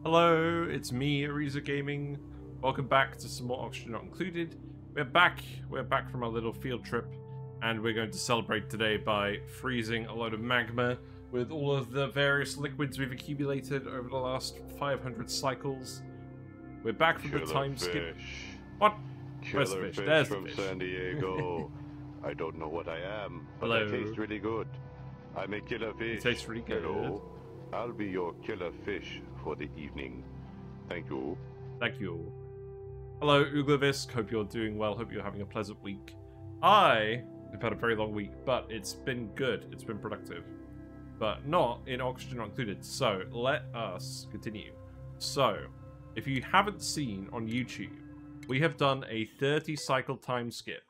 Hello, it's me, Ariza Gaming. Welcome back to some more Oxygen Not Included. We're back from our little field trip, and we're going to celebrate today by freezing a load of magma with all of the various liquids we've accumulated over the last 500 cycles. We're back from the time skip. What? Where's the Killer fish? fish There's the from fish. San Diego. I don't know what I am, but Hello. I taste really good. I'm a killer fish. It tastes really good. Hello. I'll be your killer fish for the evening. Thank you. Thank you. Hello, Uglavisk. Hope you're doing well. Hope you're having a pleasant week. I have had a very long week, but it's been good. It's been productive. But not in Oxygen Not Included. So, let us continue. So, if you haven't seen on YouTube, we have done a 30 cycle time skip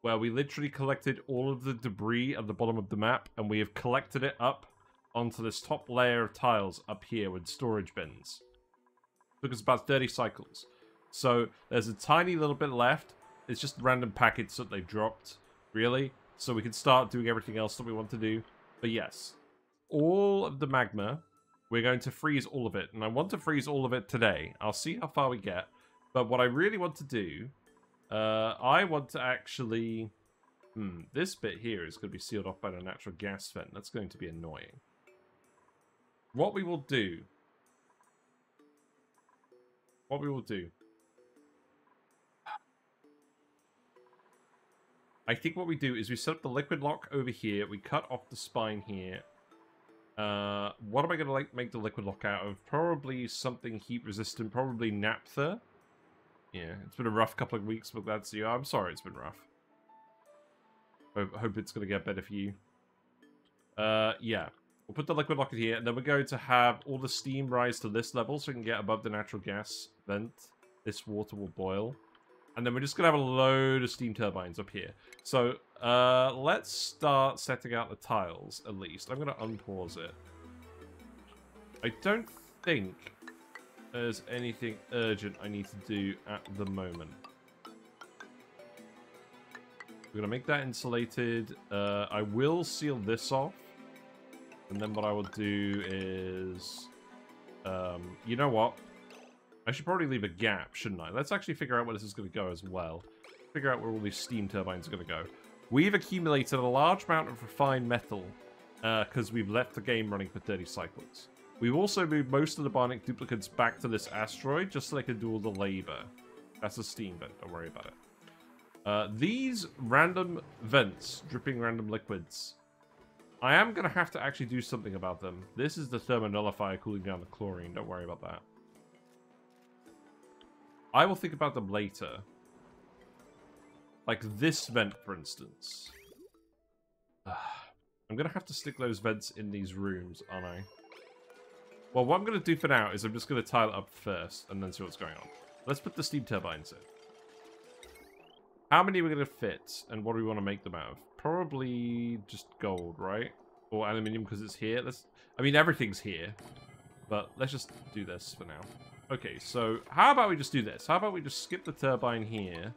where we literally collected all of the debris at the bottom of the map and we have collected it up onto this top layer of tiles up here with storage bins. Took us about 30 cycles. So there's a tiny little bit left. It's just random packets that they've dropped, really. So we can start doing everything else that we want to do. But yes, all of the magma, we're going to freeze all of it. And I want to freeze all of it today. I'll see how far we get. But what I really want to do, I want to actually... this bit here is going to be sealed off by the natural gas vent. That's going to be annoying. What we will do... I think what we do is we set up the liquid lock over here. We cut off the spine here. What am I going to make the liquid lock out of? Probably something heat resistant. Probably naphtha. Yeah, it's been a rough couple of weeks, but that's you. I'm sorry it's been rough. Hope it's going to get better for you. Yeah. We'll put the liquid lock in here, and then we're going to have all the steam rise to this level so we can get above the natural gas vent. This water will boil. And then we're just going to have a load of steam turbines up here. So, let's start setting out the tiles, at least. I'm going to unpause it. I don't think there's anything urgent I need to do at the moment. We're going to make that insulated. I will seal this off. And then what I will do is... you know what? I should probably leave a gap, shouldn't I? Let's actually figure out where this is going to go as well. Figure out where all these steam turbines are going to go. We've accumulated a large amount of refined metal because we've left the game running for 30 cycles. We've also moved most of the bionic duplicates back to this asteroid just so they can do all the labor. That's a steam vent, don't worry about it. These random vents, dripping random liquids, I am going to have to actually do something about them. This is the thermonullifier cooling down the chlorine. Don't worry about that. I will think about them later. Like this vent, for instance. I'm going to have to stick those vents in these rooms, aren't I? Well, what I'm going to do for now is I'm just going to tile it up first and then see what's going on. Let's put the steam turbines in. How many are we going to fit, and what do we want to make them out of? Probably just gold, right? Or aluminium because it's here. I mean, everything's here. But let's just do this for now. Okay, so how about we just do this? How about we just skip the turbine here,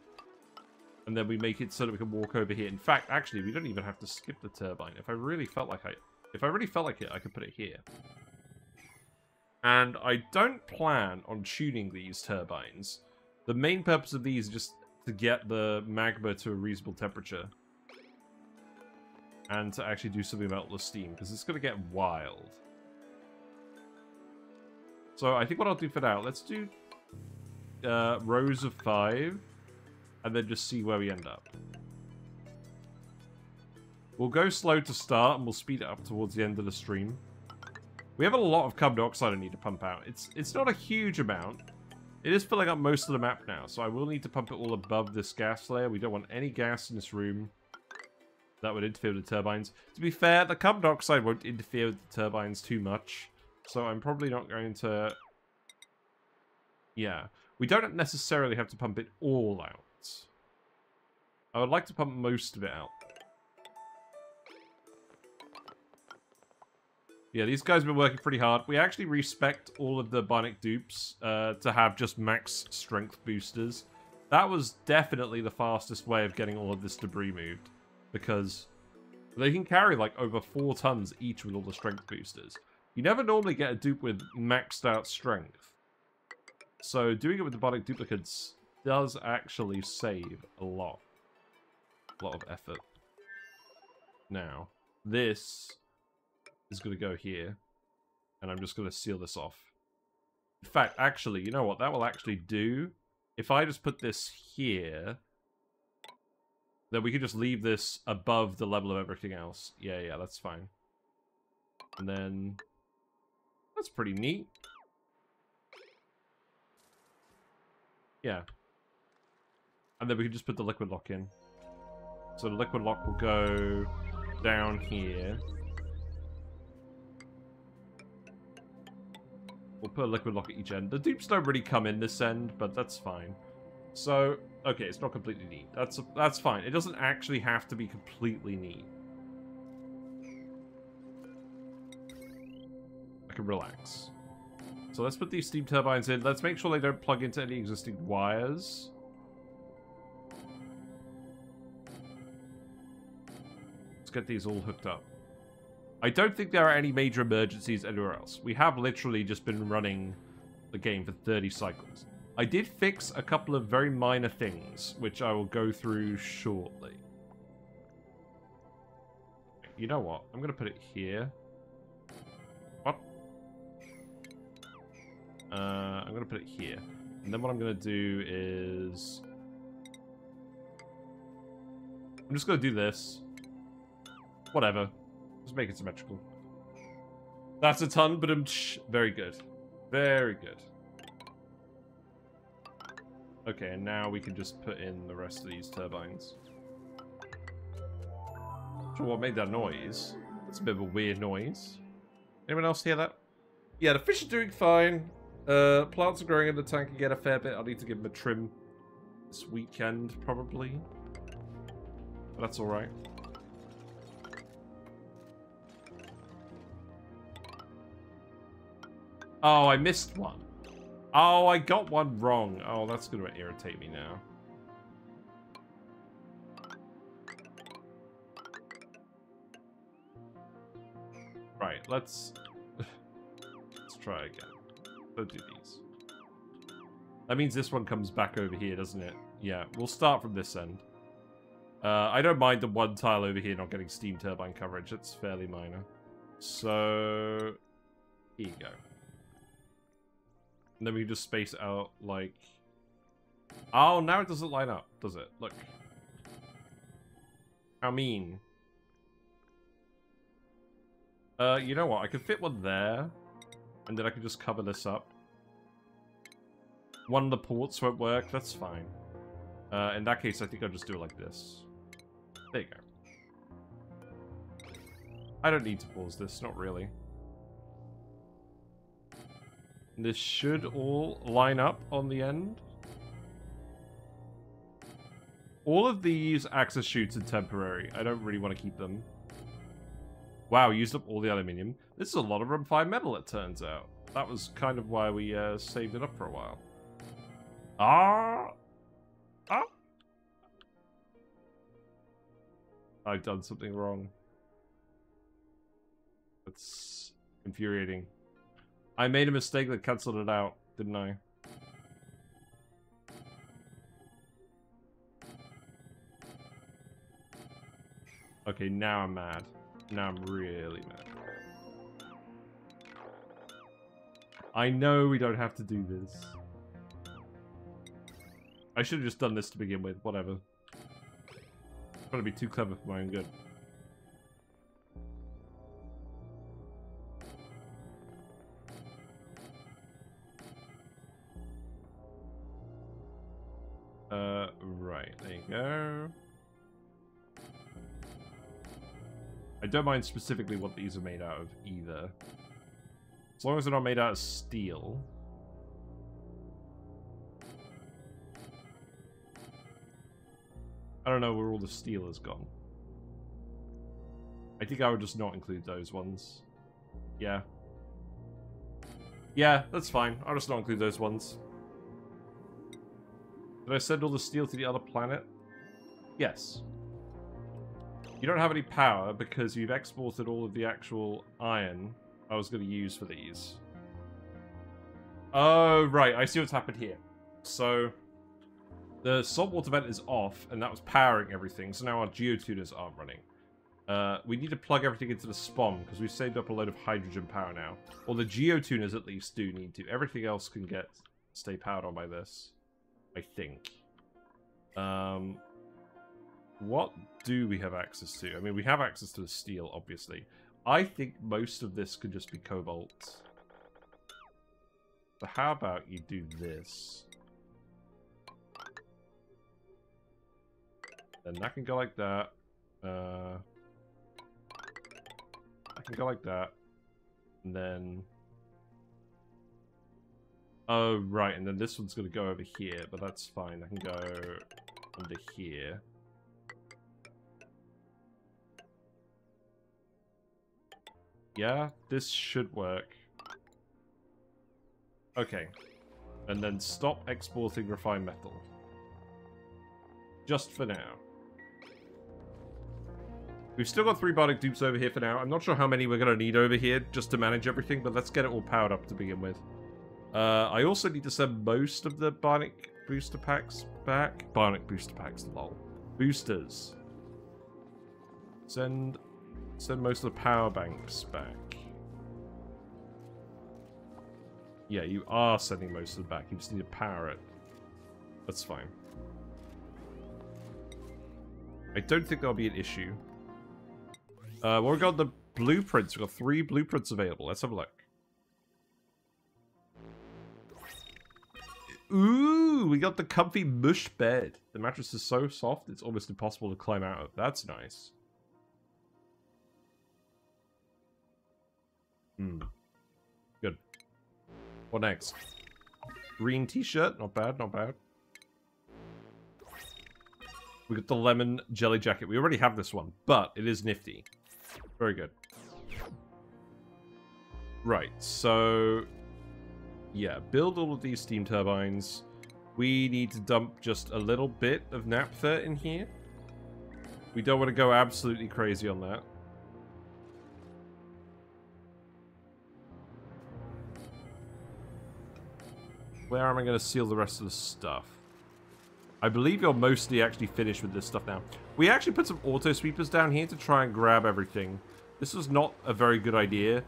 and then we make it so that we can walk over here. In fact, actually, we don't even have to skip the turbine. If I really felt like it, I could put it here. And I don't plan on tuning these turbines. The main purpose of these is just to get the magma to a reasonable temperature. And to actually do something about the steam, because it's going to get wild. So I think what I'll do for now, let's do rows of 5, and then just see where we end up. We'll go slow to start, and we'll speed it up towards the end of the stream. We have a lot of carbon dioxide I need to pump out. It's not a huge amount. It is filling up most of the map now, so I will need to pump it all above this gas layer. We don't want any gas in this room. That would interfere with the turbines. To be fair, the carbon dioxide won't interfere with the turbines too much. So I'm probably not going to... Yeah. We don't necessarily have to pump it all out. I would like to pump most of it out. Yeah, these guys have been working pretty hard. We actually respect all of the bionic dupes to have just max strength boosters. That was definitely the fastest way of getting all of this debris moved. Because they can carry like over 4 tons each with all the strength boosters. You never normally get a dupe with maxed out strength. So doing it with the bionic duplicates does actually save a lot. A lot of effort. Now, this is going to go here. And I'm just going to seal this off. In fact, actually, you know what? That will actually do. If I just put this here, then we can just leave this above the level of everything else. Yeah, that's fine. And then... That's pretty neat. Yeah. And then we can just put the liquid lock in. So the liquid lock will go down here. We'll put a liquid lock at each end. The dupes don't really come in this end, but that's fine. So, okay, it's not completely neat. That's fine. It doesn't actually have to be completely neat. I can relax. So let's put these steam turbines in. Let's make sure they don't plug into any existing wires. Let's get these all hooked up. I don't think there are any major emergencies anywhere else. We have literally just been running the game for 30 cycles. I did fix a couple of very minor things, which I will go through shortly. You know what? I'm going to put it here. What? I'm going to put it here. And then what I'm going to do is... I'm just going to do this. Whatever. Just make it symmetrical. That's a ton, but very good. Very good. Okay, and now we can just put in the rest of these turbines. Not sure what made that noise. It's a bit of a weird noise. Anyone else hear that? Yeah, the fish are doing fine. Plants are growing in the tank again a fair bit. I'll need to give them a trim this weekend, probably. But that's alright. Oh, I missed one. Oh, I got one wrong. Oh, that's going to irritate me now. Right, let's try again. Don't do these. That means this one comes back over here, doesn't it? Yeah, we'll start from this end. I don't mind the one tile over here not getting steam turbine coverage. It's fairly minor. So, here you go. And then we just space it out like... Oh, now it doesn't line up, does it? Look. How mean. You know what? I could fit one there. And then I could just cover this up. One of the ports won't work. That's fine. In that case, I think I'll just do it like this. There you go. I don't need to pause this. Not really. This should all line up on the end. All of these access chutes are temporary. I don't really want to keep them. Wow, used up all the aluminium. This is a lot of refined metal, it turns out. That was kind of why we saved it up for a while. I've done something wrong. That's infuriating. I made a mistake that cancelled it out, didn't I? Okay, now I'm mad. Now I'm really mad. I know we don't have to do this. I should have just done this to begin with, whatever. I'm trying to be too clever for my own good. Right, there you go. I don't mind specifically what these are made out of, either. As long as they're not made out of steel. I don't know where all the steel has gone. I think I would just not include those ones. Yeah. Yeah, that's fine. I'll just not include those ones. Did I send all the steel to the other planet? Yes. You don't have any power because you've exported all of the actual iron I was going to use for these. Oh, right. I see what's happened here. So, the saltwater vent is off, and that was powering everything, so now our geotuners aren't running. We need to plug everything into the spawn, because we've saved up a load of hydrogen power now. Or the geotuners at least do need to. Everything else can stay powered on by this. I think. What do we have access to? I mean, we have access to the steel, obviously. I think most of this could just be cobalt. So how about you do this? Then that can go like that. That can go like that. And then... Oh, right, and then this one's going to go over here, but that's fine. That can go under here. Yeah, this should work. Okay. And then stop exporting refined metal. Just for now. We've still got 3 bionic dupes over here for now. I'm not sure how many we're going to need over here just to manage everything, but let's get it all powered up to begin with. I also need to send most of the bionic booster packs back. Bionic booster packs, lol. Boosters. Send most of the power banks back. Yeah, you are sending most of them back. You just need to power it. That's fine. I don't think that'll be an issue. Well, we've got the blueprints. We've got 3 blueprints available. Let's have a look. Ooh, we got the comfy mush bed. The mattress is so soft, it's almost impossible to climb out of. That's nice. Good. What next? Green t-shirt. Not bad, not bad. We got the lemon jelly jacket. We already have this one, but it is nifty. Very good. Right, so... yeah, build all of these steam turbines. We need to dump just a little bit of naphtha in here. We don't want to go absolutely crazy on that. Where am I going to seal the rest of the stuff? I believe you're mostly actually finished with this stuff now. We actually put some auto sweepers down here to try and grab everything. This was not a very good idea.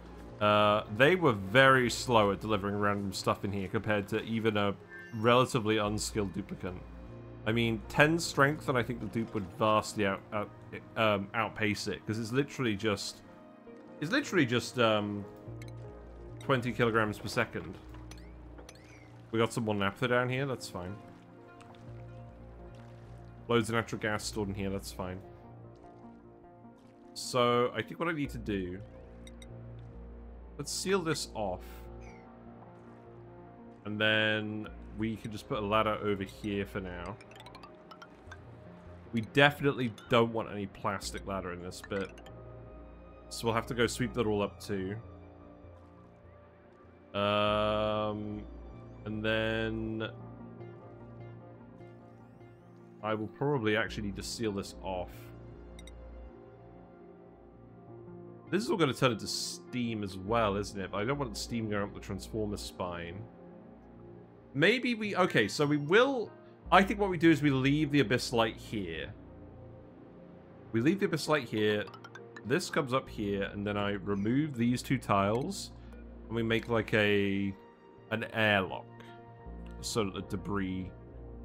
They were very slow at delivering random stuff in here compared to even a relatively unskilled duplicant. I mean, 10 strength, and I think the dupe would vastly outpace it, because it's literally just 20 kilograms per second. We got some more naphtha down here, that's fine. Loads of natural gas stored in here, that's fine. So, I think what I need to do... let's seal this off. And then we can just put a ladder over here for now. We definitely don't want any plastic ladder in this bit. So we'll have to go sweep that all up too. And then... I will probably actually need to seal this off. This is all going to turn into steam as well, isn't it? But I don't want steam going up the transformer spine. Maybe we... okay, so we will... I think what we do is we leave the abyss light here. We leave the abyss light here. This comes up here, and then I remove these 2 tiles. And we make like an airlock. So that the debris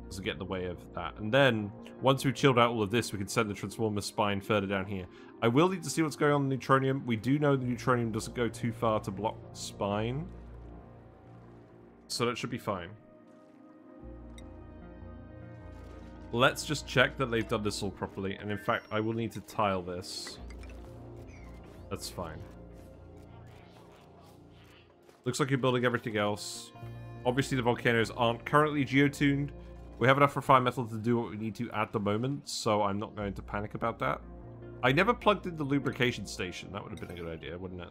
doesn't get in the way of that. And then, once we've chilled out all of this, we can send the transformer spine further down here. I will need to see what's going on in the neutronium. We do know the neutronium doesn't go too far to block the spine. So that should be fine. Let's just check that they've done this all properly. And in fact, I will need to tile this. That's fine. Looks like you're building everything else. Obviously, the volcanoes aren't currently geotuned. We have enough refined metal to do what we need to at the moment, so I'm not going to panic about that. I never plugged in the lubrication station. That would have been a good idea, wouldn't it?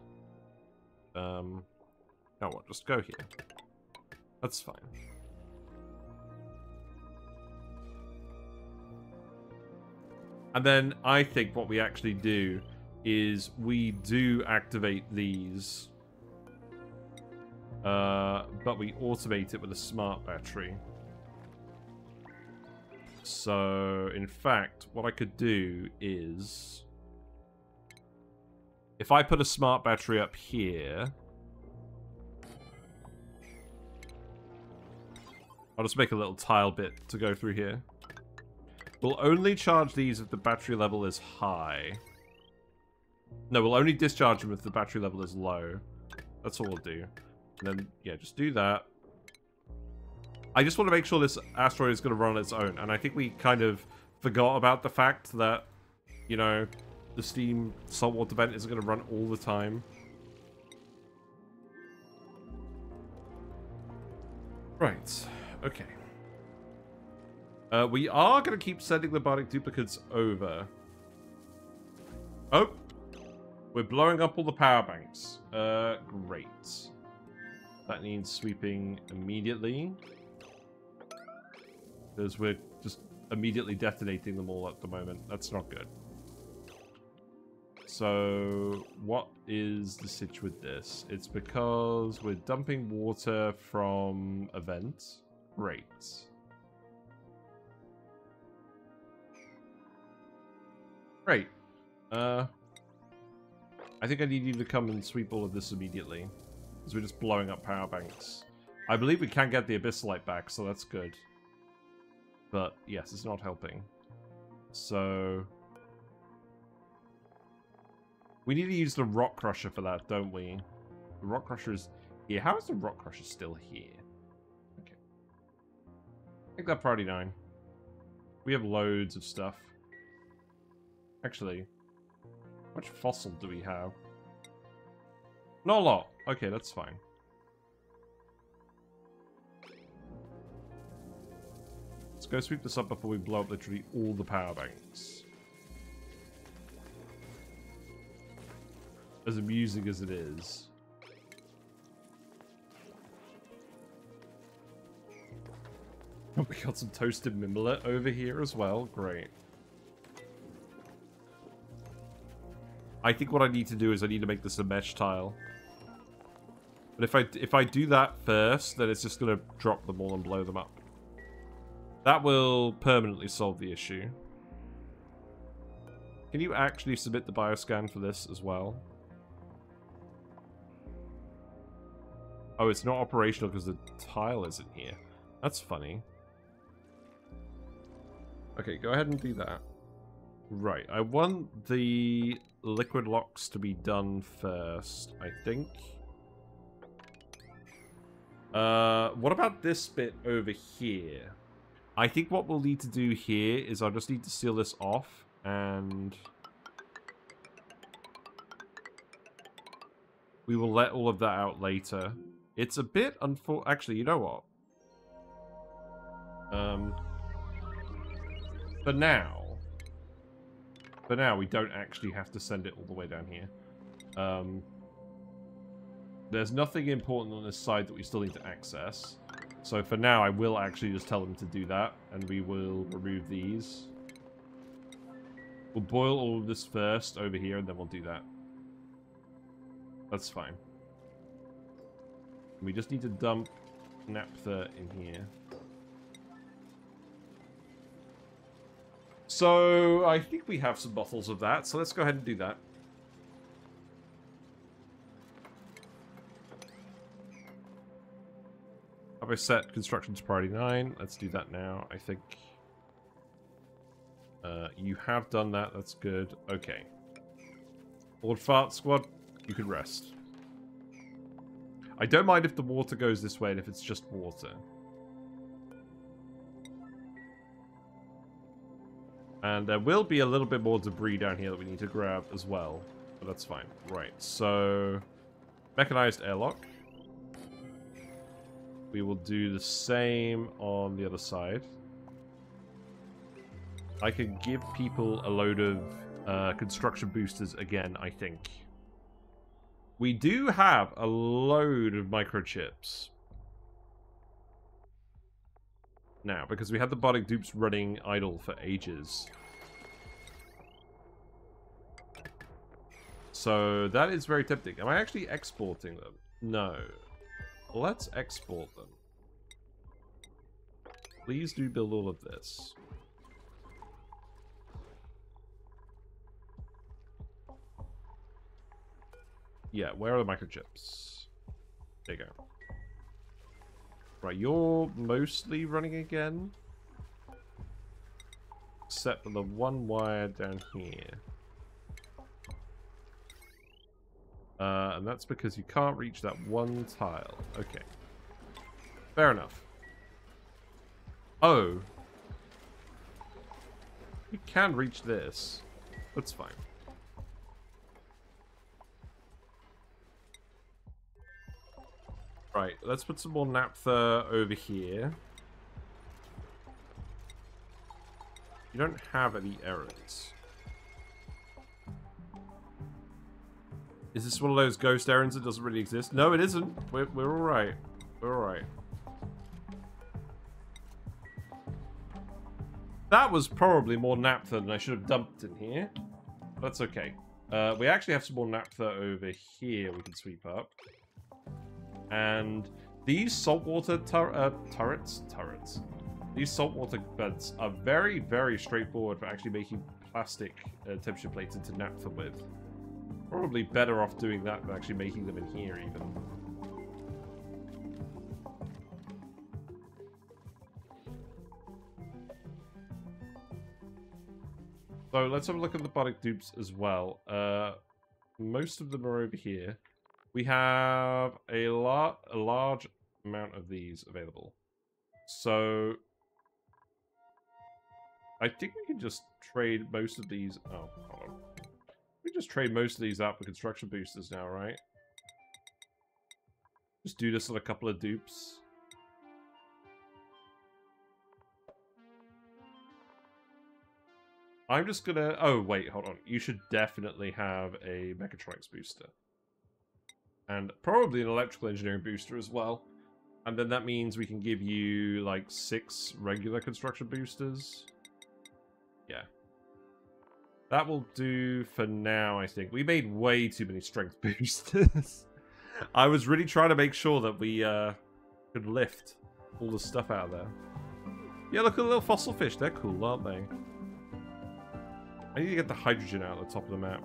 Now what? Just go here. That's fine. And then I think what we actually do is we do activate these but we automate it with a smart battery. So, in fact, what I could do is... if I put a smart battery up here... I'll just make a little tile bit to go through here. We'll only charge these if the battery level is high. No, we'll only discharge them if the battery level is low. That's all we'll do. And then, yeah, just do that. I just want to make sure this asteroid is going to run on its own. And I think we kind of forgot about the fact that, you know, the steam saltwater vent isn't going to run all the time. Right. Okay. We are going to keep sending the bionic duplicates over. Oh! We're blowing up all the power banks. Great. That needs sweeping immediately. Because we're just immediately detonating them all at the moment. That's not good. So, what is the sitch with this? It's because we're dumping water from a vent. Great. Great. I think I need you to come and sweep all of this immediately. Because we're just blowing up power banks. I believe we can get the Abyssalite back, so that's good. But, yes, it's not helping. So... we need to use the Rock Crusher for that, don't we? The Rock Crusher is here. How is the Rock Crusher still here? Okay. Make that priority 9. We have loads of stuff. Actually, how much fossil do we have? Not a lot. Okay, that's fine. Let's go sweep this up before we blow up literally all the power banks. As amusing as it is. Oh, we got some toasted mimlet over here as well. Great. I think what I need to do is I need to make this a mesh tile. But if I do that first, then it's just going to drop them all and blow them up. That will permanently solve the issue. Can you actually submit the bioscan for this as well? Oh, it's not operational because the tile isn't here. That's funny. Okay, go ahead and do that. Right, I want the liquid locks to be done first, I think. What about this bit over here? I think what we'll need to do here is I'll just need to seal this off and... we will let all of that out later. It's a bit actually, you know what? For now, we don't actually have to send it all the way down here. There's nothing important on this side that we still need to access. So for now, I will actually just tell them to do that, and we will remove these. We'll boil all of this first over here, and then we'll do that. That's fine. We just need to dump naphtha in here. So, I think we have some bottles of that, so let's go ahead and do that. Have I set construction to priority 9? Let's do that now, I think. You have done that, that's good. Okay. Lord Fart Squad, you can rest. I don't mind if the water goes this way and if it's just water. And there will be a little bit more debris down here that we need to grab as well. But that's fine. Right, so... mechanized airlock. We will do the same on the other side. I can give people a load of construction boosters again, I think. We do have a load of microchips. Now, because we had the bionic dupes running idle for ages. So, that is very tempting. Am I actually exporting them? No. Let's export them. Please do build all of this. Yeah, where are the microchips? There you go. Right, you're mostly running again. Except for the one wire down here. And that's because you can't reach that one tile. Okay. Fair enough. Oh. You can reach this. That's fine. Right, let's put some more naphtha over here. You don't have any errands. Is this one of those ghost errands that doesn't really exist? No, it isn't. We're alright. We're alright. That was probably more naphtha than I should have dumped in here. That's okay. We actually have some more naphtha over here we can sweep up. And these saltwater turrets? These saltwater beds are very, very straightforward for actually making plastic temperature plates into naphtha with. Probably better off doing that than actually making them in here, even. So let's have a look at the Bionic dupes as well. Most of them are over here. We have a large amount of these available. So I think we can just trade most of these. Oh, hold on. We just trade most of these out for construction boosters now, right? Just do this on a couple of dupes. I'm just gonna... Oh, wait, hold on. You should definitely have a mechatronics booster. And probably an electrical engineering booster as well. And then that means we can give you, like, 6 regular construction boosters. Yeah. That will do for now, I think. We made way too many strength boosters. I was really trying to make sure that we could lift all the stuff out of there. Yeah, look at the little fossil fish. They're cool, aren't they? I need to get the hydrogen out at the top of the map.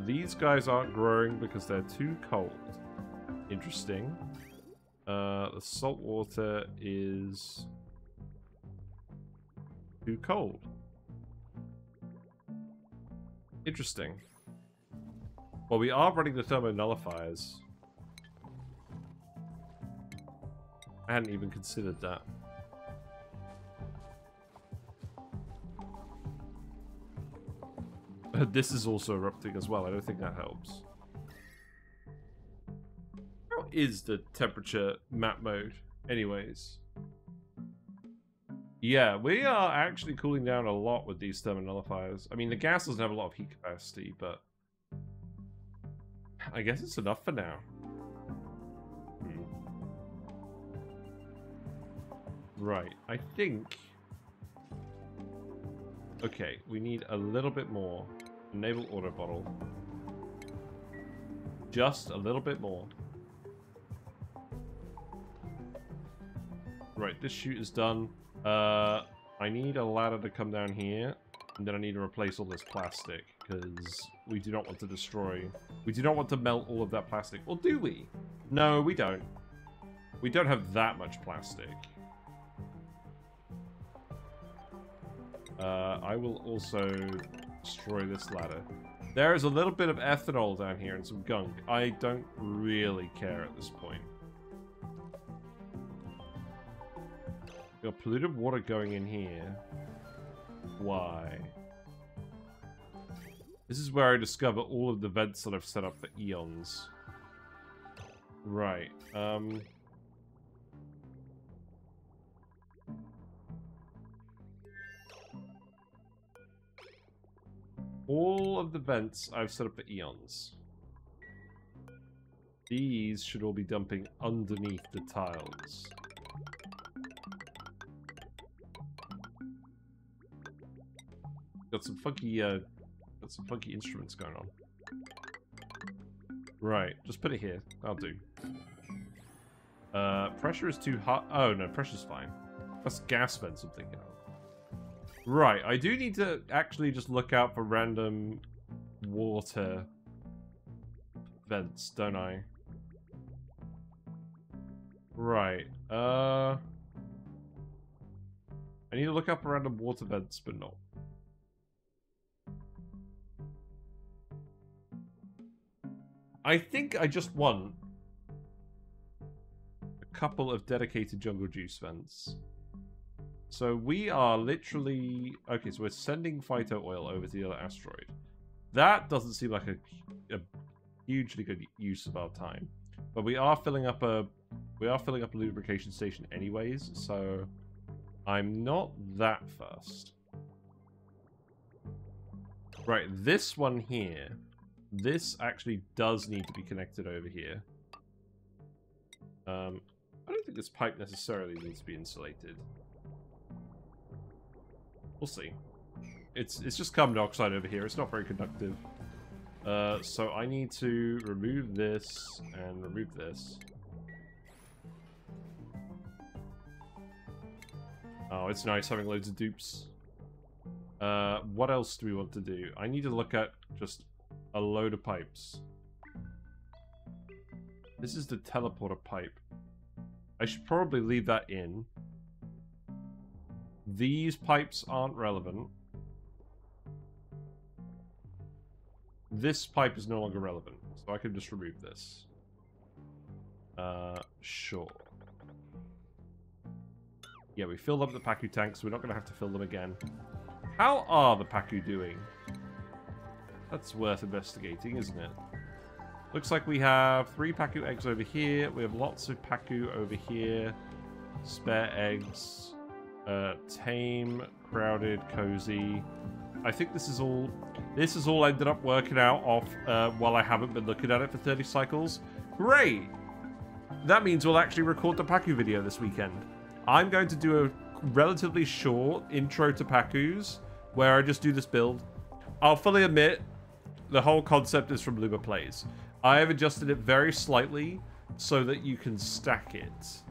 These guys aren't growing because they're too cold. Interesting. The salt water is too cold. Interesting. Well, we are running the thermo nullifiers. I hadn't even considered that. This is also erupting as well. I don't think that helps. How is the temperature map mode? Anyways. Yeah, we are actually cooling down a lot with these thermonullifiers. I mean, the gas doesn't have a lot of heat capacity, but I guess it's enough for now. Right, I think... Okay, we need a little bit more. Enable auto bottle. Just a little bit more. Right, this chute is done. I need a ladder to come down here. And then I need to replace all this plastic. Because we do not want to destroy... We do not want to melt all of that plastic. Or do we? No, we don't. We don't have that much plastic. I will also destroy this ladder. There is a little bit of ethanol down here and some gunk. I don't really care at this point. We've got polluted water going in here. Why? This is where I discover all of the vents that I've set up for eons. Right. All of the vents I've set up for eons. These should all be dumping underneath the tiles. Got some funky Got some funky instruments going on. Right, just put it here. That'll do. Pressure is too hot. Oh, no, pressure's fine. That's gas vents I'm thinking of. Right, I do need to actually just look out for random water vents, don't I? Right, I need to look up for random water vents, but not. I think I just want a couple of dedicated jungle juice vents. So we are literally... Okay, so we're sending phyto oil over to the other asteroid. That doesn't seem like a hugely good use of our time. But we are filling up a lubrication station anyways, so I'm not that fussed. Right, this one here. This actually does need to be connected over here. I don't think this pipe necessarily needs to be insulated. We'll see. It's just carbon dioxide over here. It's not very conductive. So I need to remove this and remove this. Oh, it's nice having loads of dupes. What else do we want to do? I need to look at just a load of pipes. This is the teleporter pipe. I should probably leave that in. These pipes aren't relevant. This pipe is no longer relevant, so I can just remove this. Sure. Yeah, we filled up the Pacu tanks, so we're not going to have to fill them again. How are the Pacu doing? That's worth investigating, isn't it? Looks like we have 3 Pacu eggs over here. We have lots of Pacu over here. Spare eggs. Tame, crowded, cozy. I think this is all ended up working out off while I haven't been looking at it for 30 cycles. Great! That means we'll actually record the Pacu video this weekend. I'm going to do a relatively short intro to Pacus where I just do this build. I'll fully admit the whole concept is from Luma Plays. I have adjusted it very slightly so that you can stack it.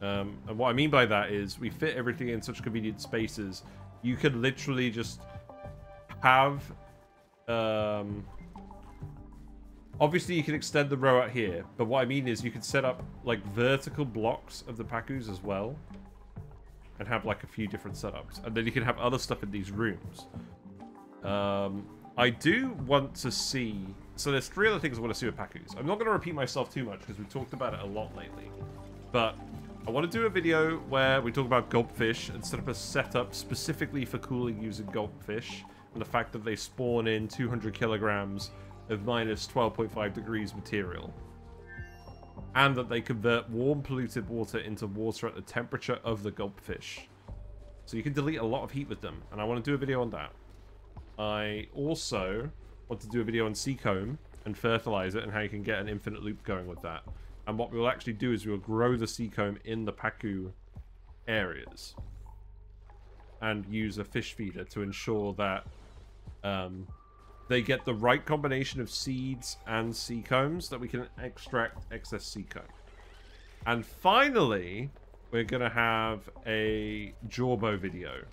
And what I mean by that is we fit everything in such convenient spaces. You can literally just have... obviously, you can extend the row out here. But what I mean is you can set up like vertical blocks of the Pacus as well. And have like a few different setups. And then you can have other stuff in these rooms. I do want to see... So there's 3 other things I want to see with Pacus. I'm not going to repeat myself too much because we've talked about it a lot lately. But I want to do a video where we talk about gulpfish and set up a setup specifically for cooling using gulpfish. And the fact that they spawn in 200 kilograms of minus 12.5 degrees material. And that they convert warm polluted water into water at the temperature of the gulpfish. So you can delete a lot of heat with them. And I want to do a video on that. I also want to do a video on Seacomb and fertilizer and how you can get an infinite loop going with that. And what we'll actually do is we'll grow the Seacomb in the Pacu areas. And use a fish feeder to ensure that they get the right combination of seeds and Seacombs that we can extract excess Seacomb. And finally, we're going to have a Jorbo video.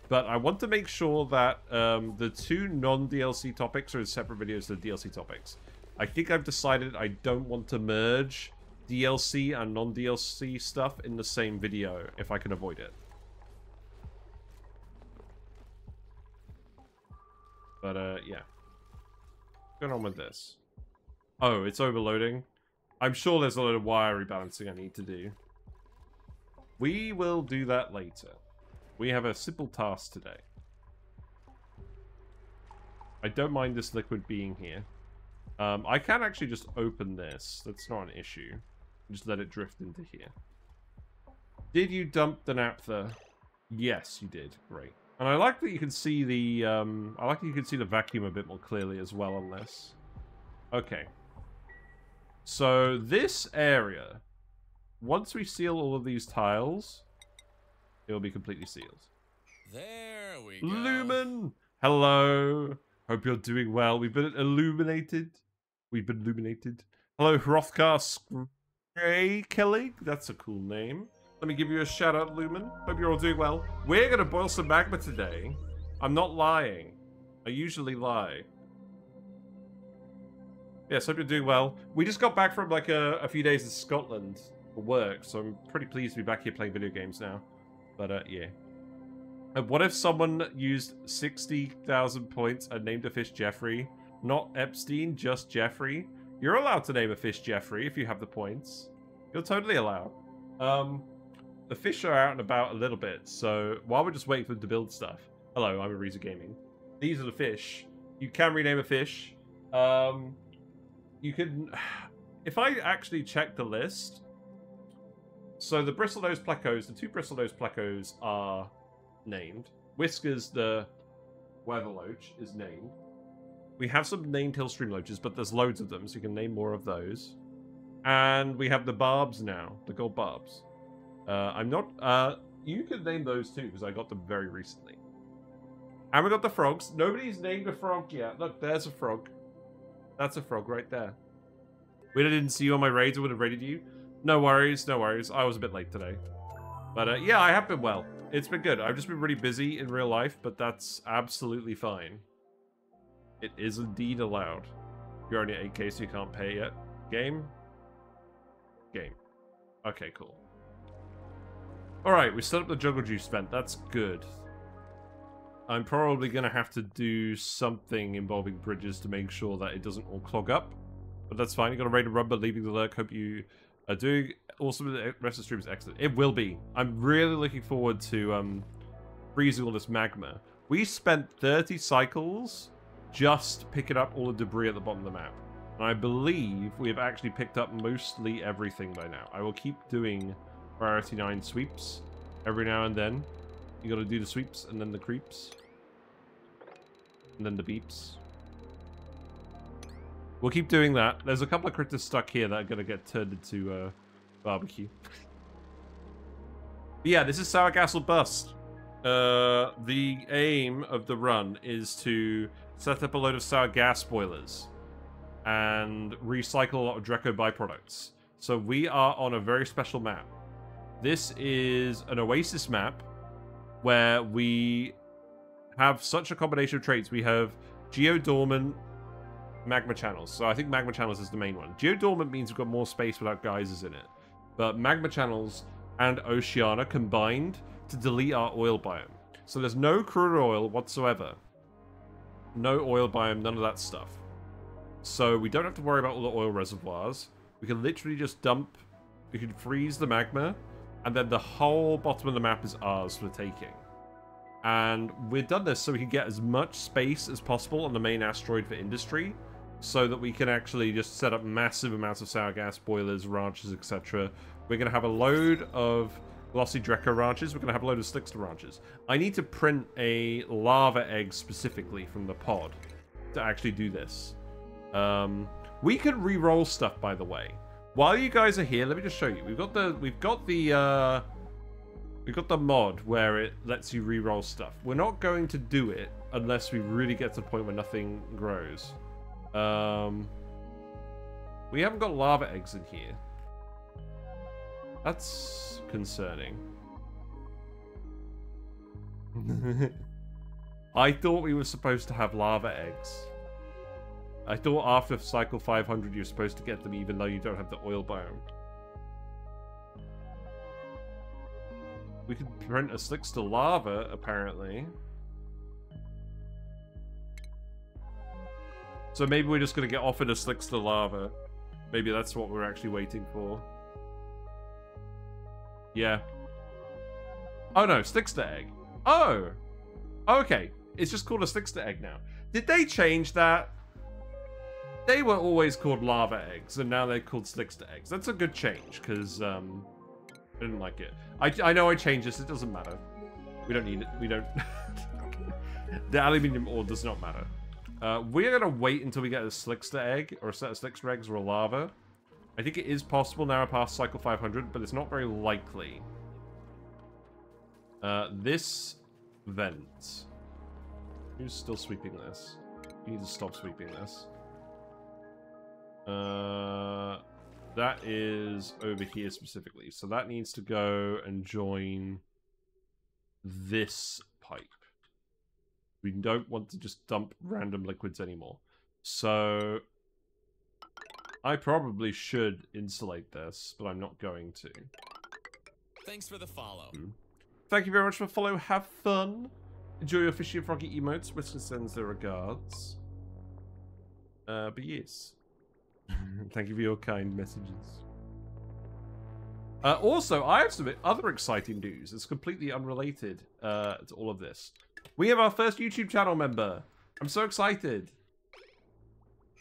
But I want to make sure that the 2 non-DLC topics are in separate videos to the DLC topics. I think I've decided I don't want to merge DLC and non-DLC stuff in the same video if I can avoid it. But, yeah. What's going on with this? Oh, it's overloading. I'm sure there's a lot of wire rebalancing I need to do. We will do that later. We have a simple task today. I don't mind this liquid being here. I can actually just open this. That's not an issue. Just let it drift into here. Did you dump the naphtha? Yes, you did. Great. And I like that you can see the vacuum a bit more clearly as well on this. Okay. So this area, once we seal all of these tiles, it will be completely sealed. There we go. Lumen! Hello. Hope you're doing well. We've been illuminated. Hello, Hrothgar Stray Kelly. That's a cool name. Let me give you a shout out, Lumen. Hope you're all doing well. We're going to boil some magma today. I'm not lying. I usually lie. Yes, hope you're doing well. We just got back from like a few days in Scotland for work, so I'm pretty pleased to be back here playing video games now. But yeah. And what if someone used 60,000 points and named a fish Jeffrey? Not Epstein, just Jeffrey. You're allowed to name a fish Jeffrey if you have the points. You're totally allowed. The fish are out and about a little bit, so while we're just waiting for them to build stuff. Hello, I'm Ariza Gaming. These are the fish. You can rename a fish. You can... If I actually check the list... So the bristlenose plecos, the 2 bristlenose plecos are named. Whiskers, the weatherloach, is named. We have some named hillstream loaches, but there's loads of them, so you can name more of those. And we have the barbs now, the gold barbs. I'm not... you can name those too, because I got them very recently. And we got the frogs. Nobody's named a frog yet. Look, there's a frog. That's a frog right there. We didn't see you on my raids. I would have raided you. No worries, no worries. I was a bit late today. But yeah, I have been well. It's been good. I've just been really busy in real life, but that's absolutely fine. It is indeed allowed. You're only at 8K, so you can't pay yet. Game? Game. Okay, cool. Alright, we set up the jungle juice vent. That's good. I'm probably going to have to do something involving bridges to make sure that it doesn't all clog up. But that's fine. You've got a raid and run, but leaving the lurk. Hope you are doing awesome. The rest of the stream is excellent. It will be. I'm really looking forward to freezing all this magma. We spent 30 cycles just picking up all the debris at the bottom of the map. And I believe we have actually picked up mostly everything by now. I will keep doing priority 9 sweeps every now and then. You got to do the sweeps and then the creeps. And then the beeps. We'll keep doing that. There's a couple of critters stuck here that are going to get turned into barbecue. But yeah, this is Sour Gas or Bust. The aim of the run is to set up a load of sour gas boilers and recycle a lot of Dreco byproducts. So we are on a very special map. This is an Oasis map where we have such a combination of traits. We have geodormant, magma channels. So I think magma channels is the main one. Geodormant means we've got more space without geysers in it. But magma channels and Oceania combined to delete our oil biome. So there's no crude oil whatsoever. No oil biome, none of that stuff. So we don't have to worry about all the oil reservoirs. We can literally just dump, we can freeze the magma, and then the whole bottom of the map is ours for the taking. And we've done this so we can get as much space as possible on the main asteroid for industry, so that we can actually just set up massive amounts of sour gas boilers, ranches, etc. We're going to have a load of glossy Dreco ranches. We're going to have a load of Slickster ranches. I need to print a lava egg specifically from the pod to actually do this. We could re-roll stuff, by the way. While you guys are here, let me just show you. We've got the mod where it lets you re-roll stuff. We're not going to do it unless we really get to the point where nothing grows. We haven't got lava eggs in here. That's concerning. I thought we were supposed to have lava eggs. I thought after cycle 500 you're supposed to get them even though you don't have the oil biome. We could print a Slickster lava, apparently. So maybe we're just going to get offered a Slickster lava. Maybe that's what we're actually waiting for. Yeah. Oh no, Slickster egg. Oh! Okay. It's just called a Slickster egg now. Did they change that? They were always called lava eggs, and now they're called Slickster eggs. That's a good change, because, I didn't like it. I know I changed this, it doesn't matter. We don't need it. We don't... The aluminium ore does not matter. We're going to wait until we get a Slickster egg, or a set of Slickster eggs, or a lava. I think it is possible now past cycle 500, but it's not very likely. This vent. Who's still sweeping this? You need to stop sweeping this. That is over here specifically. So that needs to go and join this pipe. We don't want to just dump random liquids anymore. So I probably should insulate this, but I'm not going to. Thanks for the follow. Thank you very much for the follow. Have fun. Enjoy your fishy and froggy emotes. Whisker sends their regards. But yes. Thank you for your kind messages. Also, I have some other exciting news. It's completely unrelated to all of this. We have our first YouTube channel member. I'm so excited.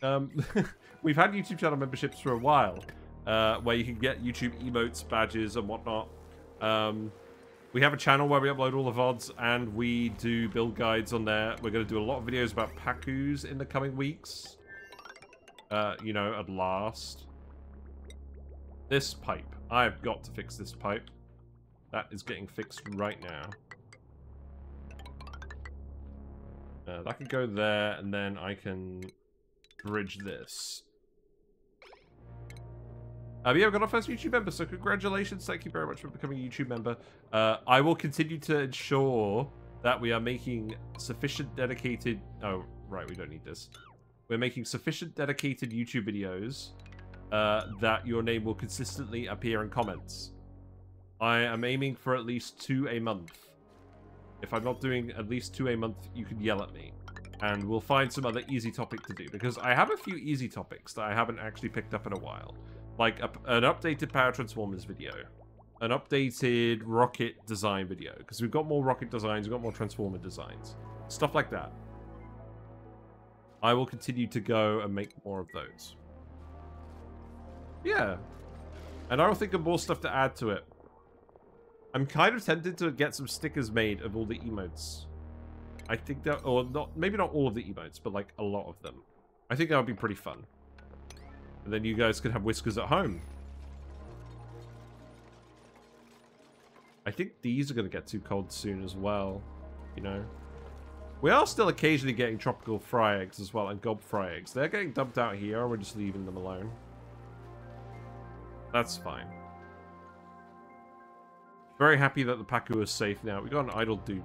We've had YouTube channel memberships for a while, where you can get YouTube emotes, badges, and whatnot. We have a channel where we upload all the VODs, and we do build guides on there. We're going to do a lot of videos about Pacus in the coming weeks. You know, at last. This pipe. I've got to fix this pipe. That is getting fixed right now. That can go there, and then I can bridge this. Yeah, we've got our first YouTube member, so congratulations. Thank you very much for becoming a YouTube member. I will continue to ensure that we are making sufficient dedicated... Oh, right, we don't need this. We're making sufficient dedicated YouTube videos that your name will consistently appear in comments. I am aiming for at least 2 a month. If I'm not doing at least 2 a month, you can yell at me. And we'll find some other easy topic to do. Because I have a few easy topics that I haven't actually picked up in a while. Like an updated Power Transformers video. An updated rocket design video. Because we've got more rocket designs, we've got more Transformer designs. Stuff like that. I will continue to go and make more of those. Yeah. And I will think of more stuff to add to it. I'm kind of tempted to get some stickers made of all the emotes. I think that, or not, maybe not all of the emotes, but like a lot of them. I think that would be pretty fun. And then you guys could have whiskers at home. I think these are going to get too cold soon as well, you know. We are still occasionally getting tropical fry eggs as well, and gob fry eggs. They're getting dumped out here, and we're just leaving them alone. That's fine. Very happy that the Pacu is safe now. We got an idle dupe.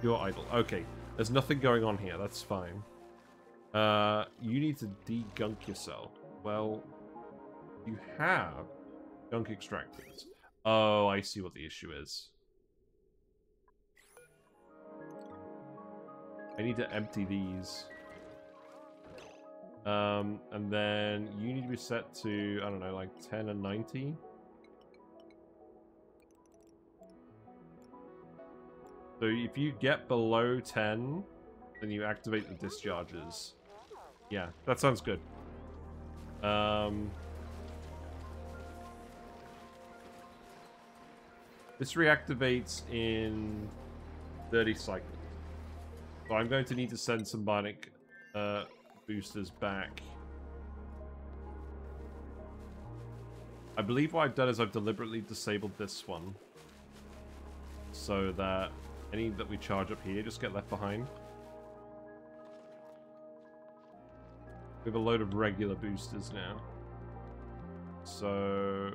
You're idle. Okay. There's nothing going on here. That's fine. You need to de-gunk yourself. Well, you have gunk extractors. Oh, I see what the issue is. I need to empty these. And then you need to be set to, I don't know, like 10 and 90. So if you get below 10, then you activate the discharges. Yeah, that sounds good. This reactivates in 30 cycles. So I'm going to need to send some bionic boosters back. I believe what I've done is I've deliberately disabled this one. So that any that we charge up here just get left behind. We have a load of regular boosters now. So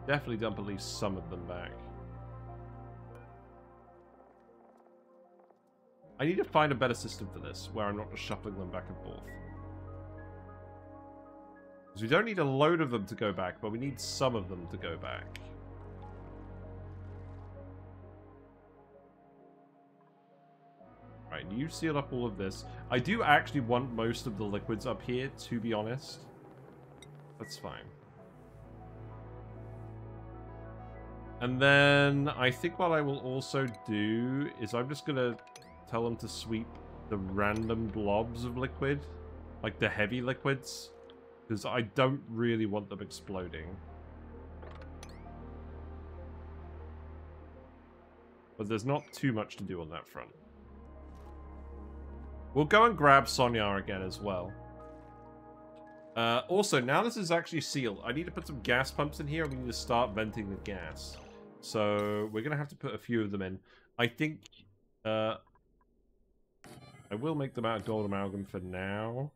definitely dump at least some of them back. I need to find a better system for this, where I'm not just shuffling them back and forth. Because we don't need a load of them to go back, but we need some of them to go back. Right, you've sealed up all of this. I do actually want most of the liquids up here, to be honest. That's fine. And then I think what I will also do is I'm just going to tell them to sweep the random blobs of liquid, like the heavy liquids, because I don't really want them exploding. But there's not too much to do on that front. We'll go and grab Sonya again as well. Also, now this is actually sealed, I need to put some gas pumps in here and we need to start venting the gas. So we're going to have to put a few of them in. I think I will make them out of gold amalgam for now.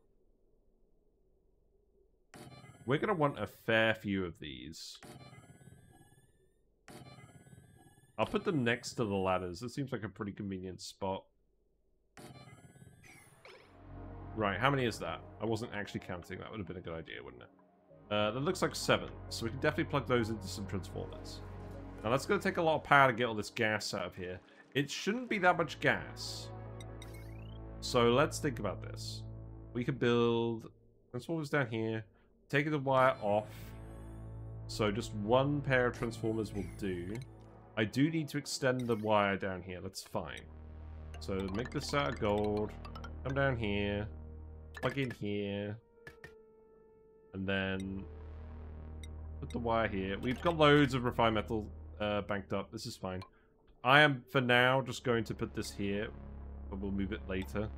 We're going to want a fair few of these. I'll put them next to the ladders. This seems like a pretty convenient spot. Right, how many is that? I wasn't actually counting. That would have been a good idea, wouldn't it? That looks like 7. So we can definitely plug those into some transformers. Now that's going to take a lot of power to get all this gas out of here. It shouldn't be that much gas. So let's think about this. We could build transformers down here. Take the wire off. So just one pair of transformers will do. I do need to extend the wire down here. That's fine. So make this out of gold. Come down here. Plug in here. And then put the wire here. We've got loads of refined metal banked up. This is fine. I am, for now, just going to put this here. But we'll move it later.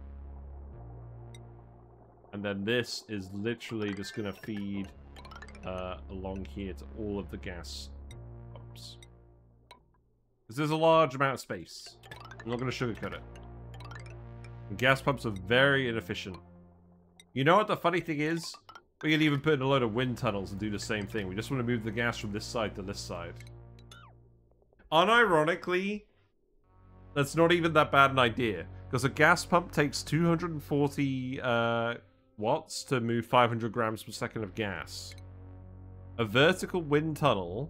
And then this is literally just going to feed along here to all of the gas pumps. Because there's a large amount of space. I'm not going to sugarcoat it. And gas pumps are very inefficient. You know what the funny thing is? We can even put in a load of wind tunnels and do the same thing. We just want to move the gas from this side to this side. Unironically, that's not even that bad an idea. Because a gas pump takes 240 watts to move 500 grams per second of gas. A vertical wind tunnel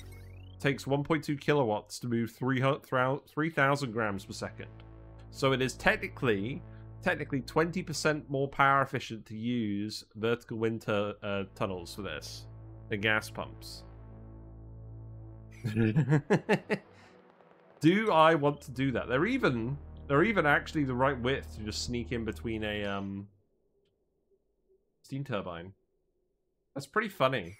takes 1.2 kilowatts to move 3,000 grams per second. So it is technically 20% more power efficient to use vertical wind tunnels for this than gas pumps. Do I want to do that? They're even actually the right width to just sneak in between a steam turbine. That's pretty funny.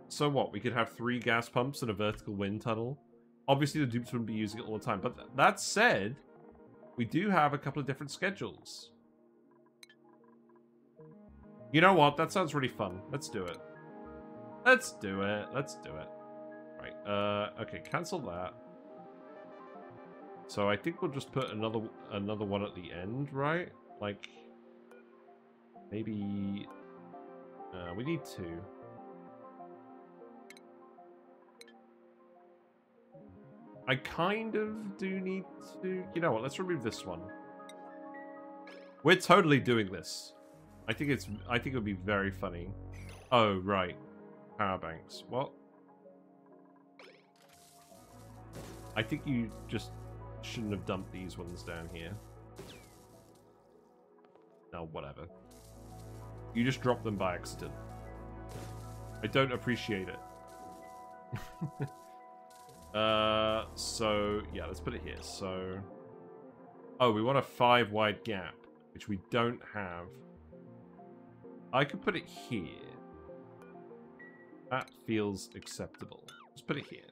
So what? We could have 3 gas pumps and a vertical wind tunnel. Obviously the dupes wouldn't be using it all the time, but that said, we do have a couple of different schedules. You know what? That sounds really fun. Let's do it. Let's do it. Let's do it. Right. Okay, cancel that. So I think we'll just put another one at the end, right? Like maybe we need 2. I kind of do need to... You know what? Let's remove this one. We're totally doing this. I think it would be very funny. Oh, right. Power banks. What? I think you just shouldn't have dumped these ones down here. No, whatever. You just dropped them by accident. I don't appreciate it. So, yeah, let's put it here. So, oh, we want a 5 wide gap, which we don't have. I could put it here. That feels acceptable. Let's put it here.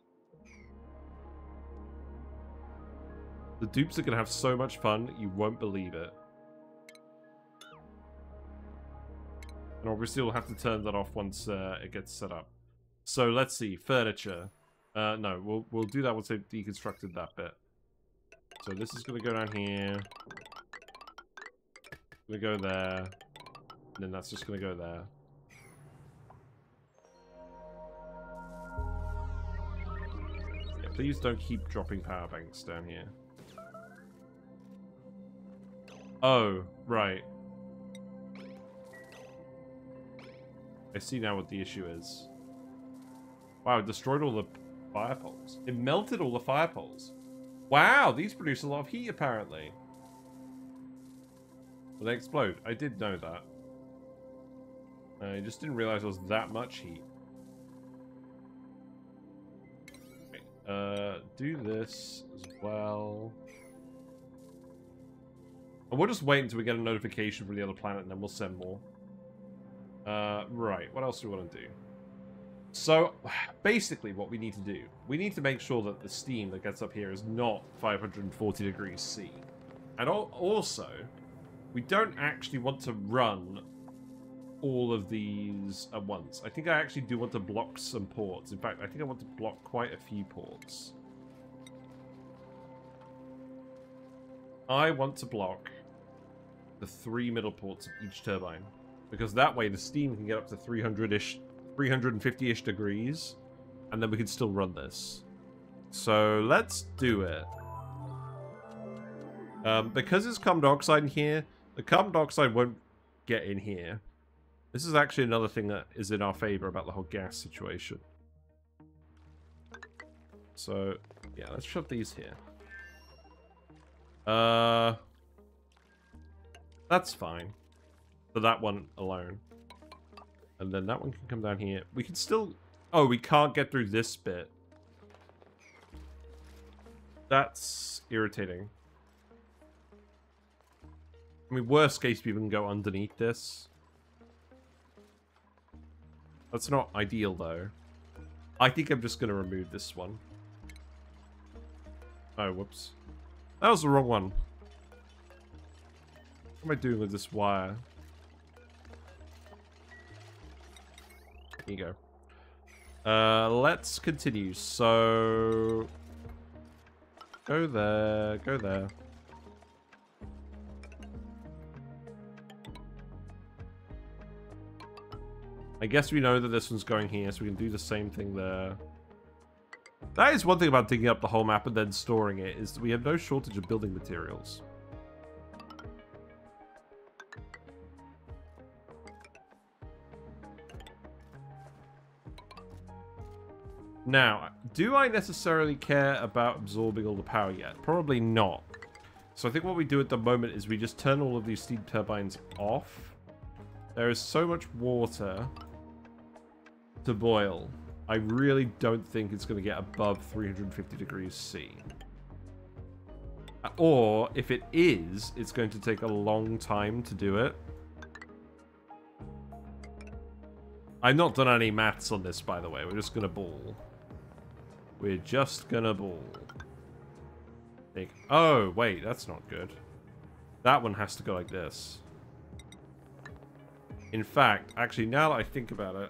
The dupes are going to have so much fun, you won't believe it. And obviously we'll have to turn that off once it gets set up. So let's see, furniture. No, we'll do that once they've deconstructed that bit. So this is going to go down here. Going to go there. And then that's just going to go there. Yeah, please don't keep dropping power banks down here. Oh, right. I see now what the issue is. Wow, it destroyed all the fire poles. It melted all the fire poles. Wow, these produce a lot of heat, apparently. Will they explode? I did know that. I just didn't realize there was that much heat. Okay, do this as well. And we'll just wait until we get a notification from the other planet, and then we'll send more. Right, what else do we want to do? So, basically what we need to do, we need to make sure that the steam that gets up here is not 540 degrees C. And also, we don't actually want to run all of these at once. I think I actually do want to block some ports. In fact, I think I want to block quite a few ports. I want to block the 3 middle ports of each turbine. Because that way the steam can get up to 300-ish, 350-ish degrees. And then we can still run this. So let's do it. Because it's carbon dioxide in here, the carbon dioxide won't get in here. This is actually another thing that is in our favor about the whole gas situation. So, yeah, let's shove these here. That's fine. For that one alone. And then that one can come down here. We can still... Oh, we can't get through this bit. That's irritating. I mean, worst case, we can go underneath this. That's not ideal, though. I think I'm just going to remove this one. Oh, whoops. That was the wrong one. What am I doing with this wire? Here you go. Let's continue. So... Go there. Go there. I guess we know that this one's going here, so we can do the same thing there. That is one thing about digging up the whole map and then storing it, is that we have no shortage of building materials. Now, do I necessarily care about absorbing all the power yet? Probably not. So I think what we do at the moment is we just turn all of these steam turbines off. There is so much water to boil. I really don't think it's going to get above 350 degrees C. Or, if it is, it's going to take a long time to do it. I've not done any maths on this, by the way. We're just going to ball. We're just going to ball. Oh, wait, that's not good. That one has to go like this. In fact, actually, now that I think about it,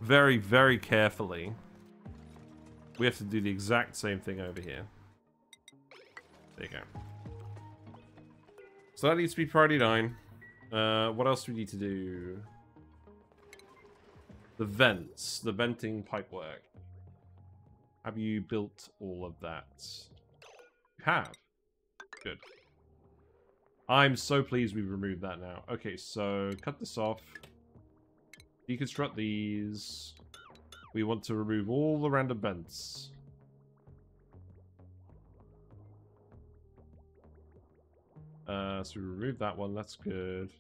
very, very carefully, we have to do the exact same thing over here. There you go. So that needs to be priority 9. What else do we need to do? The vents. The venting pipework. Have you built all of that? You have. Good. I'm so pleased we've removed that now. Okay, so cut this off. Deconstruct these. We want to remove all the random vents. So we remove that one. That's good.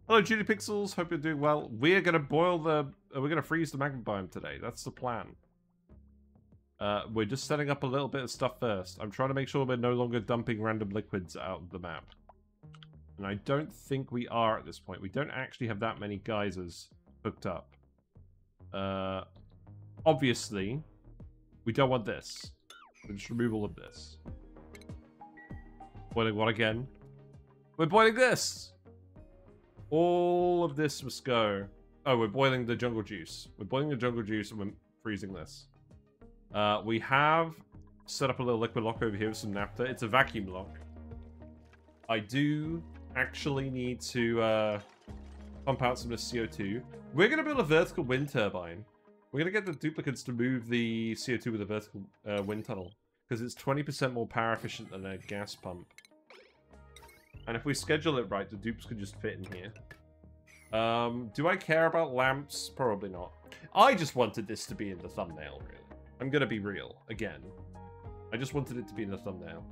Hello, Judy Pixels. Hope you're doing well. We're gonna boil the. We're gonna freeze the magma biome today. That's the plan. We're just setting up a little bit of stuff first. I'm trying to make sure we're no longer dumping random liquids out of the map. And I don't think we are at this point. We don't actually have that many geysers hooked up. Obviously, we don't want this. We'll just remove all of this. Boiling what again? We're boiling this! All of this must go. Oh, we're boiling the jungle juice. We're boiling the jungle juice and we're freezing this. We have set up a little liquid lock over here with some naphtha. It's a vacuum lock. I do actually need to pump out some of the CO2. We're going to build a vertical wind turbine. We're going to get the duplicates to move the CO2 with a vertical wind tunnel. Because it's 20% more power efficient than a gas pump. And if we schedule it right, the dupes could just fit in here. Do I care about lamps? Probably not. I just wanted this to be in the thumbnail, really. I'm going to be real, again. I just wanted it to be in the thumbnail.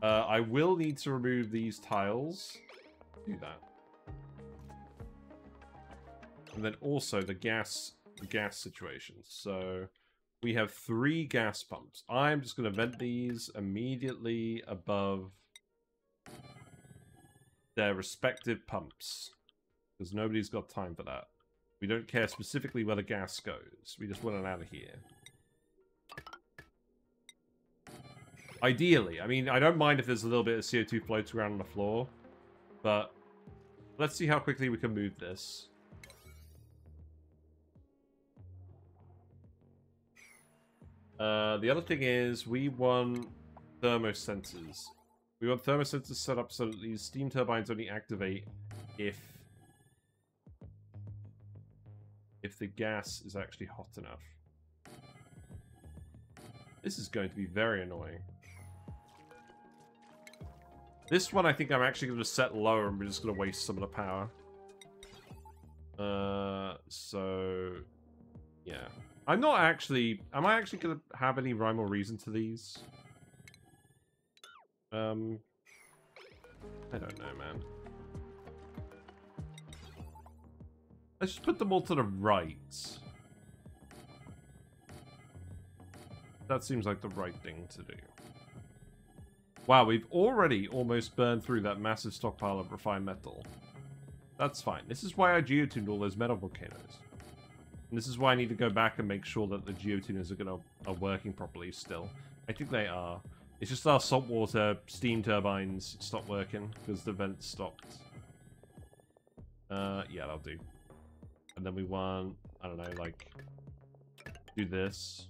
I will need to remove these tiles. Do that. And then also the gas situation. So we have 3 gas pumps. I'm just going to vent these immediately above their respective pumps. Because nobody's got time for that. We don't care specifically where the gas goes. We just want it out of here. Ideally, I mean, I don't mind if there's a little bit of CO2 floats around on the floor, but let's see how quickly we can move this. The other thing is we want thermosensors. We want thermosensors set up so that these steam turbines only activate if the gas is actually hot enough. This is going to be very annoying. This one I think I'm actually going to set lower and we're just going to waste some of the power. So yeah. Am I actually going to have any rhyme or reason to these? I don't know, man. Let's just put them all to the right. That seems like the right thing to do. Wow, we've already almost burned through that massive stockpile of refined metal. That's fine. This is why I geotuned all those metal volcanoes. And this is why I need to go back and make sure that the geotuners are working properly still. I think they are. It's just our saltwater steam turbines stopped working because the vents stopped. Yeah, that'll do. And then we want, I don't know, like, do this.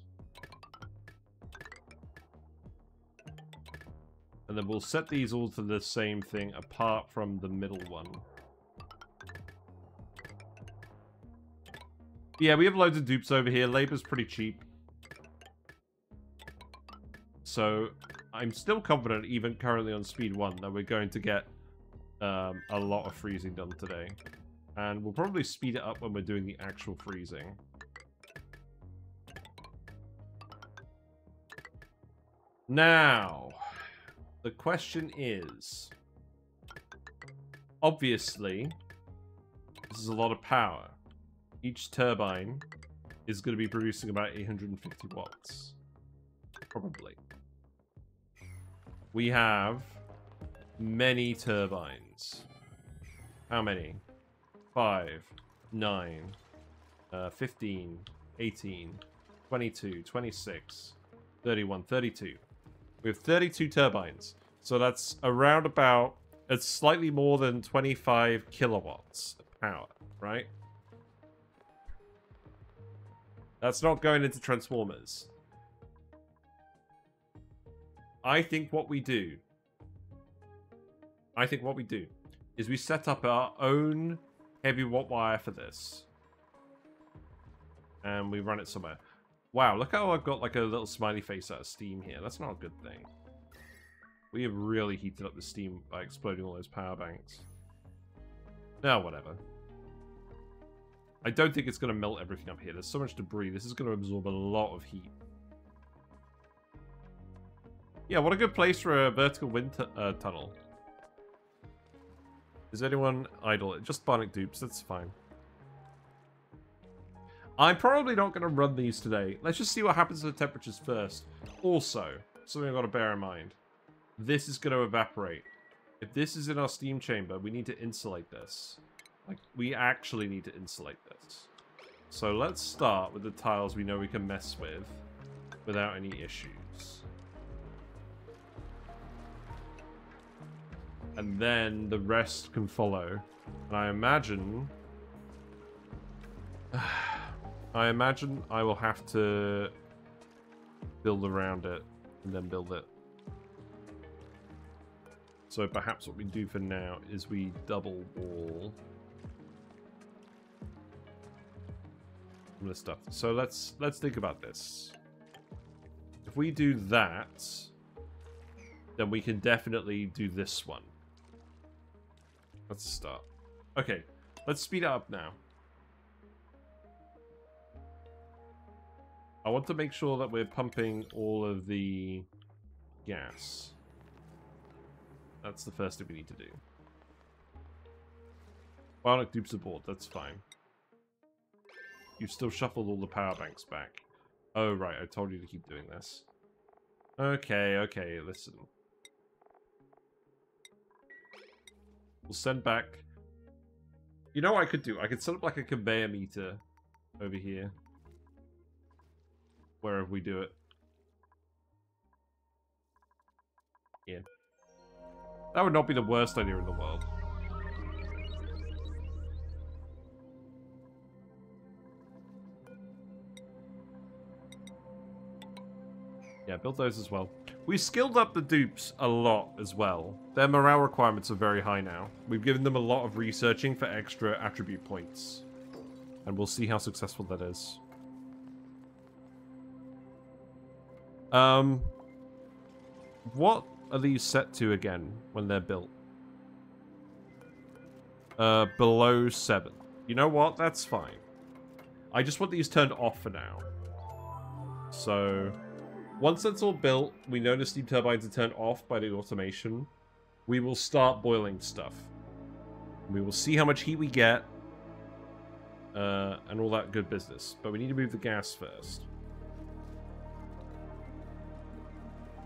And then we'll set these all to the same thing apart from the middle one. Yeah, we have loads of dupes over here. Labor's pretty cheap. So, I'm still confident, even currently on speed 1, that we're going to get a lot of freezing done today. And we'll probably speed it up when we're doing the actual freezing. Now, the question is... Obviously, this is a lot of power. Each turbine is going to be producing about 850 watts. Probably. We have many turbines. How many? 5, 9, 15, 18, 22, 26, 31, 32. We have 32 turbines. So that's around about... It's slightly more than 25 kilowatts of power, right? That's not going into transformers. I think what we do is we set up our own heavy watt wire for this. And we run it somewhere. Wow, look how I've got like a little smiley face out of steam here. That's not a good thing. We have really heated up the steam by exploding all those power banks. No, whatever. I don't think it's going to melt everything up here. There's so much debris. This is going to absorb a lot of heat. Yeah, what a good place for a vertical wind tunnel. Is anyone idle? Just Bionic dupes, that's fine. I'm probably not going to run these today. Let's just see what happens to the temperatures first. Also, something I've got to bear in mind. This is going to evaporate. If this is in our steam chamber, we need to insulate this. Like, we actually need to insulate this. So let's start with the tiles we know we can mess with without any issues. And then the rest can follow. And I imagine I will have to build around it and then build it. So perhaps what we do for now is we double wall some of this stuff. So let's think about this. If we do that, then we can definitely do this one. Let's start. Okay, let's speed it up now. I want to make sure that we're pumping all of the gas. That's the first thing we need to do. Bionic dupes aboard, that's fine. You've still shuffled all the power banks back. Oh, right, I told you to keep doing this. Okay, okay, listen. We'll send back... You know what I could do? I could set up like a conveyor meter over here. Wherever we do it. Yeah. That would not be the worst idea in the world. Yeah, build those as well. We skilled up the dupes a lot as well. Their morale requirements are very high now. We've given them a lot of researching for extra attribute points. And we'll see how successful that is. What are these set to again when they're built? Below 7. You know what? That's fine. I just want these turned off for now. So, once that's all built, we know the steam turbines are turned off by the automation. We will start boiling stuff. We will see how much heat we get. And all that good business. But we need to move the gas first.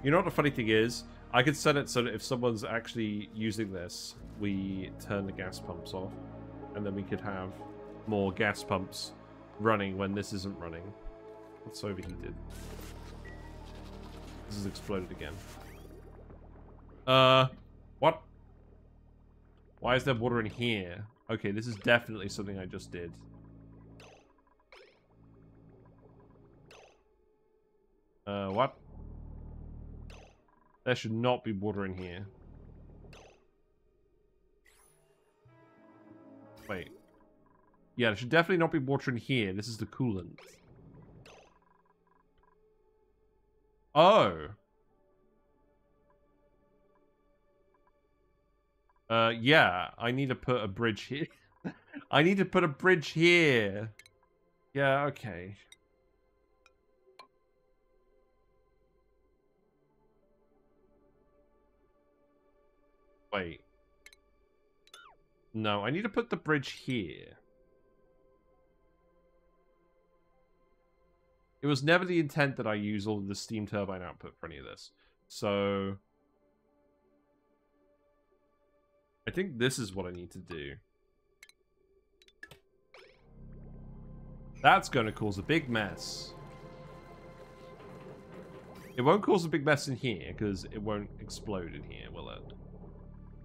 You know what the funny thing is? I could set it so that if someone's actually using this, we turn the gas pumps off. And then we could have more gas pumps running when this isn't running. It's overheated. This has exploded again. What? Why is there water in here? Okay, this is definitely something I just did. What? There should not be water in here. Wait. Yeah, there should definitely not be water in here. This is the coolant. Oh. Yeah, I need to put a bridge here. I need to put a bridge here. Yeah, okay. Wait. No, I need to put the bridge here. It was never the intent that I use all of the steam turbine output for any of this. So I think this is what I need to do. That's going to cause a big mess. It won't cause a big mess in here, because it won't explode in here, will it?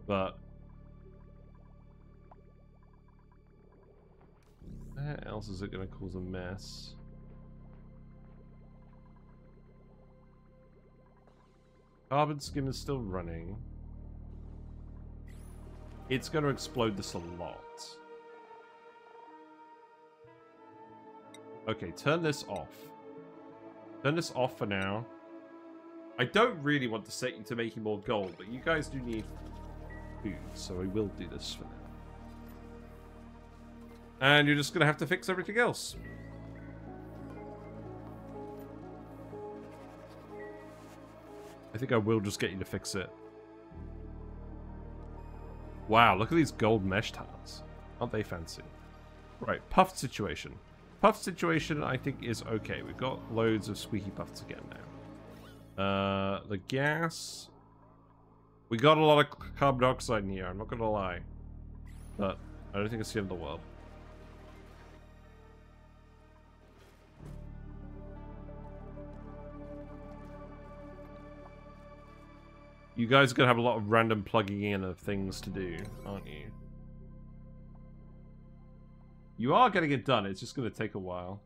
But where else is it going to cause a mess? Carbon skim is still running. It's going to explode this a lot. Okay, turn this off. Turn this off for now. I don't really want to set you to making more gold, but you guys do need food, so I will do this for now. And you're just going to have to fix everything else. I think I will just get you to fix it. Wow, look at these gold mesh tiles. Aren't they fancy? Right, puffed situation. Puffed situation, I think, is okay. We've got loads of squeaky puffs again now. The gas. We got a lot of carbon dioxide in here, I'm not going to lie. But I don't think it's the end of the world. You guys are going to have a lot of random plugging in of things to do, aren't you? You are getting it done, it's just going to take a while.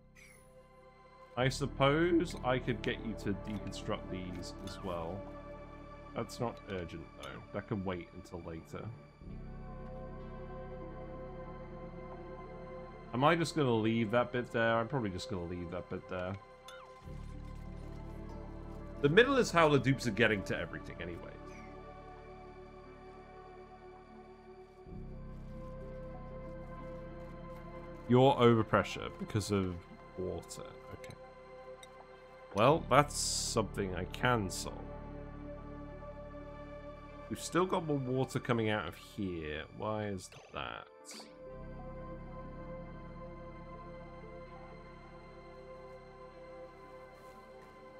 I suppose I could get you to deconstruct these as well. That's not urgent, though. That can wait until later. Am I just going to leave that bit there? I'm probably just going to leave that bit there. The middle is how the dupes are getting to everything anyway. You're overpressure because of water. Okay. Well, that's something I can solve. We've still got more water coming out of here. Why is that?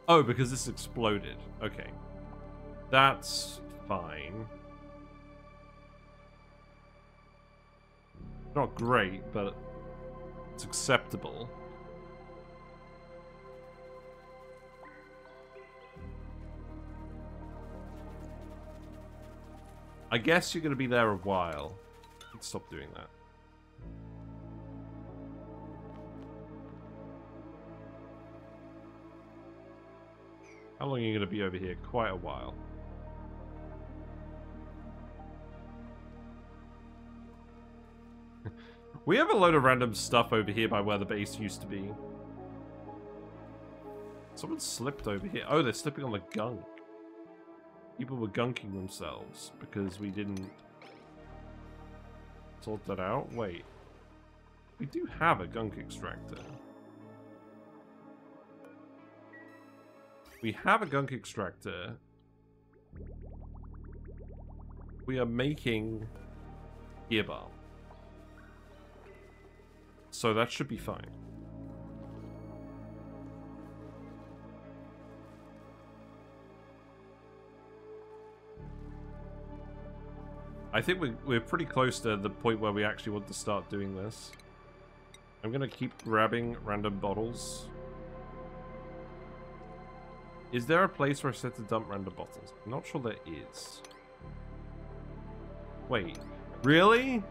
Oh, because this exploded. Okay. That's fine. Not great, but it's acceptable. I guess you're going to be there a while. Let's stop doing that. How long are you going to be over here? Quite a while. We have a load of random stuff over here by where the base used to be. Someone slipped over here. Oh, they're slipping on the gunk. People were gunking themselves because we didn't sort that out. Wait. We do have a gunk extractor. We have a gunk extractor. We are making gear bar. So that should be fine. I think we're pretty close to the point where we actually want to start doing this. I'm gonna keep grabbing random bottles. Is there a place where I said to dump random bottles? I'm not sure there is. Wait, really?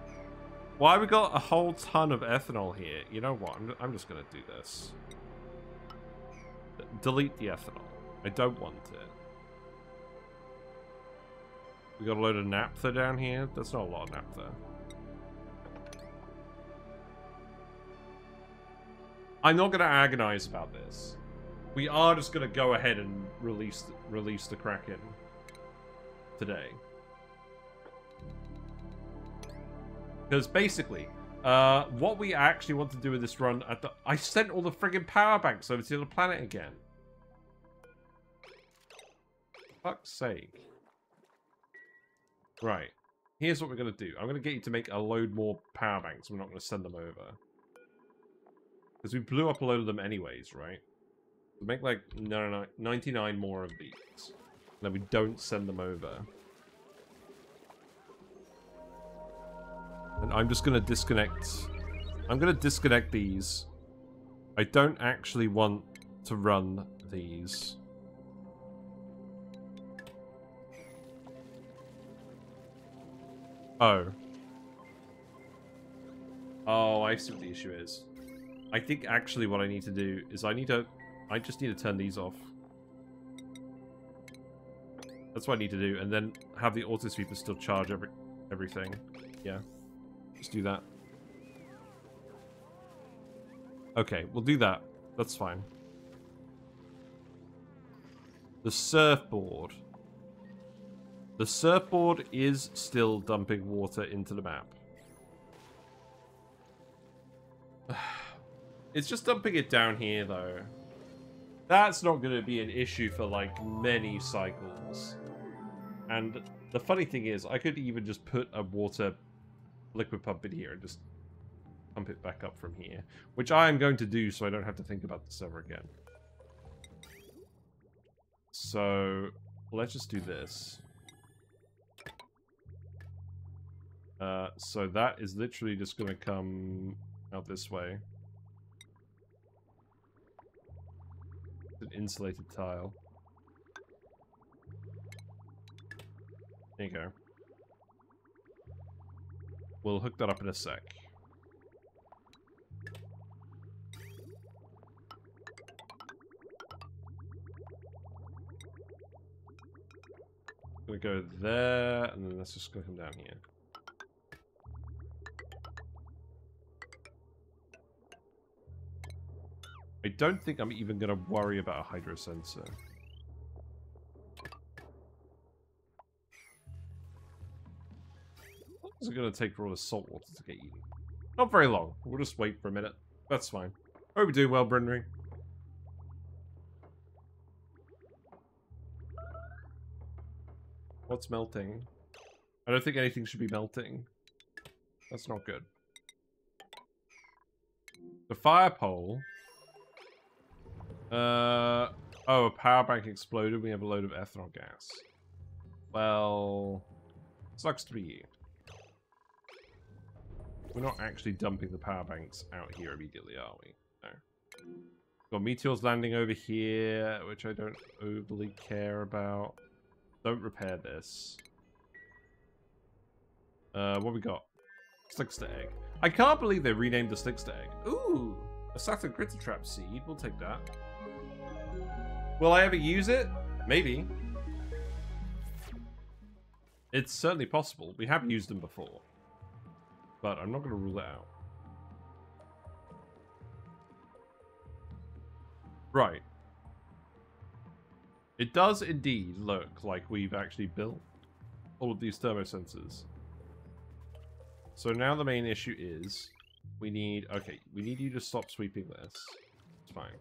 Why we got a whole ton of ethanol here? You know what? I'm just gonna do this. Delete the ethanol. I don't want it. We got a load of naphtha down here. That's not a lot of naphtha. I'm not gonna agonize about this. We are just gonna go ahead and release the Kraken today. Because basically, what we actually want to do with this run I sent all the friggin' power banks over to the planet again. Fuck's sake. Right. Here's what we're gonna do. I'm gonna get you to make a load more power banks. We're not gonna send them over. Because we blew up a load of them anyways, right? We'll make like 99 more of these. And then we don't send them over. And I'm just gonna disconnect. I'm gonna disconnect these. I don't actually want to run these. Oh. Oh, I see what the issue is. I think actually what I need to do is I just need to turn these off. That's what I need to do, and then have the auto sweeper still charge everything. Yeah. Just do that. Okay, we'll do that. That's fine. The surfboard. The surfboard is still dumping water into the map. It's just dumping it down here, though. That's not going to be an issue for, like, many cycles. And the funny thing is, I could even just put a water liquid pump in here and just pump it back up from here. Which I am going to do so I don't have to think about this ever again. So, let's just do this. So that is literally just going to come out this way. An insulated tile. There you go. We'll hook that up in a sec. Gonna go there, and then let's just go come down here. I don't think I'm even going to worry about a hydro sensor. How long is it going to take for all the salt water to get eaten? Not very long. We'll just wait for a minute. That's fine. Hope you're doing well, Brynry. What's melting? I don't think anything should be melting. That's not good. The fire pole... oh, a power bank exploded. We have a load of ethanol gas. Well, sucks to be you. We're not actually dumping the power banks out here immediately, are we? No. Got meteors landing over here, which I don't overly care about. Don't repair this. What we got? Slickster egg. I can't believe they renamed the Slickster egg. Ooh, a Saturn Critter Trap seed. We'll take that. Will I ever use it? Maybe. It's certainly possible. We have used them before. But I'm not going to rule it out. Right. It does indeed look like we've actually built all of these thermosensors. So now the main issue is we need... Okay, we need you to stop sweeping this. It's fine.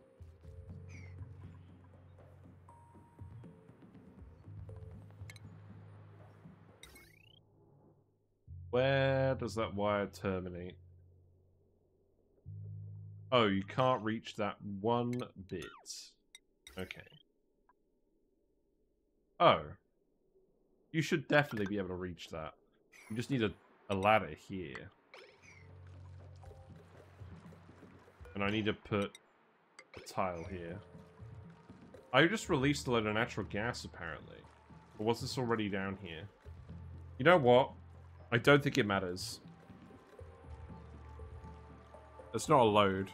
Where does that wire terminate? Oh, you can't reach that one bit. Okay. Oh. You should definitely be able to reach that. You just need a ladder here. And I need to put a tile here. I just released a load of natural gas, apparently. Or was this already down here? You know what? I don't think it matters. It's not a load.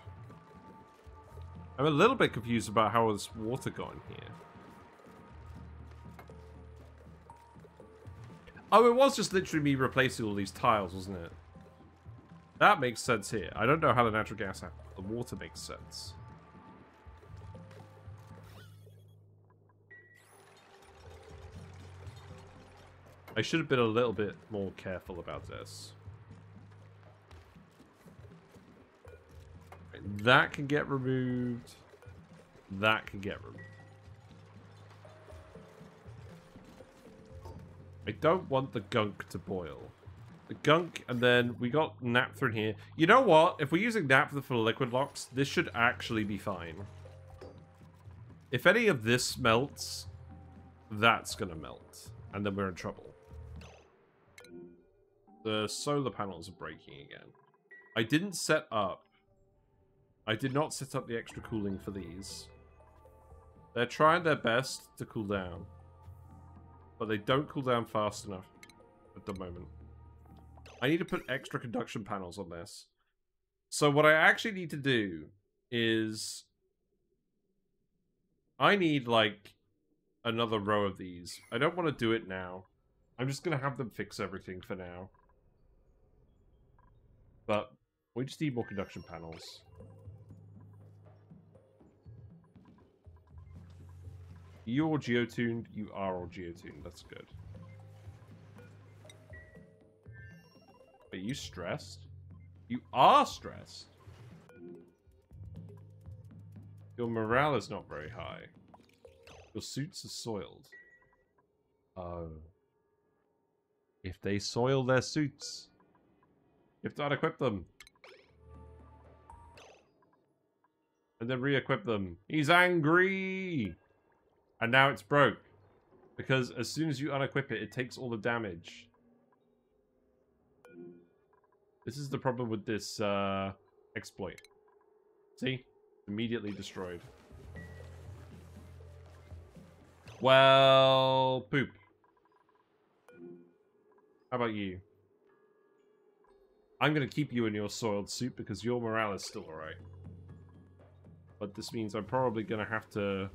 I'm a little bit confused about how this water got in here. Oh, it was just literally me replacing all these tiles, wasn't it? That makes sense here. I don't know how the natural gas happened. The water makes sense. I should have been a little bit more careful about this. That can get removed. That can get removed. I don't want the gunk to boil. The gunk, and then we got naphtha in here. You know what? If we're using naphtha for liquid locks, this should actually be fine. If any of this melts, that's gonna melt. And then we're in trouble. The solar panels are breaking again. I didn't set up... I did not set up the extra cooling for these. They're trying their best to cool down. But they don't cool down fast enough at the moment. I need to put extra conduction panels on this. So what I actually need to do is... I need, like, another row of these. I don't want to do it now. I'm just going to have them fix everything for now. But we just need more conduction panels. You're all geotuned. You are all geotuned. That's good. Are you stressed? You are stressed. Your morale is not very high. Your suits are soiled. Oh. If they soil their suits, you have to unequip them. And then re-equip them. He's angry! And now it's broke. Because as soon as you unequip it, it takes all the damage. This is the problem with this exploit. See? Immediately destroyed. Well, poop. How about you? I'm going to keep you in your soiled suit because your morale is still alright. But this means I'm probably going to have to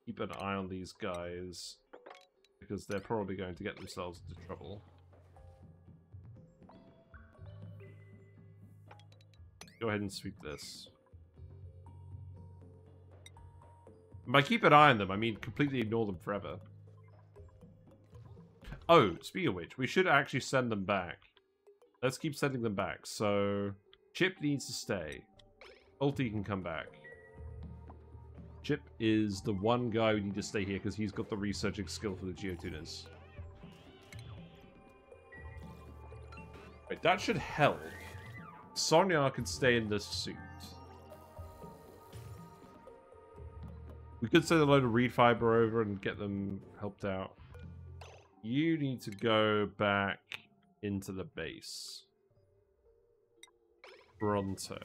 keep an eye on these guys because they're probably going to get themselves into trouble. Go ahead and sweep this. And by keep an eye on them, I mean completely ignore them forever. Oh, speaking of which, we should actually send them back. Let's keep sending them back. So, Chip needs to stay. Ulti can come back. Chip is the one guy we need to stay here because he's got the researching skill for the geotuners. Wait, that should help. Sonya can stay in this suit. We could send a load of reed fiber over and get them helped out. You need to go back into the base. Pronto.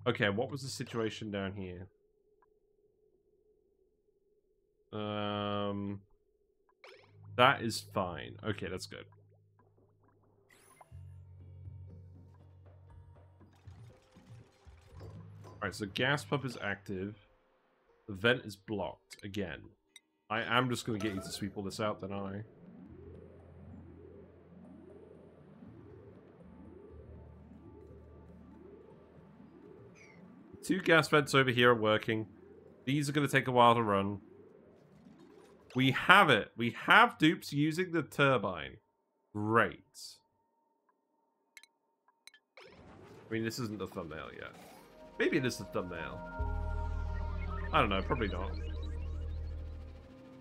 Okay, what was the situation down here? That is fine. Okay, that's good. Alright, so gas pump is active. The vent is blocked again. I am just going to get you to sweep all this out, then I. Two gas vents over here are working. These are going to take a while to run. We have it. We have dupes using the turbine. Great. I mean, this isn't the thumbnail yet. Maybe it is the thumbnail. I don't know, probably not.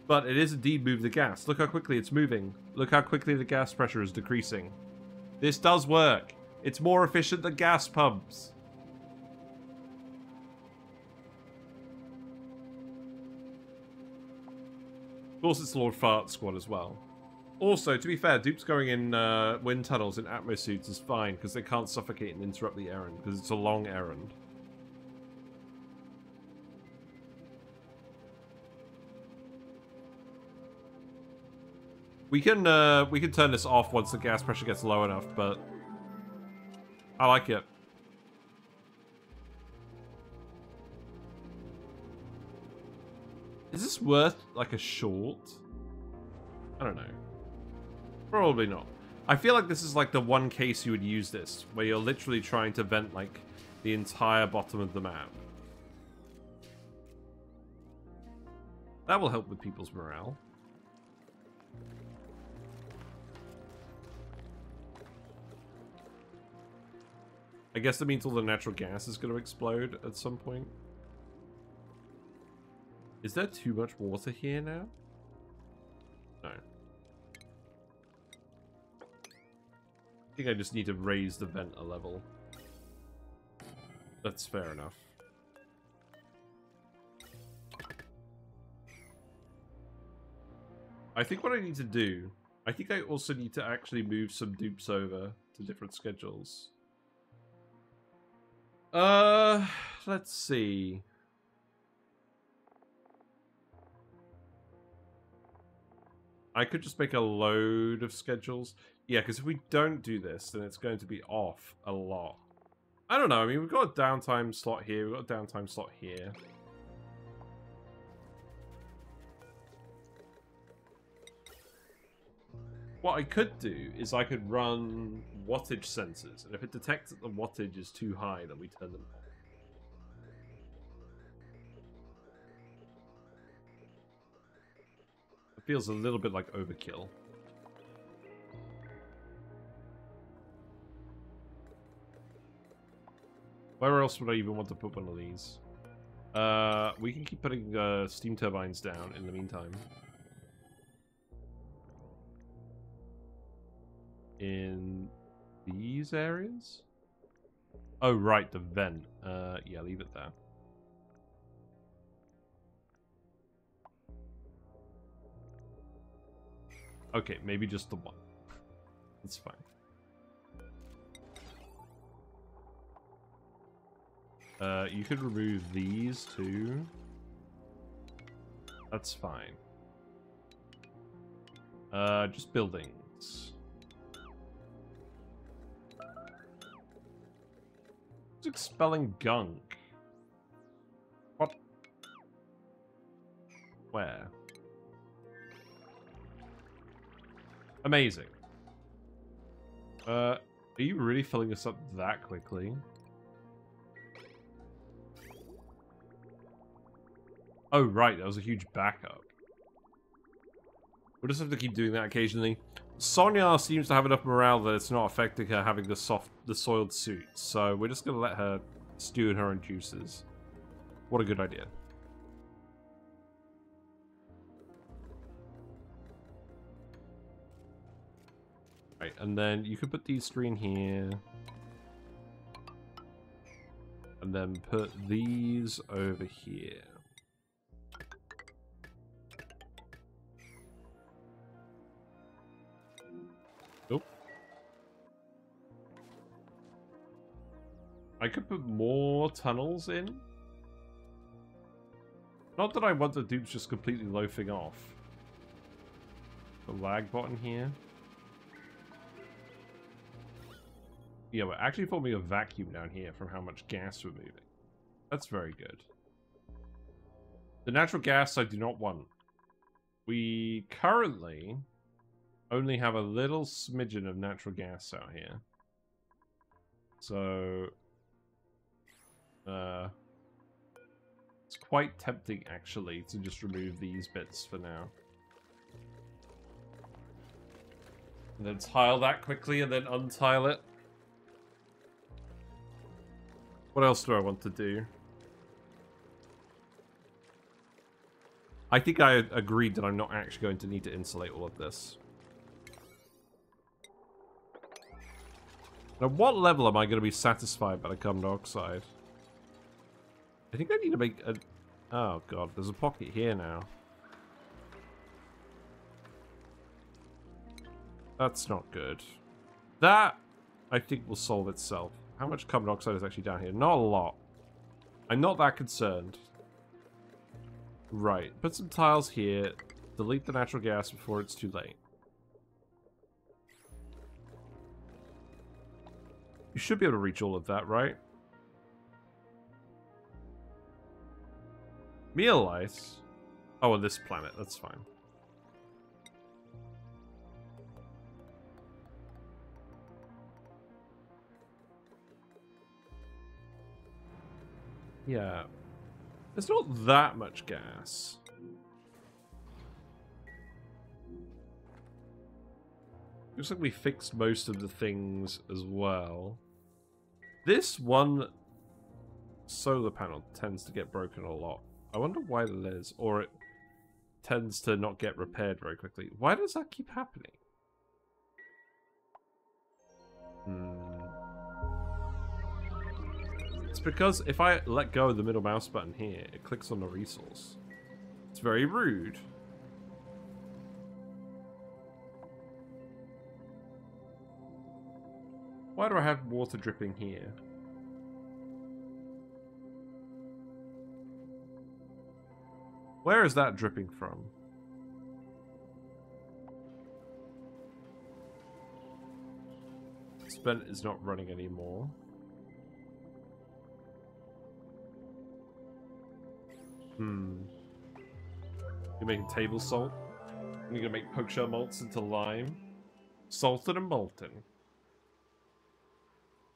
But it is indeed move the gas. Look how quickly it's moving. Look how quickly the gas pressure is decreasing. This does work. It's more efficient than gas pumps. Of course, it's Lord Fart Squad as well. Also, to be fair, dupes going in wind tunnels in Atmos suits is fine because they can't suffocate and interrupt the errand because it's a long errand. We can turn this off once the gas pressure gets low enough, but I like it. Is this worth like a short? I don't know. Probably not. I feel like this is like the one case you would use this, where you're literally trying to vent like the entire bottom of the map. That will help with people's morale. I guess that means all the natural gas is going to explode at some point. Is there too much water here now? No. I think I just need to raise the vent a level. That's fair enough. I think what I need to do... I think I also need to actually move some dupes over to different schedules. Let's see. I could just make a load of schedules. Yeah, because if we don't do this, then it's going to be off a lot. I don't know. I mean, we've got a downtime slot here. We've got a downtime slot here. What I could do is I could run wattage sensors, and if it detects that the wattage is too high, then we turn them off. It feels a little bit like overkill. Where else would I even want to put one of these? We can keep putting steam turbines down in the meantime. In these areas? Oh, right, the vent. Yeah, leave it there. Okay, maybe just the one. That's fine. You could remove these too. That's fine. Just buildings. It's expelling gunk. What? Where? Amazing. Are you really filling this up that quickly? Oh, right, that was a huge backup. We'll just have to keep doing that occasionally. Sonya seems to have enough morale that it's not affecting her having the soiled suit, so we're just gonna let her stew in her own juices. What a good idea. Right, and then you could put these three in here. And then put these over here. Nope. I could put more tunnels in. Not that I want the dupes just completely loafing off. The lag button here. Yeah, we're actually forming a vacuum down here from how much gas we're moving. That's very good. The natural gas I do not want. We currently only have a little smidgen of natural gas out here. So, it's quite tempting, actually, to just remove these bits for now. And then tile that quickly and then untile it. What else do I want to do? I think I agreed that I'm not actually going to need to insulate all of this. Now, what level am I going to be satisfied by the carbon dioxide? I think I need to make a... Oh, God. There's a pocket here now. That's not good. That, I think, will solve itself. How much carbon dioxide is actually down here? Not a lot. I'm not that concerned. Right. Put some tiles here. Delete the natural gas before it's too late. You should be able to reach all of that, right? Mealite? Oh, on this planet. That's fine. Yeah. There's not that much gas. Looks like we fixed most of the things as well. This one solar panel tends to get broken a lot. I wonder why that is. Or it tends to not get repaired very quickly. Why does that keep happening? It's because if I let go of the middle mouse button here, it clicks on the resource. It's very rude. Why do I have water dripping here? Where is that dripping from? Spent is not running anymore. You're making table salt. And you're gonna make poke malts into lime. Salted and molten.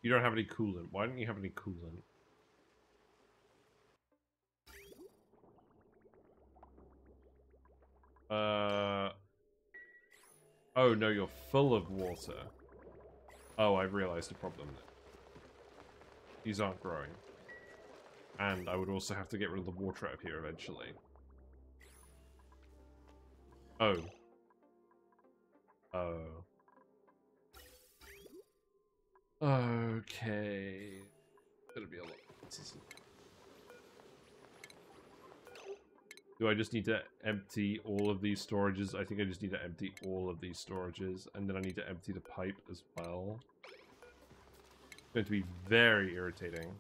You don't have any coolant. Why don't you have any coolant? Oh no, you're full of water. Oh, I realized the problem. These aren't growing. And I would also have to get rid of the water out of here eventually. Oh. Oh. Okay. Gonna be a lot. Do I just need to empty all of these storages? I think I just need to empty all of these storages. And then I need to empty the pipe as well. It's going to be very irritating.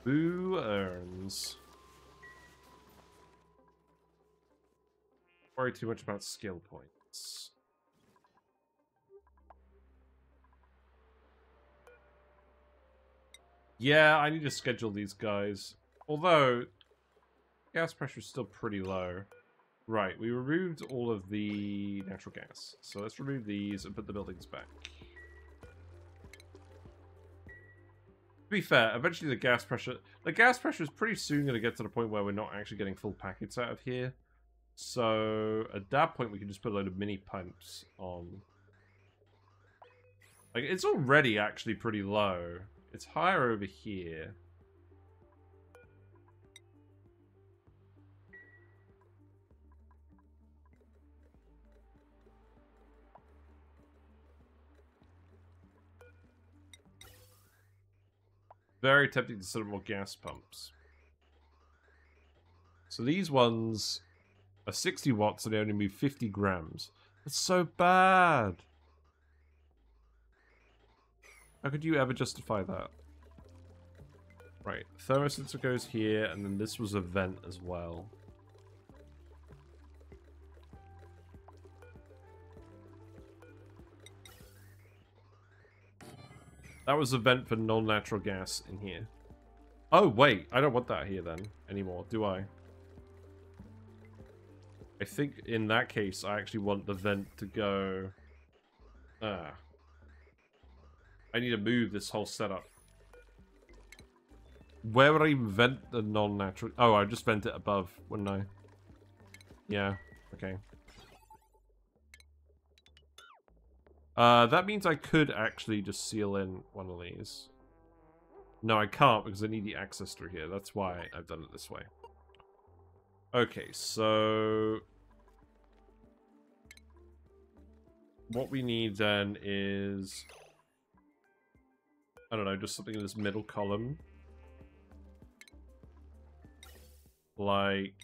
Boo earns. Worry too much about skill points. Yeah, I need to schedule these guys. Although, gas pressure is still pretty low. Right, we removed all of the natural gas. So let's remove these and put the buildings back. To be fair, eventually the gas pressure is pretty soon going to get to the point where we're not actually getting full packets out of here. So at that point we can just put a load of mini pumps on. Like, it's already actually pretty low. It's higher over here. Very tempting to set up more gas pumps. So these ones are 60 watts and they only move 50 grams. That's so bad. How could you ever justify that? Right, thermosensor goes here, and then this was a vent as well. That was a vent for non-natural gas in here. Oh, wait. I don't want that here then anymore, do I? I think in that case, I actually want the vent to go... I need to move this whole setup. Where would I even vent the non-natural... Oh, I'd just vent it above, wouldn't I? Yeah, okay. That means I could actually just seal in one of these. No, I can't because I need the access through here. That's why I've done it this way. Okay, so... what we need then is... I don't know, just something in this middle column. Like...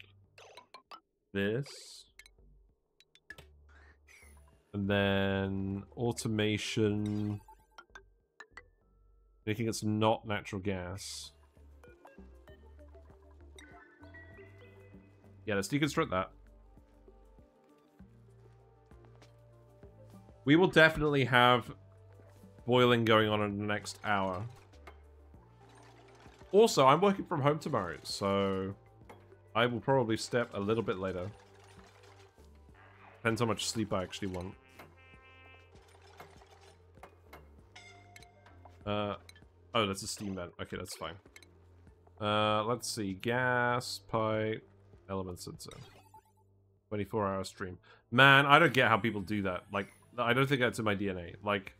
this. And then... automation... anything that's not natural gas. Yeah, let's deconstruct that. We will definitely have boiling going on in the next hour. Also, I'm working from home tomorrow, so I will probably step a little bit later. Depends how much sleep I actually want. Oh, that's a steam vent. Okay, that's fine. Let's see. Gas, pipe, element sensor. 24-hour stream. Man, I don't get how people do that. Like, I don't think that's in my DNA. Like,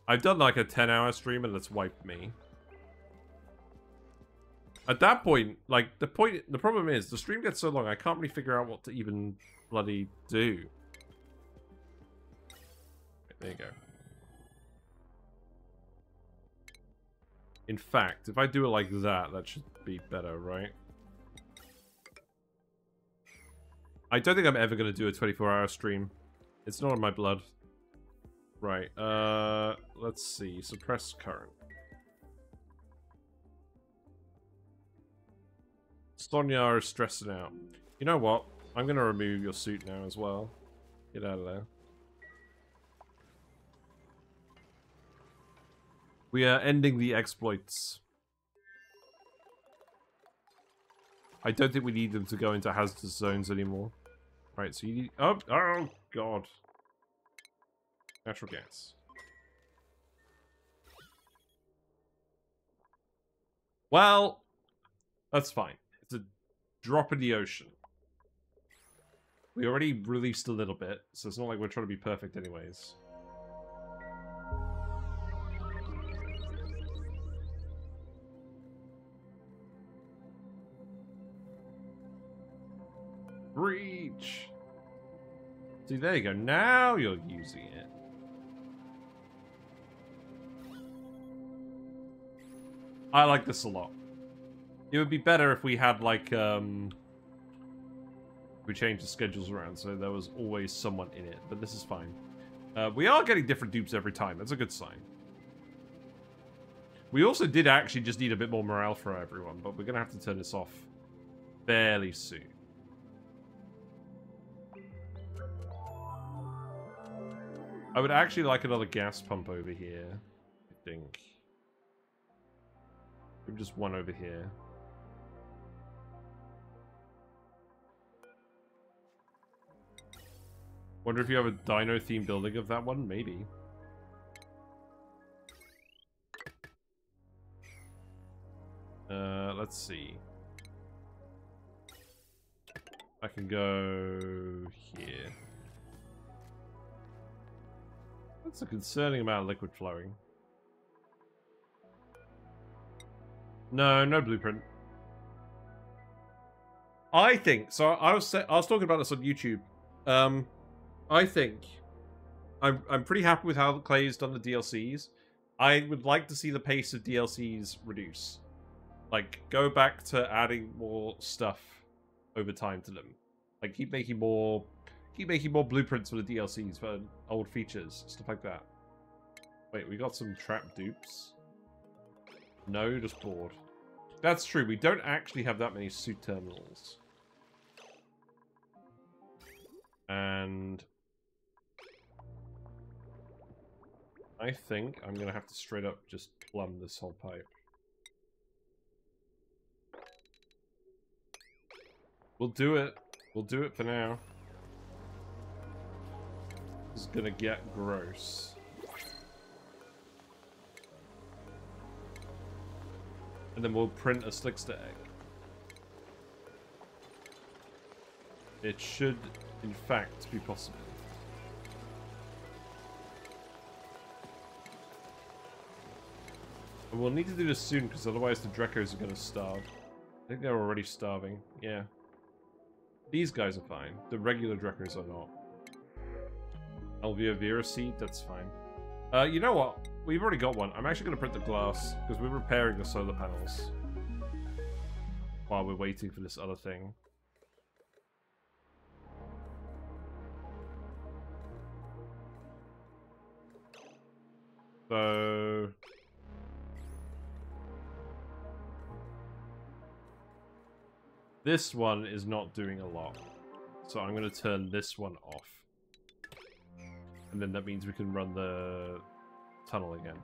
I've done like a 10-hour stream and it's wiped me. At that point, like, the problem is, the stream gets so long, I can't really figure out what to even bloody do. There you go. In fact, if I do it like that, that should be better, right? I don't think I'm ever going to do a 24-hour stream. It's not in my blood. Right, let's see. Suppress current. Sonia is stressing out. You know what? I'm going to remove your suit now as well. Get out of there. We are ending the exploits. I don't think we need them to go into hazardous zones anymore. Right, so you need... oh god. Natural gas. Well, that's fine. It's a drop in the ocean. We already released a little bit, so it's not like we're trying to be perfect anyways. Breach! See, there you go. Now you're using it. I like this a lot. It would be better if we had, like, we changed the schedules around so there was always someone in it, but this is fine. We are getting different dupes every time. That's a good sign. We also did actually just need a bit more morale for everyone, but we're going to have to turn this off fairly soon. I would actually like another gas pump over here, I think. Maybe just one over here. Wonder if you have a dino-themed building of that one? Maybe. Let's see. I can go here. That's a concerning amount of liquid flowing. No, no blueprint. I think so. I was talking about this on YouTube. I think I'm pretty happy with how Clay's done the DLCs. I would like to see the pace of DLCs reduce. Like, go back to adding more stuff over time to them. Like, keep making more blueprints for the DLCs for old features, stuff like that. Wait, we got some trap dupes. No, just bored. That's true. We don't actually have that many suit terminals. And I think I'm gonna have to straight up just plumb this whole pipe. We'll do it. We'll do it for now. This is gonna get gross. And then we'll print a Slickster egg. It should, in fact, be possible. And we'll need to do this soon, because otherwise the Drekos are going to starve. I think they're already starving. Yeah. These guys are fine. The regular Drekos are not. Alveovira seed, that's fine. You know what? We've already got one. I'm actually going to print the glass, because we're repairing the solar panels. While we're waiting for this other thing. So... this one is not doing a lot. So I'm going to turn this one off. And then that means we can run the tunnel again.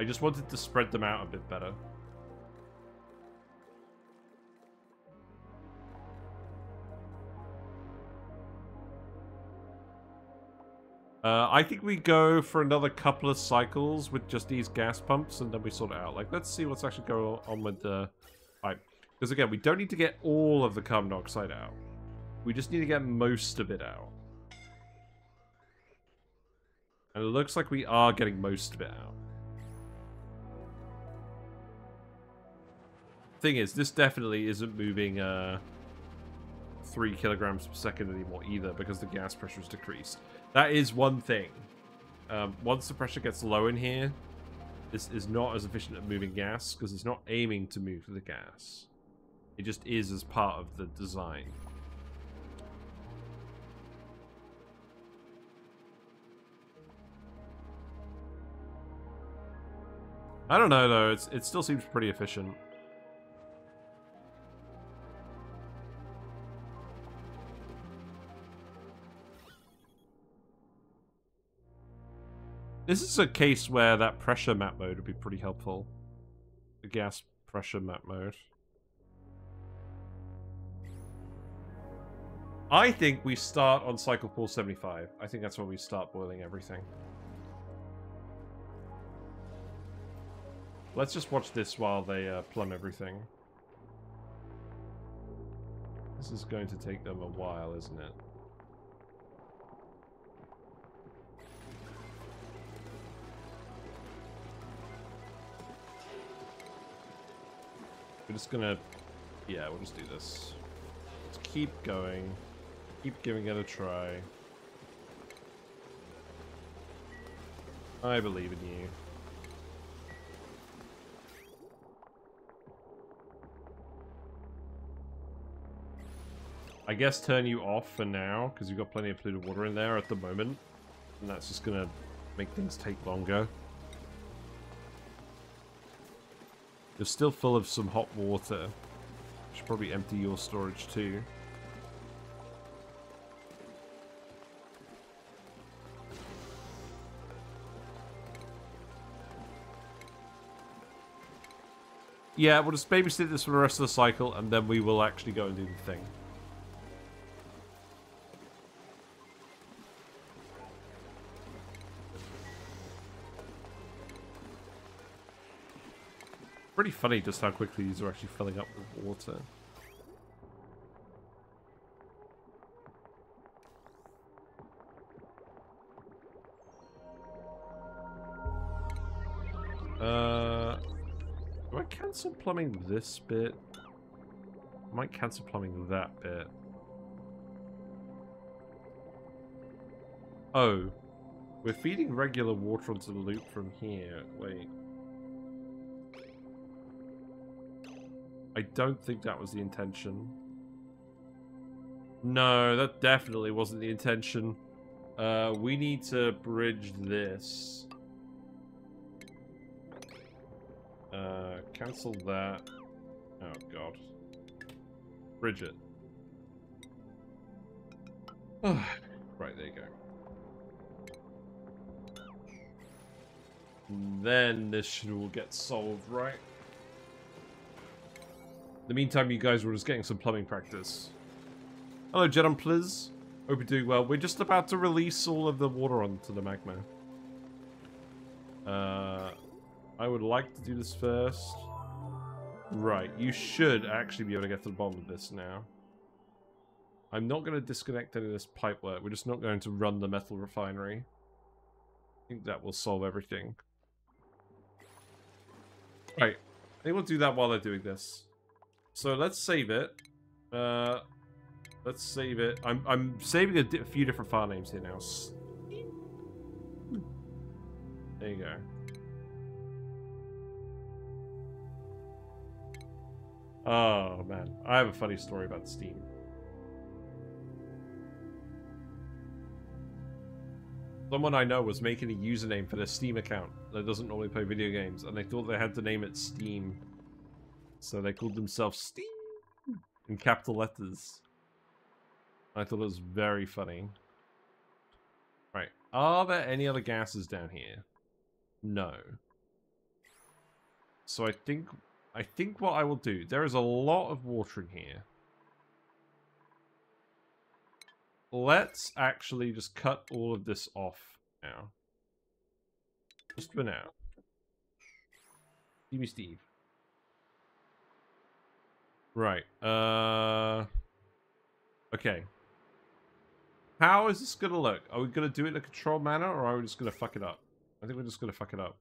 I just wanted to spread them out a bit better. I think we go for another couple of cycles with just these gas pumps, and then we sort it out. Like, let's see what's actually going on with the pipe. Because again, we don't need to get all of the carbon dioxide out. We just need to get most of it out. And it looks like we are getting most of it out. Thing is, this definitely isn't moving 3 kilograms per second anymore either, because the gas pressure is decreased. That is one thing. Once the pressure gets low in here, this is not as efficient at moving gas, because it's not aiming to move the gas. It just is as part of the design. I don't know though, it still seems pretty efficient. This is a case where that pressure map mode would be pretty helpful. The gas pressure map mode. I think we start on cycle 475. I think that's when we start boiling everything. Let's just watch this while they plumb everything. This is going to take them a while, isn't it? We're just gonna... yeah, we'll just do this. Let's keep going. Keep giving it a try. I believe in you. I guess turn you off for now, because you've got plenty of polluted water in there at the moment. And that's just gonna make things take longer. You're still full of some hot water. Should probably empty your storage too. Yeah, we'll just babysit this for the rest of the cycle, and then we will actually go and do the thing. Pretty funny just how quickly these are actually filling up with water. Do I cancel plumbing this bit? I might cancel plumbing that bit. Oh. We're feeding regular water onto the loop from here. Wait. I don't think that was the intention. No, that definitely wasn't the intention. We need to bridge this. Cancel that. Oh, God. Bridge it. Right, there you go. And then this should all get solved, right? In the meantime, you guys were just getting some plumbing practice. Hello, Jedon Pliz. Hope you're doing well. We're just about to release all of the water onto the magma. I would like to do this first. Right, you should actually be able to get to the bottom of this now. I'm not going to disconnect any of this pipework. We're just not going to run the metal refinery. I think that will solve everything. Right, I think we'll do that while they're doing this. So let's save it. Let's save it. I'm saving a few different file names here now. There you go. Oh man, I have a funny story about Steam. Someone I know was making a username for their Steam account that doesn't normally play video games, and they thought they had to name it Steam. So they called themselves Steam in capital letters. I thought it was very funny. Right, are there any other gases down here? No. So I think what I will do, there is a lot of water in here. Let's actually just cut all of this off now. Just for now. Give me Steve. Right. Okay. How is this gonna look? Are we gonna do it in a controlled manner, or are we just gonna fuck it up? I think we're just gonna fuck it up.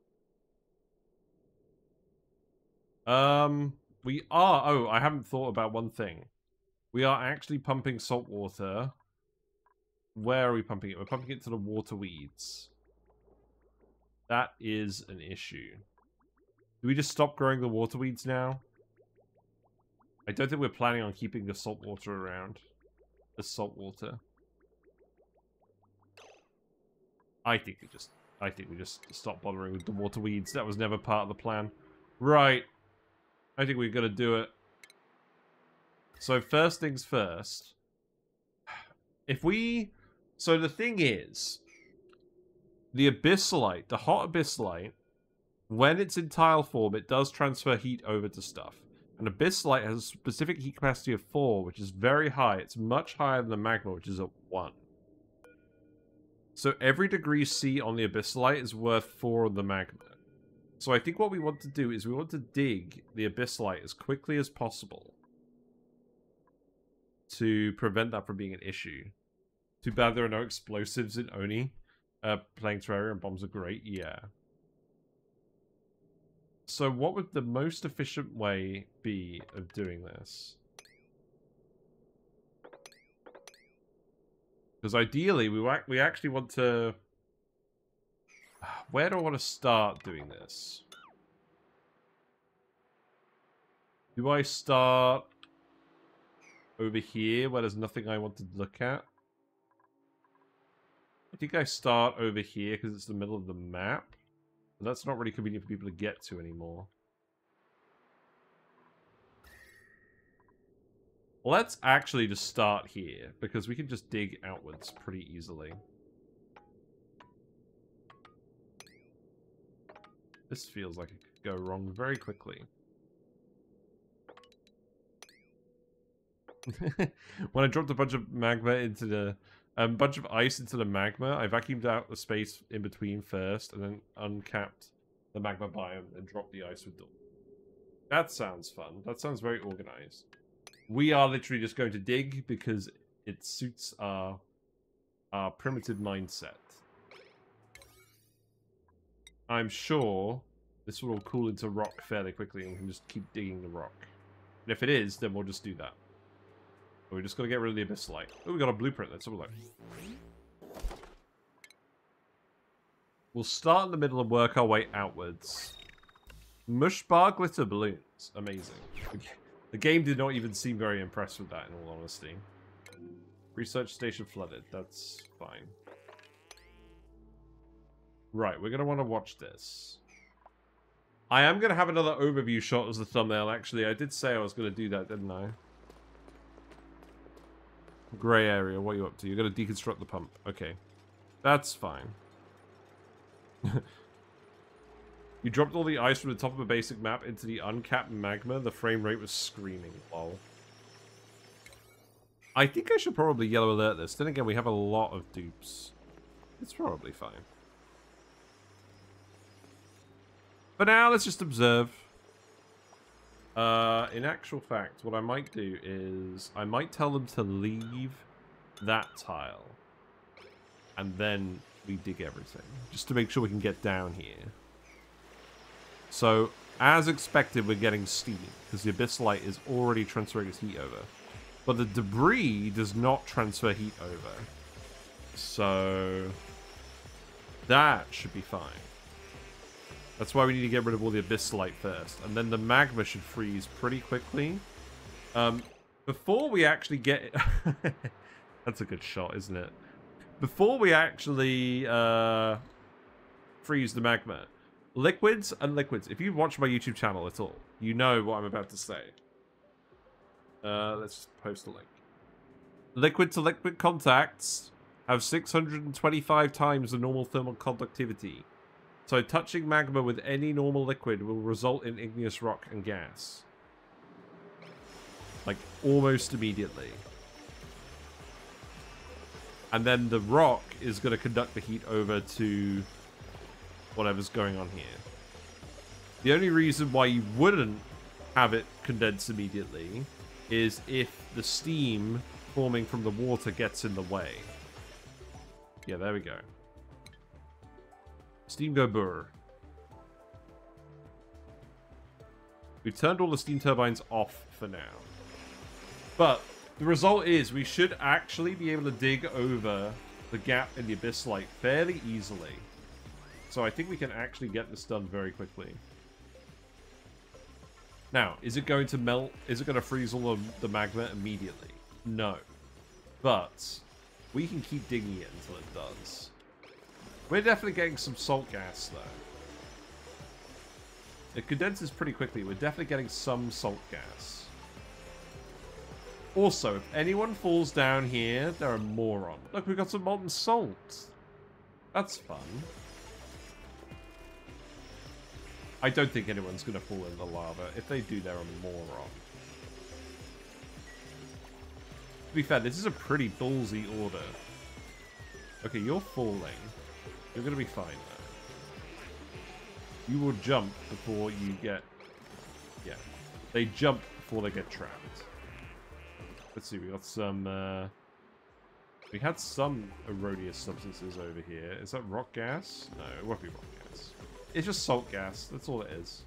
We are... Oh, I haven't thought about one thing. We are actually pumping salt water. Where are we pumping it? We're pumping it to the water weeds. That is an issue. Do we just stop growing the water weeds now? I don't think we're planning on keeping the salt water around. The salt water. I think we just stop bothering with the water weeds. That was never part of the plan. Right. I think we're gonna do it. So first things first. If we... So the thing is, the abyssalite, the hot abyssalite, when it's in tile form, it does transfer heat over to stuff. And abyssalite has a specific heat capacity of 4, which is very high. It's much higher than the magma, which is at 1. So every degree C on the abyssalite is worth 4 on the magma. So I think what we want to do is we want to dig the abyssalite as quickly as possible to prevent that from being an issue. Too bad there are no explosives in Oni. Playing Terraria and bombs are great, yeah. So what would the most efficient way be of doing this? Because ideally, we actually want to... Where do I want to start doing this? Do I start over here where there's nothing I want to look at? I think I start over here because it's the middle of the map. But that's not really convenient for people to get to anymore. Let's actually just start here because we can just dig outwards pretty easily. This feels like it could go wrong very quickly. When I dropped a bunch of magma into the... A bunch of ice into the magma, I vacuumed out the space in between first, and then uncapped the magma biome and dropped the ice with them. That sounds fun. That sounds very organized. We are literally just going to dig because it suits our primitive mindset. I'm sure this will all cool into rock fairly quickly and we can just keep digging the rock. And if it is, then we'll just do that. We're just going to get rid of the abyssalite. Oh, we got a blueprint. Let's have a look. We'll start in the middle and work our way outwards. Mush bar glitter balloons. Amazing. The game did not even seem very impressed with that, in all honesty. Research station flooded. That's fine. Right, we're going to want to watch this. I am going to have another overview shot as the thumbnail, actually. I did say I was going to do that, didn't I? Grey area, what are you up to? You're going to deconstruct the pump. Okay. That's fine. You dropped all the ice from the top of a basic map into the uncapped magma. The frame rate was screaming. Lol. I think I should probably yellow alert this. Then again, we have a lot of dupes. It's probably fine. For now, let's just observe. In actual fact, what I might do is I might tell them to leave that tile. And then we dig everything. Just to make sure we can get down here. So, as expected, we're getting steam. Because the Abyssalite is already transferring its heat over. But the debris does not transfer heat over. So, that should be fine. That's why we need to get rid of all the Abyssalite first. And then the magma should freeze pretty quickly. Before we actually get... That's a good shot, isn't it? Before we actually freeze the magma, liquids and liquids. If you watch my YouTube channel at all, you know what I'm about to say. Let's just post a link. Liquid to liquid contacts have 625 times the normal thermal conductivity. So touching magma with any normal liquid will result in igneous rock and gas. Like, almost immediately. And then the rock is going to conduct the heat over to whatever's going on here. The only reason why you wouldn't have it condense immediately is if the steam forming from the water gets in the way. Yeah, there we go. Steam go burr. We've turned all the steam turbines off for now. But the result is we should actually be able to dig over the gap in the Abyssalite fairly easily. So I think we can actually get this done very quickly. Now, is it going to melt? Is it going to freeze all of the magma immediately? No. But we can keep digging it until it does. We're definitely getting some salt gas, though. It condenses pretty quickly. We're definitely getting some salt gas. Also, if anyone falls down here, they're a moron. Look, we've got some molten salt. That's fun. I don't think anyone's going to fall in the lava. If they do, they're a moron. To be fair, this is a pretty ballsy order. Okay, you're falling. You're going to be fine, though. You will jump before you get... Yeah. They jump before they get trapped. Let's see, we got some... We had some erroneous substances over here. Is that rock gas? No, it won't be rock gas. It's just salt gas. That's all it is.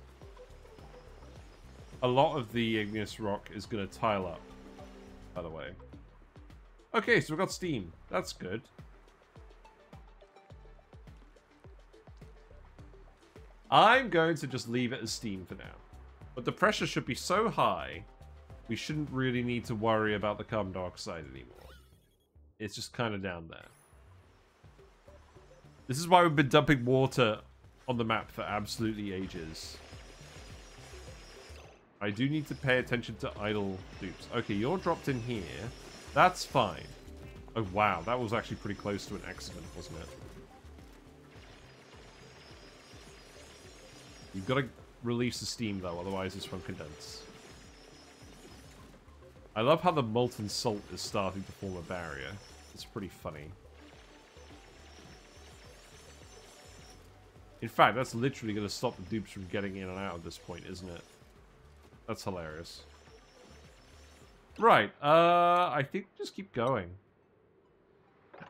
A lot of the igneous rock is going to tile up, by the way. Okay, so we've got steam. That's good. I'm going to just leave it as steam for now. But the pressure should be so high, we shouldn't really need to worry about the carbon dioxide anymore. It's just kind of down there. This is why we've been dumping water on the map for absolutely ages. I do need to pay attention to idle dupes. Okay, you're dropped in here. That's fine. Oh, wow. That was actually pretty close to an accident, wasn't it? You've got to release the steam, though. Otherwise, this won't condense. I love how the molten salt is starting to form a barrier. It's pretty funny. In fact, that's literally going to stop the dupes from getting in and out at this point, isn't it? That's hilarious. Right, I think just keep going.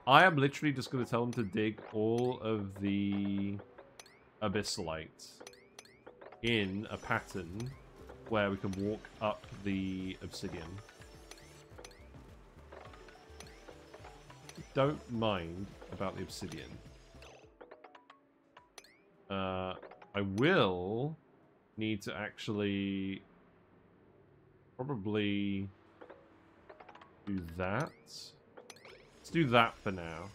I am literally just going to tell them to dig all of the Abyssalite in a pattern where we can walk up the obsidian. Don't mind about the obsidian. I will need to actually probably do that. Let's do that for now.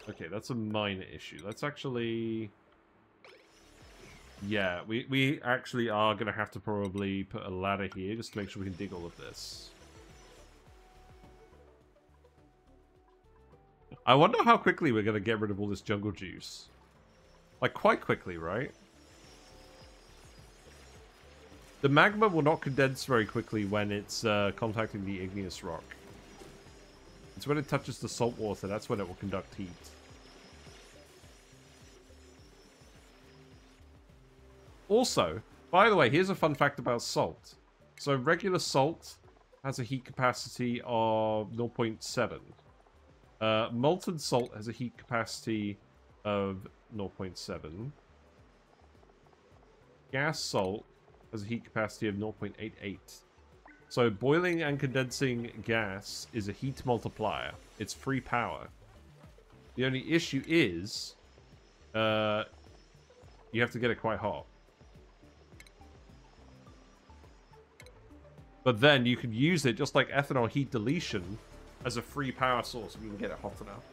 Okay, that's a minor issue. Let's actually... Yeah, we actually are going to have to probably put a ladder here just to make sure we can dig all of this. I wonder how quickly we're going to get rid of all this jungle juice. Like, quite quickly, right? The magma will not condense very quickly when it's contacting the igneous rock. It's when it touches the salt water, that's when it will conduct heat. Also, by the way, here's a fun fact about salt. So regular salt has a heat capacity of 0.7. Molten salt has a heat capacity of 0.7. Gas salt has a heat capacity of 0.88. So boiling and condensing gas is a heat multiplier. It's free power. The only issue is you have to get it quite hot. But then you can use it, just like ethanol heat deletion, as a free power source if you can get it hot enough.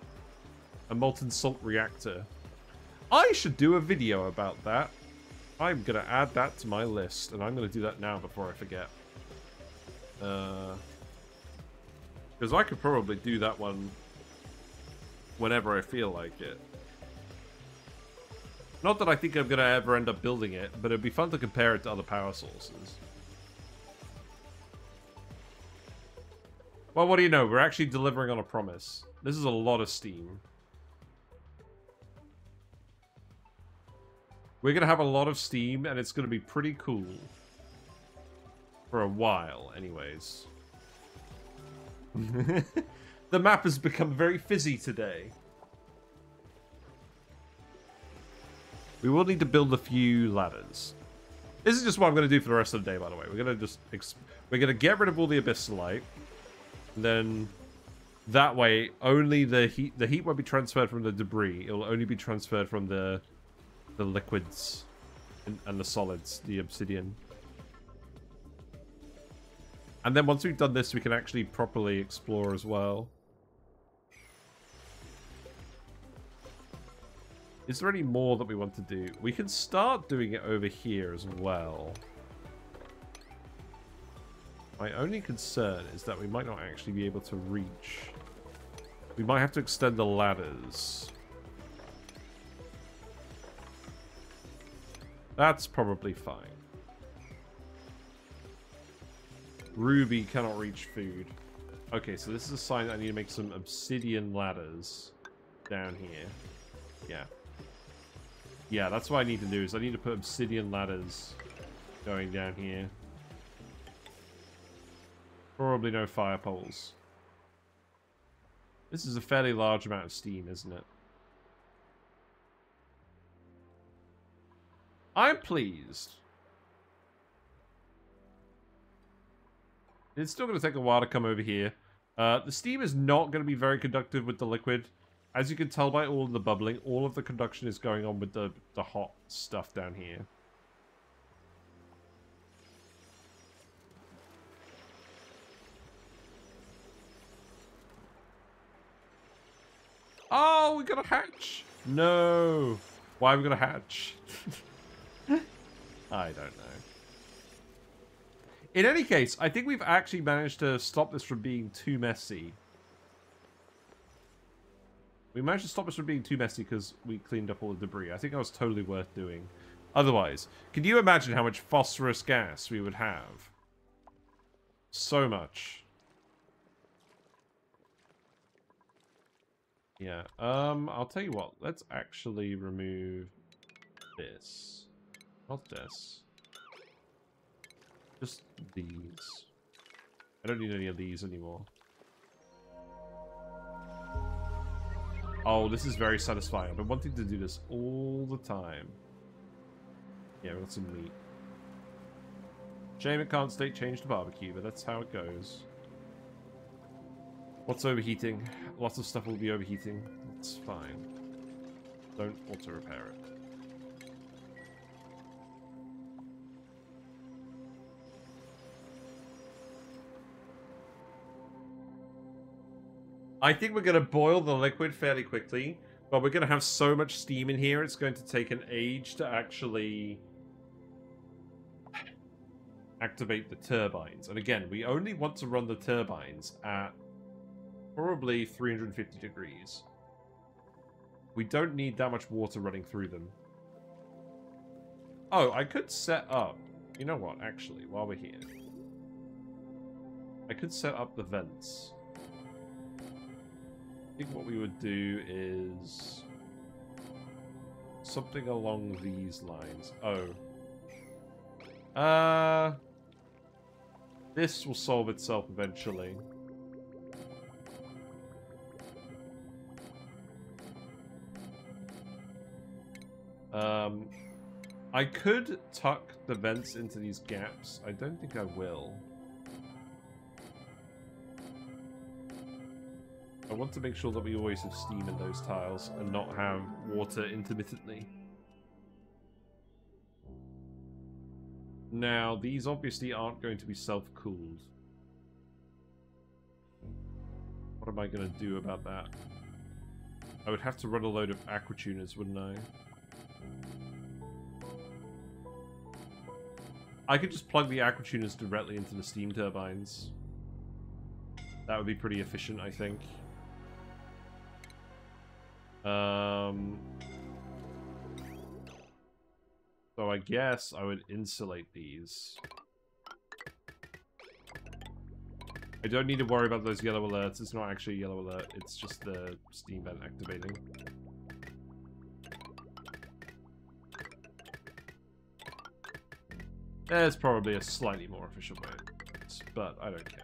A molten salt reactor. I should do a video about that. I'm going to add that to my list, and I'm going to do that now before I forget. Because I could probably do that one whenever I feel like it. Not that I think I'm going to ever end up building it, but it'd be fun to compare it to other power sources. Well, what do you know? We're actually delivering on a promise. This is a lot of steam. We're going to have a lot of steam, and it's going to be pretty cool. For a while, anyways. The map has become very fizzy today. We will need to build a few ladders. This is just what I'm going to do for the rest of the day, by the way. We're going to just... We're going to get rid of all the abyssalite. And then... That way, only the heat won't be transferred from the debris. It will only be transferred from the liquids and the solids, the obsidian. And then once we've done this, we can actually properly explore as well. Is there any more that we want to do? We can start doing it over here as well. My only concern is that we might not actually be able to reach. We might have to extend the ladders. That's probably fine. Ruby cannot reach food. Okay, so this is a sign that I need to make some obsidian ladders down here. Yeah. Yeah, that's what I need to do, is I need to put obsidian ladders going down here. Probably no fire poles. This is a fairly large amount of steam, isn't it? I'm pleased. It's still going to take a while to come over here. The steam is not going to be very conductive with the liquid. As you can tell by all of the bubbling, all of the conduction is going on with the hot stuff down here. Oh, we got a hatch. No. Why are we going to hatch? I don't know. In any case, I think we've actually managed to stop this from being too messy. We managed to stop this from being too messy because we cleaned up all the debris. I think that was totally worth doing. Otherwise, can you imagine how much phosphorus gas we would have? So much. Yeah, I'll tell you what. Let's actually remove this. Not this. Just these. I don't need any of these anymore. Oh, this is very satisfying. I've been wanting to do this all the time. Yeah, we got some meat. Shame it can't state change to barbecue, but that's how it goes. What's overheating? Lots of stuff will be overheating. It's fine. Don't auto-repair it. I think we're going to boil the liquid fairly quickly, but we're going to have so much steam in here, it's going to take an age to actually activate the turbines. And again, we only want to run the turbines at probably 350 degrees. We don't need that much water running through them. Oh, I could set up... You know what, actually, while we're here. I could set up the vents. I think what we would do is... something along these lines. Oh. This will solve itself eventually. I could tuck the vents into these gaps. I don't think I will. I want to make sure that we always have steam in those tiles and not have water intermittently. Now, these obviously aren't going to be self-cooled. What am I going to do about that? I would have to run a load of aqua tuners, wouldn't I? I could just plug the aqua tuners directly into the steam turbines. That would be pretty efficient, I think. So I guess I would insulate these. I don't need to worry about those yellow alerts. It's not actually a yellow alert. It's just the steam vent activating. There's probably a slightly more efficient way, but I don't care.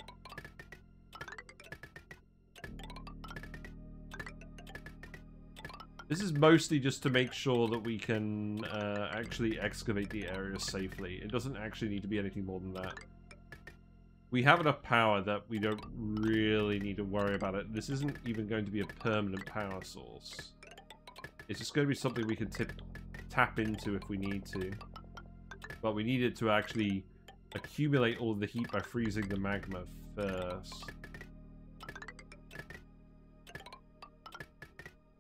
This is mostly just to make sure that we can actually excavate the area safely. It doesn't actually need to be anything more than that. We have enough power that we don't really need to worry about it. This isn't even going to be a permanent power source. It's just going to be something we can tap into if we need to. But we need it to actually accumulate all of the heat by freezing the magma first.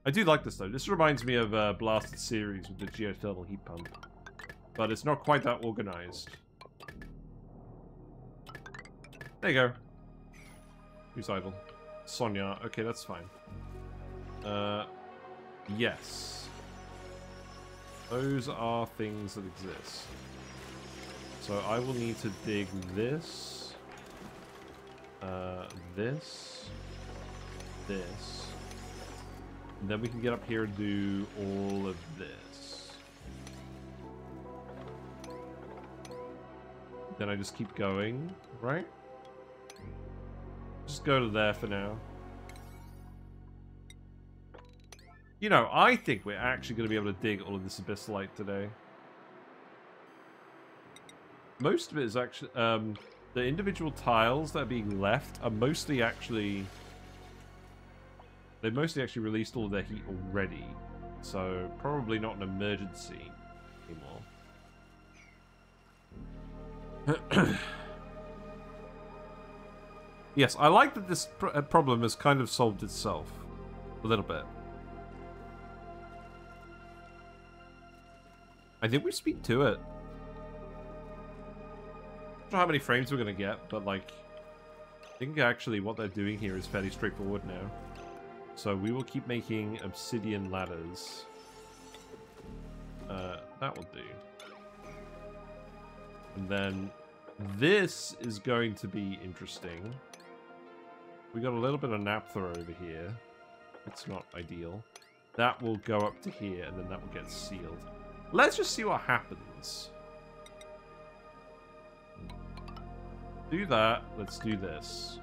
I do like this though. This reminds me of Blasted Series with the geothermal heat pump. But it's not quite that organized. There you go. Who's idle? Sonia. Okay, that's fine. Yes. Those are things that exist. So I will need to dig this. This. And then we can get up here and do all of this. Then I just keep going, right? Just go to there for now. You know, I think we're actually going to be able to dig all of this abyssalite today. Most of it is actually... the individual tiles that are being left are mostly actually... They mostly actually released all of their heat already. So, probably not an emergency anymore. Yes, I like that this problem has kind of solved itself. A little bit. I think we speed to it. I don't know how many frames we're going to get, but like... I think actually what they're doing here is fairly straightforward now. So we will keep making obsidian ladders. That will do. And then this is going to be interesting. We got a little bit of naphtha over here. It's not ideal. That will go up to here, and then that will get sealed. Let's just see what happens. Do that. Let's do this.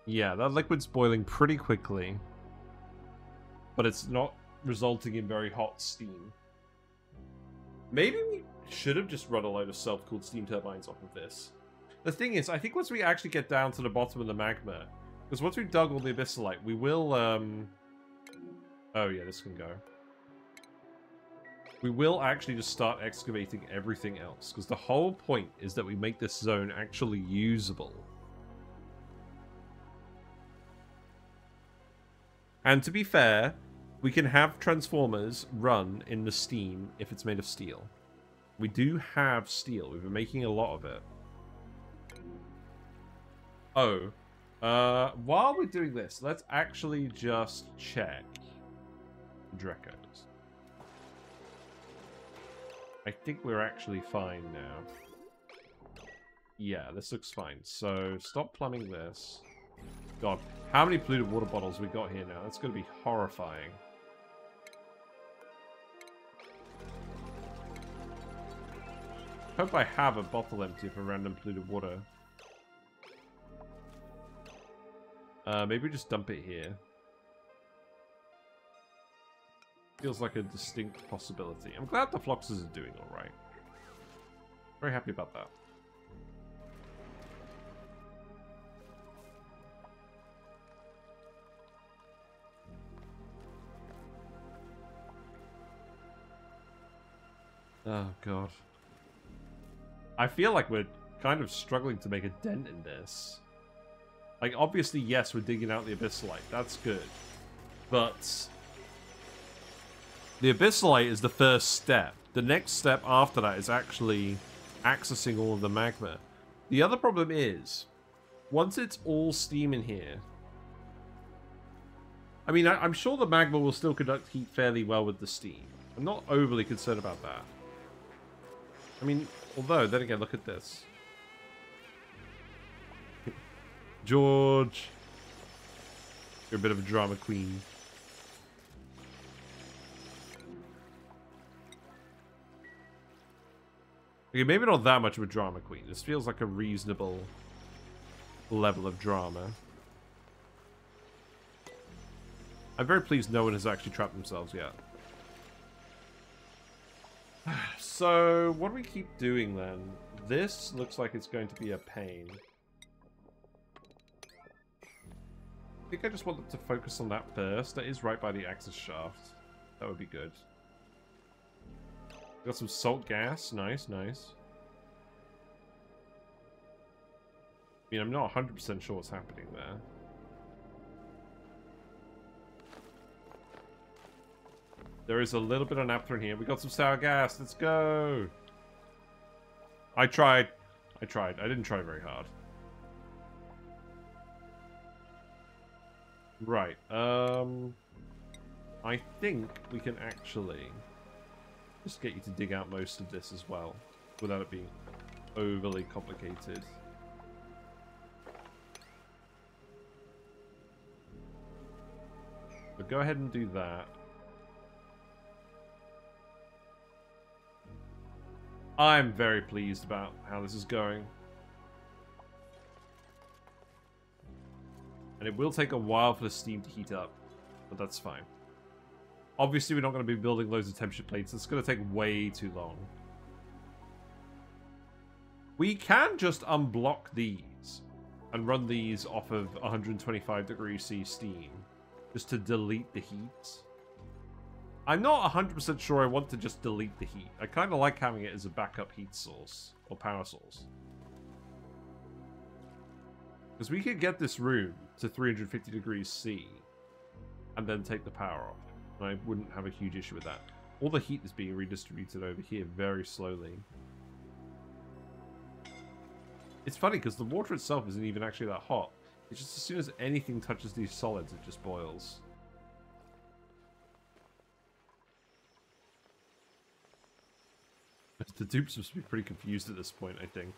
Yeah, that liquid's boiling pretty quickly. But it's not resulting in very hot steam. Maybe we should have just run a load of self-cooled steam turbines off of this. The thing is, I think once we actually get down to the bottom of the magma, because once we've dug all the abyssalite, we will, oh yeah, this can go. We will actually just start excavating everything else, because the whole point is that we make this zone actually usable. And to be fair, we can have transformers run in the steam if it's made of steel. We do have steel. We've been making a lot of it. Oh, While we're doing this, let's actually just check Drekos. I think we're actually fine now. Yeah, this looks fine. So, stop plumbing this. God, how many polluted water bottles we got here now? That's going to be horrifying. Hope I have a bottle empty for random polluted water. Maybe just dump it here. Feels like a distinct possibility. I'm glad the Floxes are doing alright. Very happy about that. Oh, God. I feel like we're kind of struggling to make a dent in this. Like, obviously, yes, we're digging out the Abyssalite. That's good. But the Abyssalite is the first step. The next step after that is actually accessing all of the magma. The other problem is, once it's all steam in here... I mean, I'm sure the magma will still conduct heat fairly well with the steam. I'm not overly concerned about that. I mean, although, then again, look at this. George. You're a bit of a drama queen. Okay, maybe not that much of a drama queen. This feels like a reasonable level of drama. I'm very pleased no one has actually trapped themselves yet. So, what do we keep doing then? This looks like it's going to be a pain. I think I just want them to focus on that first. That is right by the access shaft. That would be good. Got some salt gas. Nice, nice. I mean, I'm not 100% sure what's happening there. There is a little bit of naphtha in here. We got some sour gas. Let's go. I tried. I didn't try very hard. Right. I think we can actually just get you to dig out most of this as well, without it being overly complicated. But go ahead and do that. I'm very pleased about how this is going. And it will take a while for the steam to heat up, but that's fine. Obviously, we're not going to be building loads of temperature plates. It's going to take way too long. We can just unblock these and run these off of 125 degrees C steam just to delete the heat. I'm not 100% sure I want to just delete the heat. I kind of like having it as a backup heat source or power source. Because we could get this room to 350 degrees C and then take the power off. And I wouldn't have a huge issue with that. All the heat is being redistributed over here very slowly. It's funny because the water itself isn't even actually that hot. It's just as soon as anything touches these solids, it just boils. The dupes must be pretty confused at this point, I think.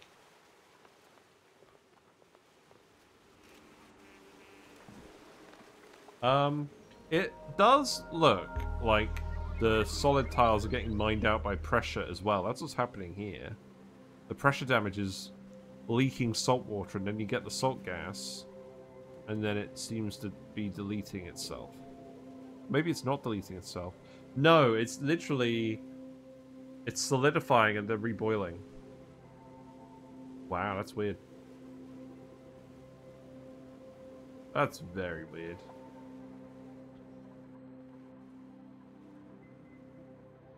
It does look like the solid tiles are getting mined out by pressure as well. That's what's happening here. The pressure damage is leaking salt water, and then you get the salt gas, and then it seems to be deleting itself. Maybe it's not deleting itself. No, it's literally... It's solidifying and then reboiling. Wow, that's weird. That's very weird.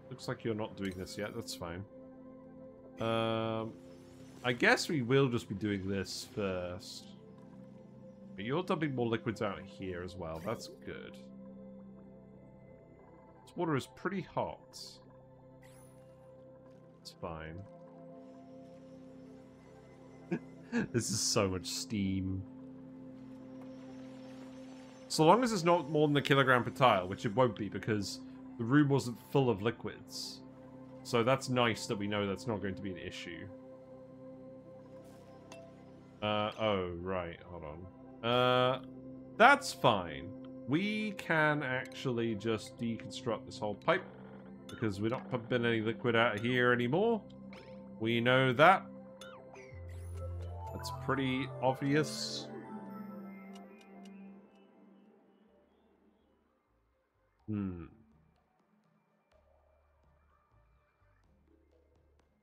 Looks like you're not doing this yet. That's fine. I guess we will just be doing this first. But you're dumping more liquids out here as well. That's good. This water is pretty hot. It's fine. This is so much steam. So long as it's not more than a kilogram per tile, which it won't be because the room wasn't full of liquids. So that's nice that we know that's not going to be an issue. Oh, right. Hold on. That's fine. We can actually just deconstruct this whole pipe because we're not pumping any liquid out of here anymore. We know that. That's pretty obvious.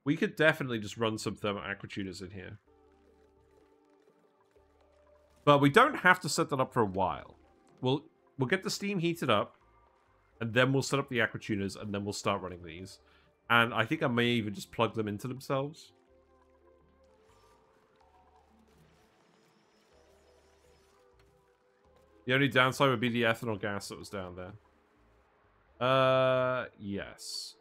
We could definitely just run some thermal aquatuners in here. But we don't have to set that up for a while. We'll get the steam heated up, and then we'll set up the aquatuners, and then we'll start running these. And I think I may even just plug them into themselves. The only downside would be the ethanol gas that was down there. Yes.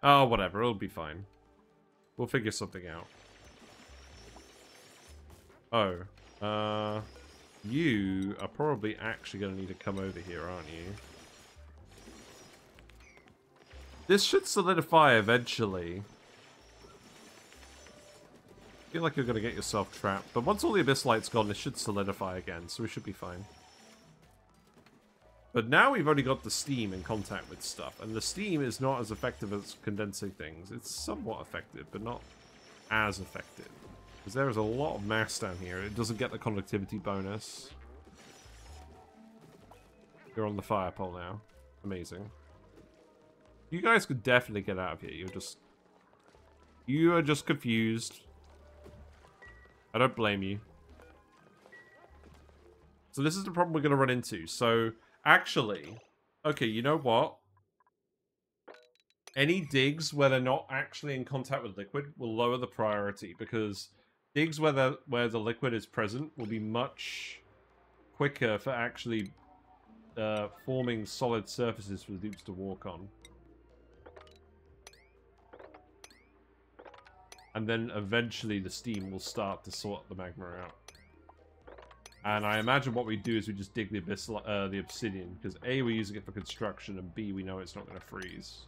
Oh, whatever. It'll be fine. We'll figure something out. Oh. You are probably actually going to need to come over here, aren't you? This should solidify eventually. I feel like you're going to get yourself trapped. But once all the abyss light's gone, it should solidify again, so we should be fine. But now we've only got the steam in contact with stuff, and the steam is not as effective as condensing things. It's somewhat effective, but not as effective. Because there is a lot of mass down here. It doesn't get the conductivity bonus. You're on the fire pole now. Amazing. You guys could definitely get out of here. You are just confused. I don't blame you. So this is the problem we're going to run into. So, actually, okay, you know what? Any digs where they're not actually in contact with liquid will lower the priority, because digs where the liquid is present will be much quicker for actually forming solid surfaces for the dupes to walk on. And then eventually the steam will start to sort the magma out. And I imagine what we do is we just dig the the obsidian, because A, we're using it for construction, and B, we know it's not going to freeze.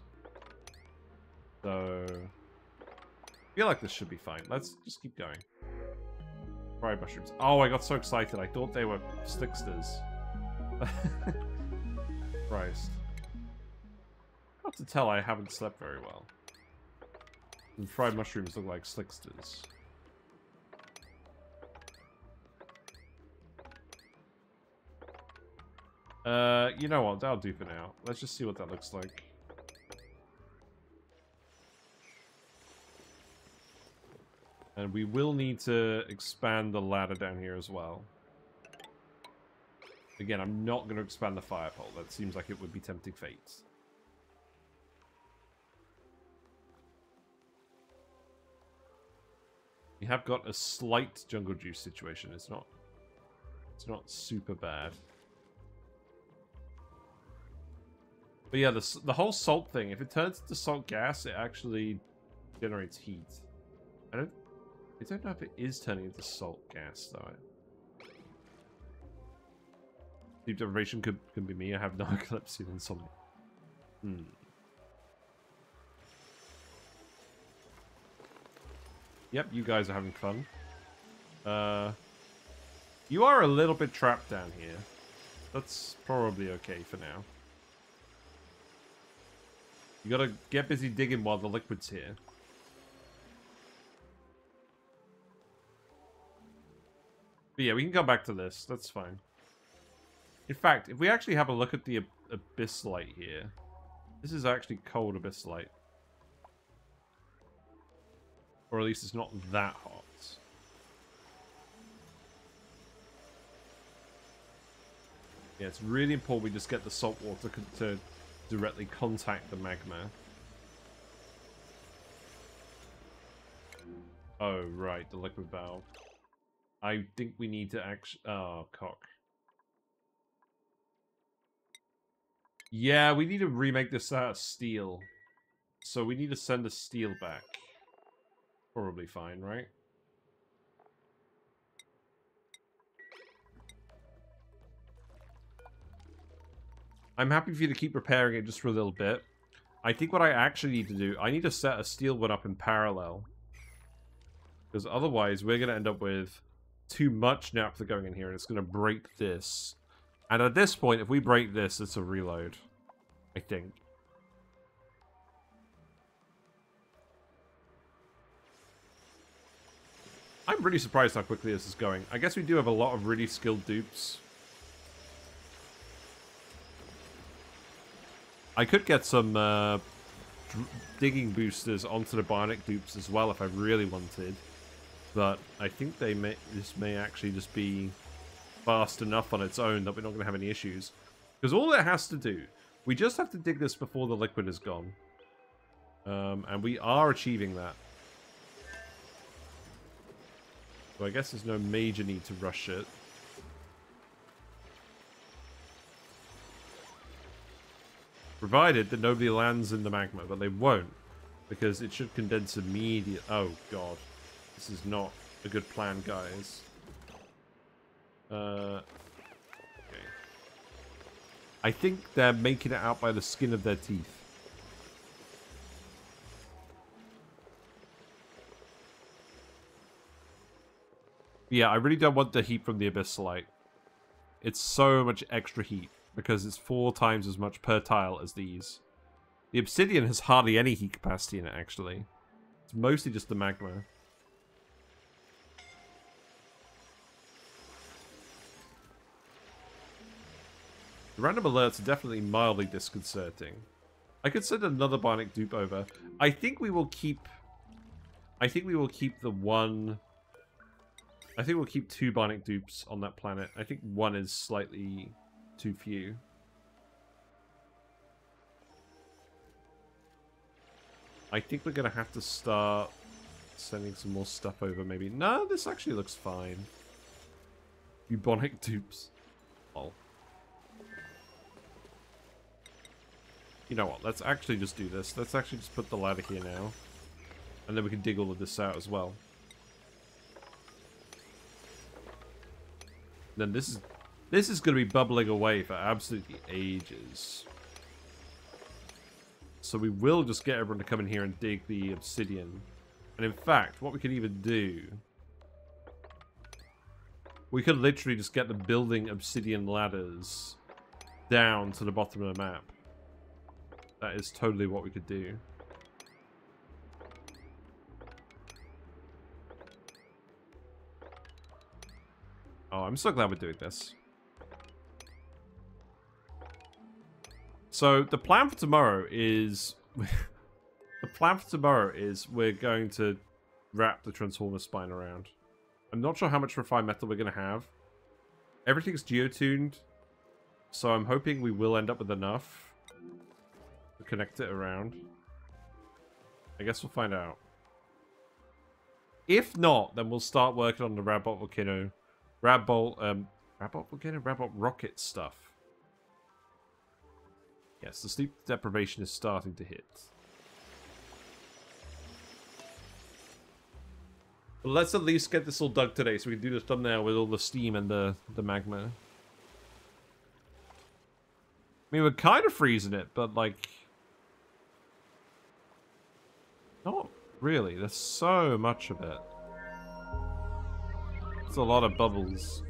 So, I feel like this should be fine. Let's just keep going. Fried mushrooms. Oh, I got so excited. I thought they were slicksters. Christ. Not to tell I haven't slept very well. And fried mushrooms look like slicksters. You know what? That'll do for now. Let's just see what that looks like. And we will need to expand the ladder down here as well. Again, I'm not going to expand the fire pole. That seems like it would be tempting fate. We have got a slight jungle juice situation. It's not super bad. But yeah, the whole salt thing, if it turns into salt gas, it actually generates heat. I don't know if it is turning into salt gas, though. Deep deprivation could be me. I have narcolepsy and insomnia. Yep, you guys are having fun. You are a little bit trapped down here. That's probably okay for now. You gotta get busy digging while the liquid's here. But yeah, we can come back to this. That's fine. In fact, if we actually have a look at the abyss light here, this is actually cold abyss light. Or at least it's not that hot. Yeah, it's really important we just get the salt water to directly contact the magma. Oh, right, the liquid valve. I think we need to actually... Oh, cock. Yeah, we need to remake this out of steel. So we need to send the steel back. Probably fine, right? I'm happy for you to keep repairing it just for a little bit. I think what I actually need to do, I need to set a steel one up in parallel. Because otherwise, we're going to end up with too much naphtha going in here, and it's going to break this. And at this point, if we break this, it's a reload. I think. I'm really surprised how quickly this is going. I guess we do have a lot of really skilled dupes. I could get some digging boosters onto the bionic dupes as well if I really wanted. But I think this may actually just be fast enough on its own that we're not going to have any issues. Because all it has to do, we just have to dig this before the liquid is gone. And we are achieving that. So I guess there's no major need to rush it. Provided that nobody lands in the magma, but they won't. Because it should condense immediately. Oh, God. This is not a good plan, guys. Okay. I think they're making it out by the skin of their teeth. Yeah, I really don't want the heat from the Abyssalite. It's so much extra heat, because it's 4 times as much per tile as these. The Obsidian has hardly any heat capacity in it, actually. It's mostly just the magma. The random alerts are definitely mildly disconcerting. I could send another bionic dupe over. I think we will keep the one... I think we'll keep 2 bionic dupes on that planet. I think 1 is slightly too few. I think we're going to have to start sending some more stuff over, maybe. No, this actually looks fine. Bubonic dupes. Oh. You know what? Let's actually just do this. Let's actually just put the ladder here now. And then we can dig all of this out as well. Then this is going to be bubbling away for absolutely ages. So we will just get everyone to come in here and dig the obsidian. And in fact, what we could even do... We could literally just get the building obsidian ladders down to the bottom of the map. That is totally what we could do. Oh, I'm so glad we're doing this. So, the plan for tomorrow is... we're going to wrap the Transformer spine around. I'm not sure how much refined metal we're going to have. Everything's geotuned. So I'm hoping we will end up with enough to connect it around. I guess we'll find out. If not, then we'll start working on the Radbot Volcano. Radbot rocket stuff. Yes, the sleep deprivation is starting to hit. But let's at least get this all dug today so we can do the thumbnail with all the steam and the magma. I mean, we're kind of freezing it, but like... not really. There's so much of it. It's a lot of bubbles.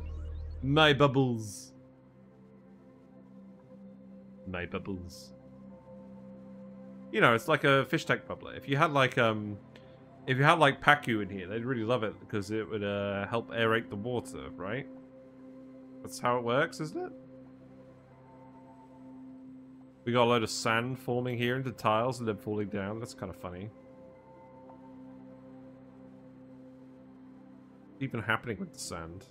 My bubbles. My bubbles. You know, it's like a fish tank bubbler. If you had like Pacu in here, they'd really love it because it would help aerate the water, right? That's how it works, isn't it? We got a load of sand forming here into tiles and then falling down. That's kind of funny. What's even happening with the sand?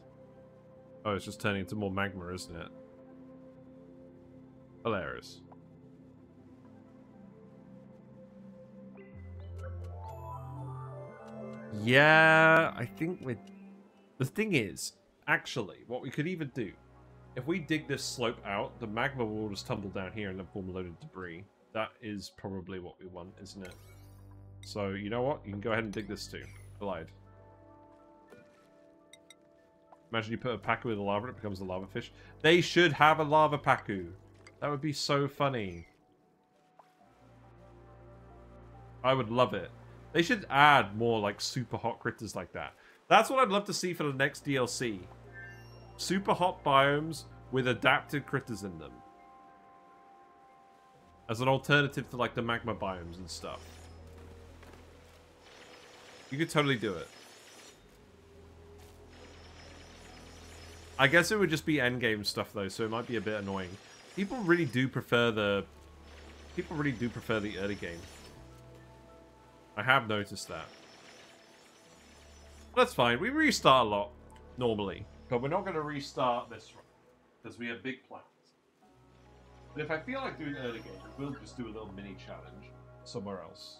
Oh, it's just turning into more magma, isn't it? Hilarious. Yeah, I think with... The thing is, actually, what we could even do, if we dig this slope out, the magma will just tumble down here and then form a load of debris. That is probably what we want, isn't it? So, you know what? You can go ahead and dig this too. I lied. Imagine you put a Pacu in the lava and it becomes a lava fish. They should have a lava Pacu. That would be so funny. I would love it. They should add more like super hot critters like that. That's what I'd love to see for the next DLC. Super hot biomes with adapted critters in them. As an alternative to like the magma biomes and stuff. You could totally do it. I guess it would just be endgame stuff though, so it might be a bit annoying. People really do prefer the early game. I have noticed that. That's fine. We restart a lot normally, but we're not going to restart this run because we have big plans. But if I feel like doing early game, we'll just do a little mini challenge somewhere else.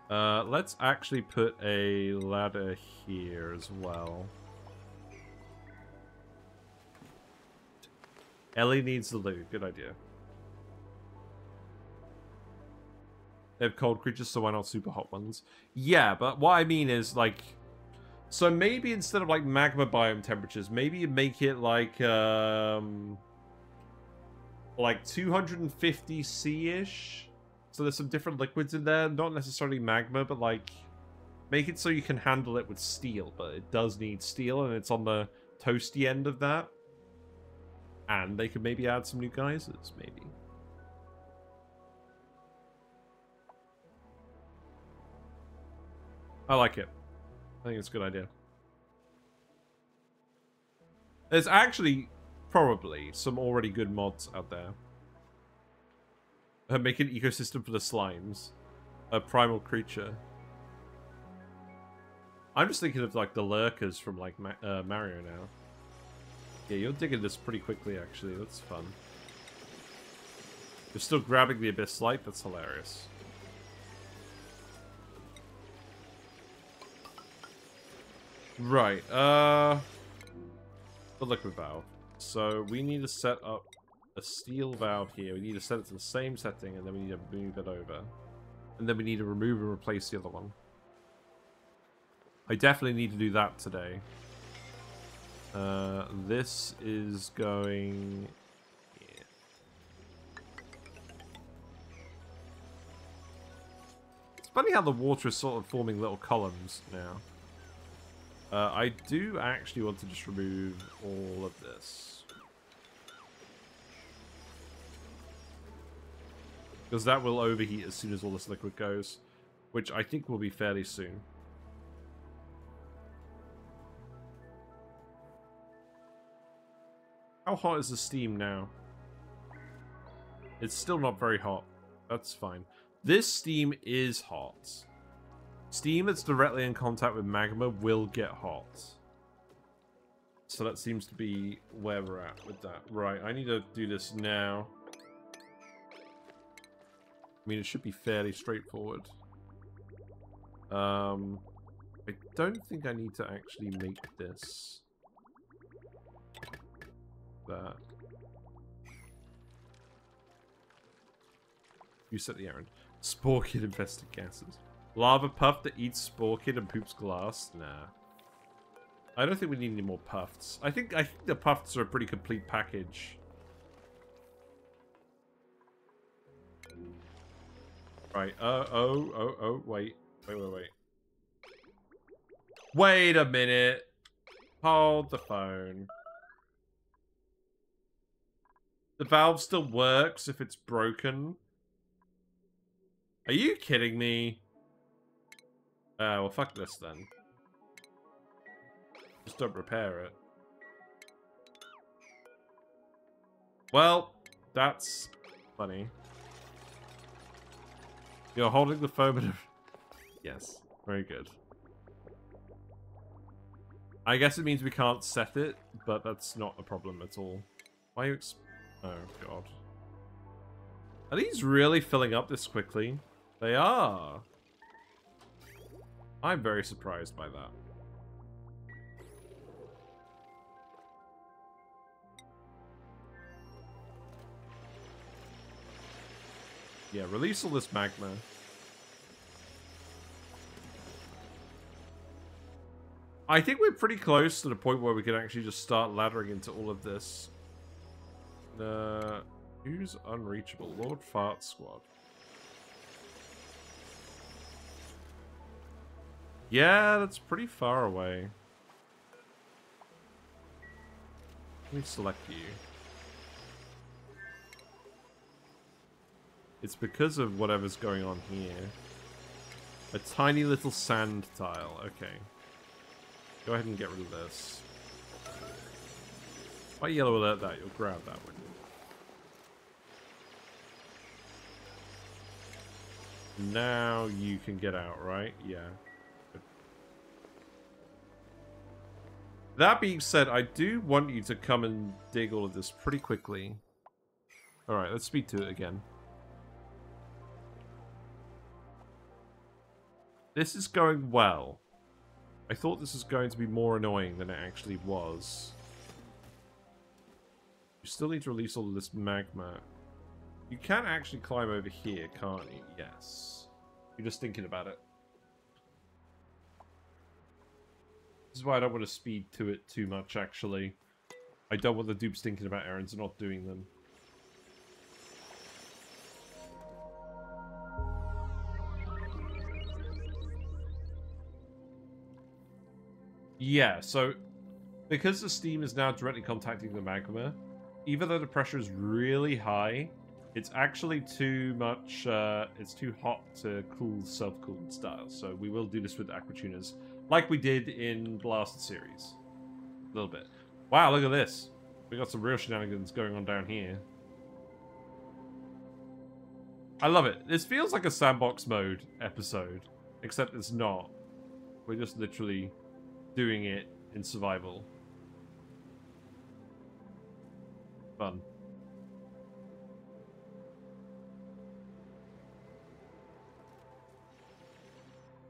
Let's actually put a ladder here as well. Ellie needs the loot. Good idea. They have cold creatures, so why not super hot ones? Yeah, but what I mean is, like... So maybe instead of, like, magma biome temperatures, maybe you make it, like 250 C-ish? So there's some different liquids in there. Not necessarily magma, but, like... Make it so you can handle it with steel, but it does need steel, and it's on the toasty end of that. And they could maybe add some new geysers, maybe. I like it. I think it's a good idea. There's actually probably some already good mods out there. Make an ecosystem for the slimes. A primal creature. I'm just thinking of like the lurkers from like Mario now. Yeah, you're digging this pretty quickly, actually. That's fun. You're still grabbing the Abyss Light? That's hilarious. Right, the liquid valve. So, we need to set up a steel valve here. We need to set it to the same setting, and then we need to move it over. And then we need to remove and replace the other one. I definitely need to do that today. This is going... Yeah. It's funny how the water is sort of forming little columns now. I do actually want to just remove all of this. Because that will overheat as soon as all this liquid goes. Which I think will be fairly soon. How hot is the steam now? It's still not very hot. That's fine. This steam is hot. Steam that's directly in contact with magma will get hot. So that seems to be where we're at with that. Right, I need to do this now. I mean, it should be fairly straightforward. I don't think I need to actually make this. That. You set the errand. Spore Kid infested gases. Lava puff that eats Spore Kid and poops glass? Nah. I don't think we need any more puffs. I think the puffs are a pretty complete package. Right. Wait. Wait a minute. Hold the phone. The valve still works if it's broken. Are you kidding me? Well, fuck this then. Just don't repair it. Well, that's funny. You're holding the phone. Yes, very good. I guess it means we can't set it, but that's not a problem at all. Why are you oh, God. Are these really filling up this quickly? They are. I'm very surprised by that. Yeah, release all this magma. I think we're pretty close to the point where we can actually just start laddering into all of this. Who's unreachable? Lord Fart Squad. Yeah, that's pretty far away. Let me select you. It's because of whatever's going on here. A tiny little sand tile. Okay. Go ahead and get rid of this. If I yellow alert that, you'll grab that one. Now you can get out, right? Yeah. Good. That being said, I do want you to come and dig all of this pretty quickly. Alright, let's speak to it again. This is going well. I thought this was going to be more annoying than it actually was. You still need to release all of this magma. You can actually climb over here, can't you? Yes. You're just thinking about it. This is why I don't want to speed to it too much, actually. I don't want the dupes thinking about errands and not doing them. Yeah, so because the steam is now directly contacting the magma, even though the pressure is really high, it's actually too much, it's too hot to cool self-cooled style. So we will do this with aquatuners, like we did in the last series. A little bit. Wow, look at this. We got some real shenanigans going on down here. I love it. This feels like a sandbox mode episode, except it's not. We're just literally doing it in survival. Fun.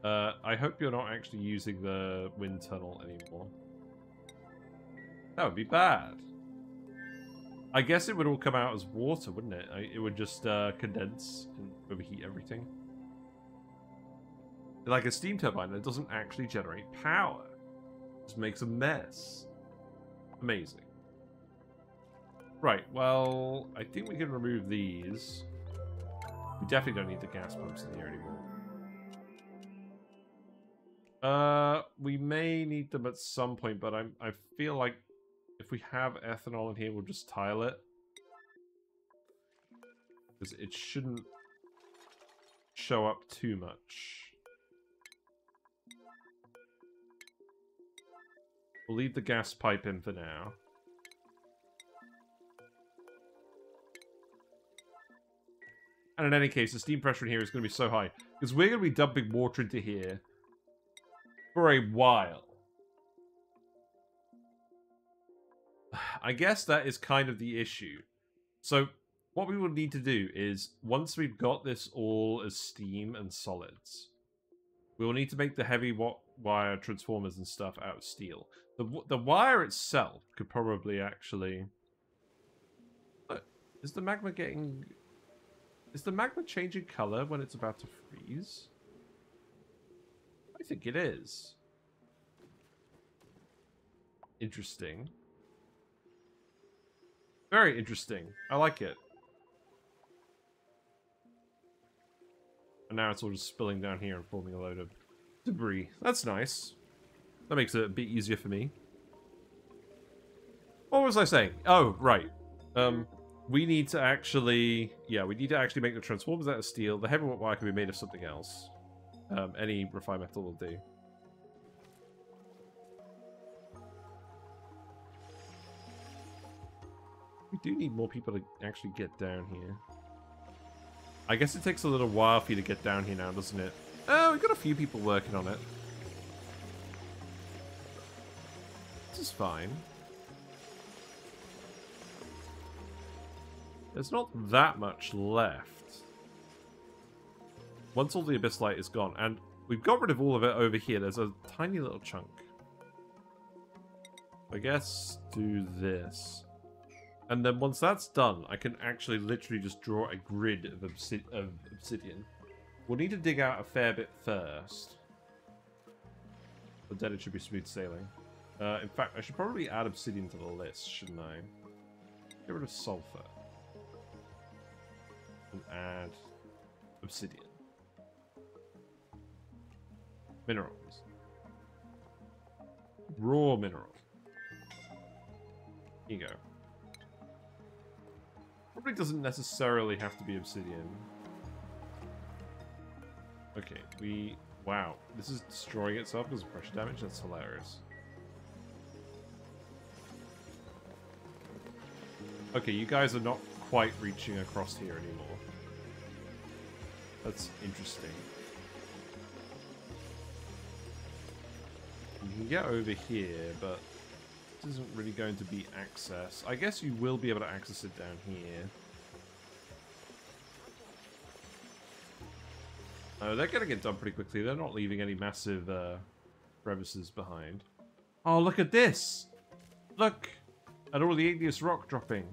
I hope you're not actually using the wind tunnel anymore. That would be bad. I guess it would all come out as water, wouldn't it? It would just condense and overheat everything. Like a steam turbine that doesn't actually generate power. Just makes a mess. Amazing. Right, well, I think we can remove these. We definitely don't need the gas pumps in here anymore. We may need them at some point, but I feel like if we have ethanol in here, we'll just tile it. Because it shouldn't show up too much. We'll leave the gas pipe in for now. And in any case, the steam pressure in here is going to be so high. Because we're going to be dumping water into here for a while. I guess that is kind of the issue. So, what we will need to do is, once we've got this all as steam and solids, we will need to make the heavy wire transformers and stuff out of steel. The wire itself could probably actually... Is the magma getting... Is the magma changing color when it's about to freeze? I think it is. Interesting. Very interesting. I like it. And now it's all just spilling down here and forming a load of debris. That's nice. That makes it a bit easier for me. What was I saying? Oh, right. We need to actually... Yeah, we need to actually make the transformers out of steel. The heavy wire can be made of something else. Any refined metal will do. We do need more people to actually get down here. I guess it takes a little while for you to get down here now, doesn't it? Oh, we've got a few people working on it. This is fine. There's not that much left. Once all the Abyss Light is gone, and we've got rid of all of it over here, there's a tiny little chunk. I guess do this. And then once that's done, I can actually literally just draw a grid of obsidian. We'll need to dig out a fair bit first. But then it should be smooth sailing. In fact, I should probably add obsidian to the list, shouldn't I? Get rid of sulfur. And add obsidian. Minerals. Raw mineral. Here you go. Probably doesn't necessarily have to be obsidian. Okay, wow, this is destroying itself because of pressure damage? That's hilarious. Okay, you guys are not quite reaching across here anymore. That's interesting. You can get over here, but this isn't really going to be access. I guess you will be able to access it down here. Oh, they're going to get done pretty quickly. They're not leaving any massive crevices behind. Oh, look at this! Look! At all the igneous rock dropping.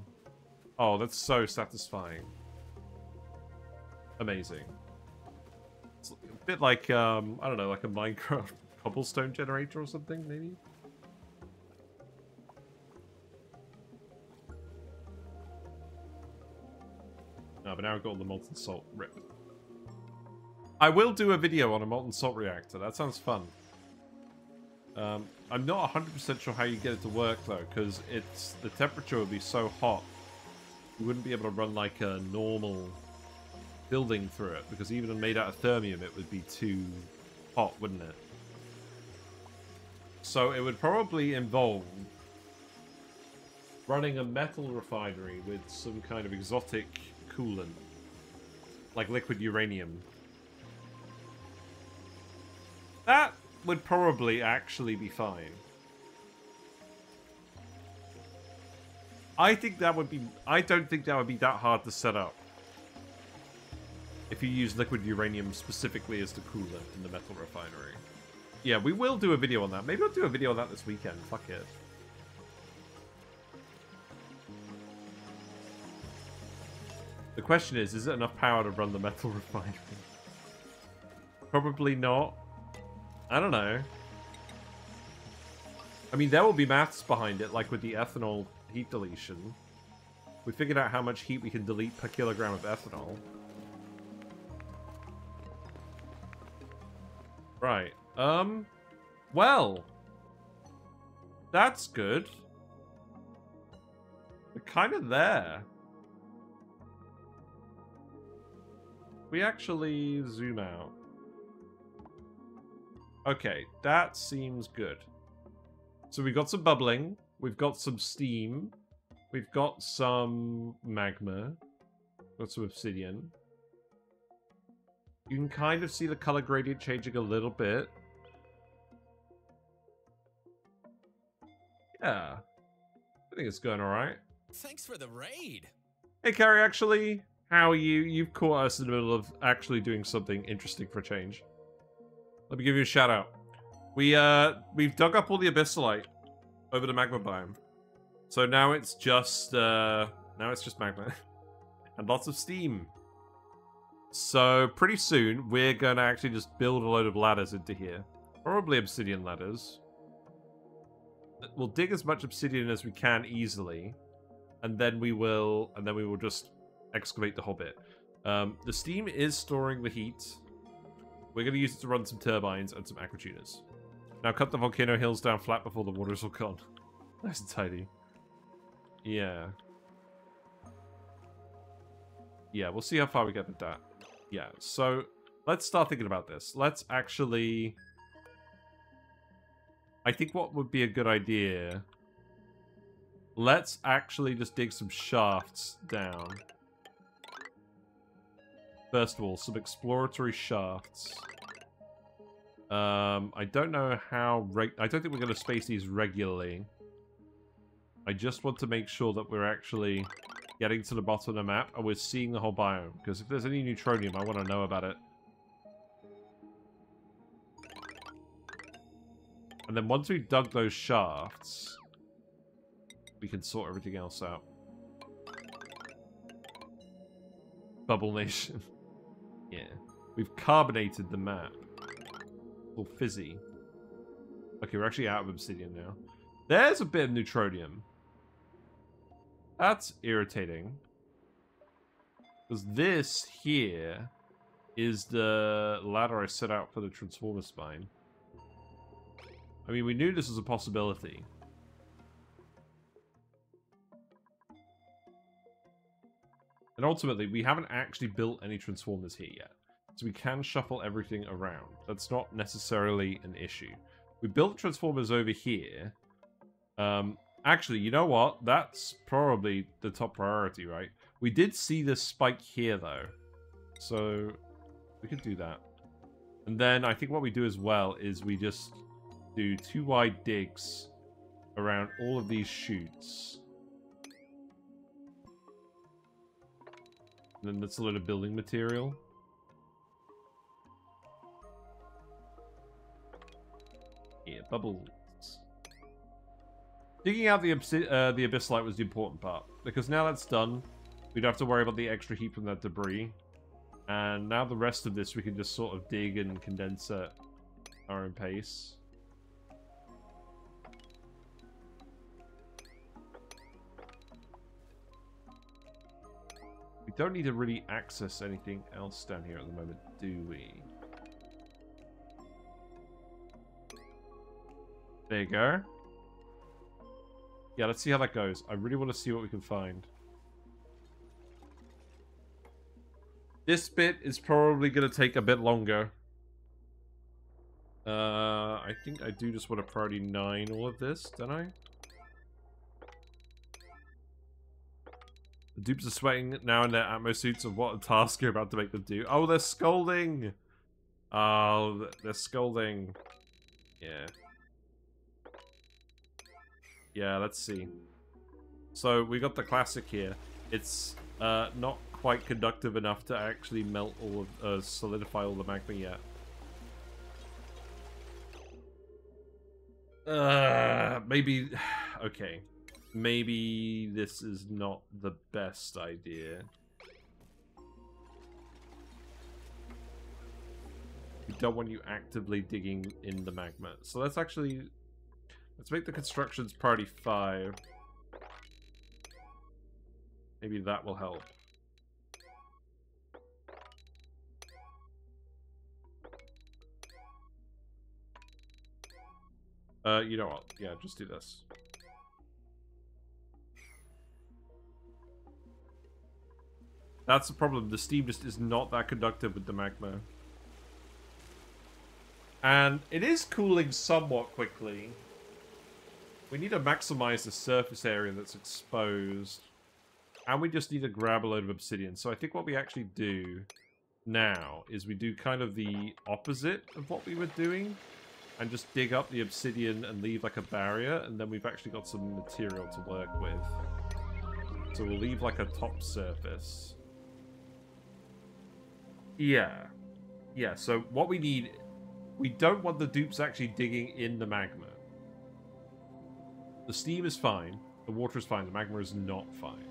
Oh, that's so satisfying. Amazing. It's a bit like, I don't know, like a Minecraft cobblestone generator or something, maybe? No, but now I've got all the molten salt ripped. I will do a video on a molten salt reactor. That sounds fun. I'm not 100% sure how you get it to work, though, because the temperature would be so hot. You wouldn't be able to run, like, a normal building through it, because even made out of thermium, it would be too hot, wouldn't it? So it would probably involve running a metal refinery with some kind of exotic coolant, like liquid uranium. That would probably actually be fine. I think that would be... I don't think that would be that hard to set up. If you use liquid uranium specifically as the coolant in the metal refinery. Yeah, we will do a video on that. Maybe I'll do a video on that this weekend. Fuck it. The question is it enough power to run the metal refinery? Probably not. I don't know. I mean, there will be maths behind it, like with the ethanol heat deletion. We figured out how much heat we can delete per kilogram of ethanol. Right. Well. That's good. We're kind of there. We actually zoom out. Okay, that seems good. So we've got some bubbling. We've got some steam. We've got some magma. Got some obsidian. You can kind of see the color gradient changing a little bit. Yeah. I think it's going alright. Thanks for the raid. Hey, Carrie, actually, how are you? You've caught us in the middle of actually doing something interesting for a change. Let me give you a shout out. We've dug up all the abyssalite over the magma biome. So now it's just magma. And lots of steam. So pretty soon we're gonna actually just build a load of ladders into here. Probably obsidian ladders. We'll dig as much obsidian as we can easily. And then we will just excavate the whole bit. The steam is storing the heat. We're going to use it to run some turbines and some aquatuners. Now cut the volcano hills down flat before the water's all gone. Nice and tidy. Yeah. Yeah, we'll see how far we get with that. Yeah, so let's start thinking about this. Let's actually... I think what would be a good idea... Let's actually just dig some shafts down. First of all, some exploratory shafts. I don't know how... I don't think we're going to space these regularly. I just want to make sure that we're actually getting to the bottom of the map and we're seeing the whole biome. Because if there's any neutronium, I want to know about it. And then once we've dug those shafts, we can sort everything else out. Bubble Nation. Yeah. We've carbonated the map. All fizzy. Okay, we're actually out of obsidian now. There's a bit of neutronium. That's irritating. Because this here is the ladder I set out for the transformer spine. I mean, we knew this was a possibility. And ultimately, we haven't actually built any transformers here yet. So we can shuffle everything around. That's not necessarily an issue. We built transformers over here. Actually, you know what? That's probably the top priority, right? We did see this spike here, though. So we could do that. And then I think what we do as well is we just do 2 wide digs around all of these chutes. And then that's a load of building material. Yeah, bubbles. Digging out the abyssite was the important part, because now that's done, we don't have to worry about the extra heat from that debris. And now the rest of this we can just sort of dig and condense at our own pace. We don't need to really access anything else down here at the moment, do we? There you go. Yeah, let's see how that goes. I really want to see what we can find. This bit is probably going to take a bit longer. I think I do just want to priority 9 all of this, don't I? The dupes are sweating now in their Atmo suits of what a task you're about to make them do. Oh, they're scolding! Oh, they're scolding. Yeah. Yeah, let's see. So, we got the classic here. It's not quite conductive enough to actually melt all of, solidify all the magma yet. Maybe... Okay. Maybe this is not the best idea. We don't want you actively digging in the magma. So let's actually... Let's make the constructions priority 5. Maybe that will help. You know what? Yeah, just do this. That's the problem. The steam just is not that conductive with the magma. And it is cooling somewhat quickly. We need to maximize the surface area that's exposed. And we just need to grab a load of obsidian. So I think what we actually do now is we do kind of the opposite of what we were doing. And just dig up the obsidian and leave like a barrier. And then we've actually got some material to work with. So we'll leave like a top surface. Yeah. Yeah, so what we need... We don't want the dupes actually digging in the magma. The steam is fine, the water is fine, the magma is not fine.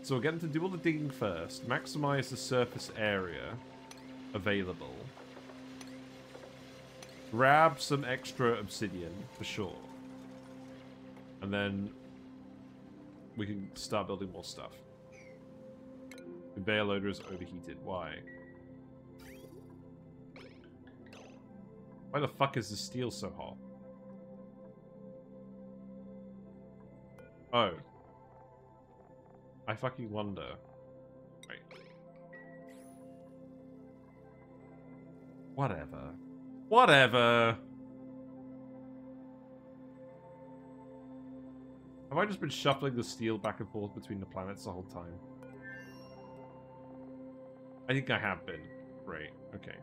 So we'll get them to do all the digging first, maximize the surface area available. Grab some extra obsidian, for sure. And then we can start building more stuff. Conveyor loader is overheated. Why? Why the fuck is the steel so hot? Oh. I fucking wonder. Wait. Whatever. Whatever! Have I just been shuffling the steel back and forth between the planets the whole time? I think I have been. Great. Okay.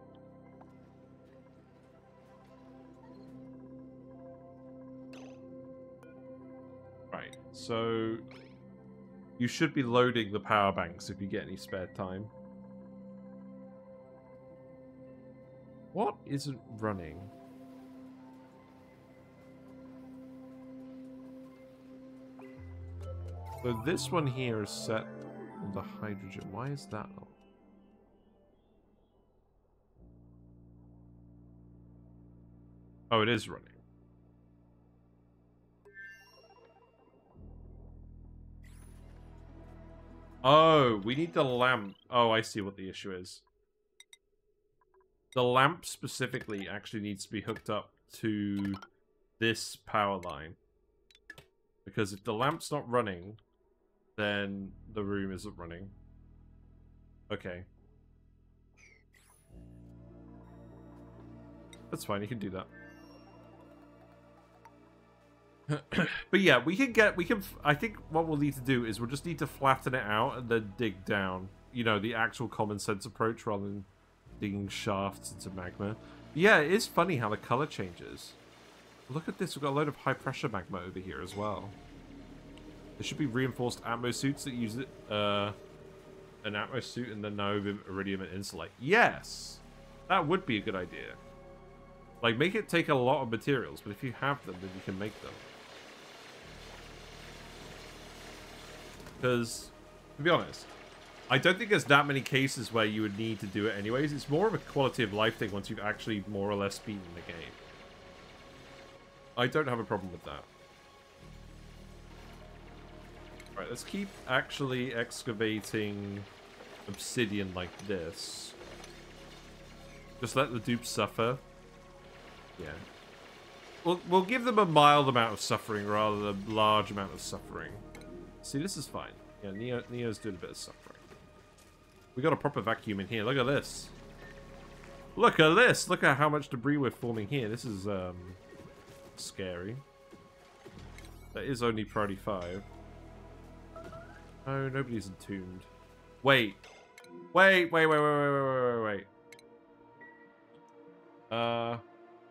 Right. So... You should be loading the power banks if you get any spare time. What isn't running? So this one here is set on the hydrogen. Why is that on? Oh, it is running. Oh, we need the lamp. Oh, I see what the issue is. The lamp specifically actually needs to be hooked up to this power line. Because if the lamp's not running, then the room isn't running. Okay. That's fine, you can do that. But yeah, I think what we'll need to do is we'll just need to flatten it out and then dig down. You know, the actual common sense approach rather than digging shafts into magma. Yeah, it is funny how the color changes. Look at this, we've got a load of high pressure magma over here as well. There should be reinforced atmo suits that use it, an atmo suit and then nova, iridium, and insulate. Yes! That would be a good idea. Like, make it take a lot of materials, but if you have them, then you can make them. Because, to be honest, I don't think there's that many cases where you would need to do it anyways. It's more of a quality of life thing once you've actually more or less beaten the game. I don't have a problem with that. Alright, let's keep actually excavating obsidian like this. Just let the dupes suffer. Yeah. We'll give them a mild amount of suffering rather than a large amount of suffering. See, this is fine. Yeah, Neo's doing a bit of suffering. We got a proper vacuum in here. Look at this. Look at this. Look at how much debris we're forming here. This is, scary. That is only priority 5. Oh, nobody's entombed. Wait. Wait.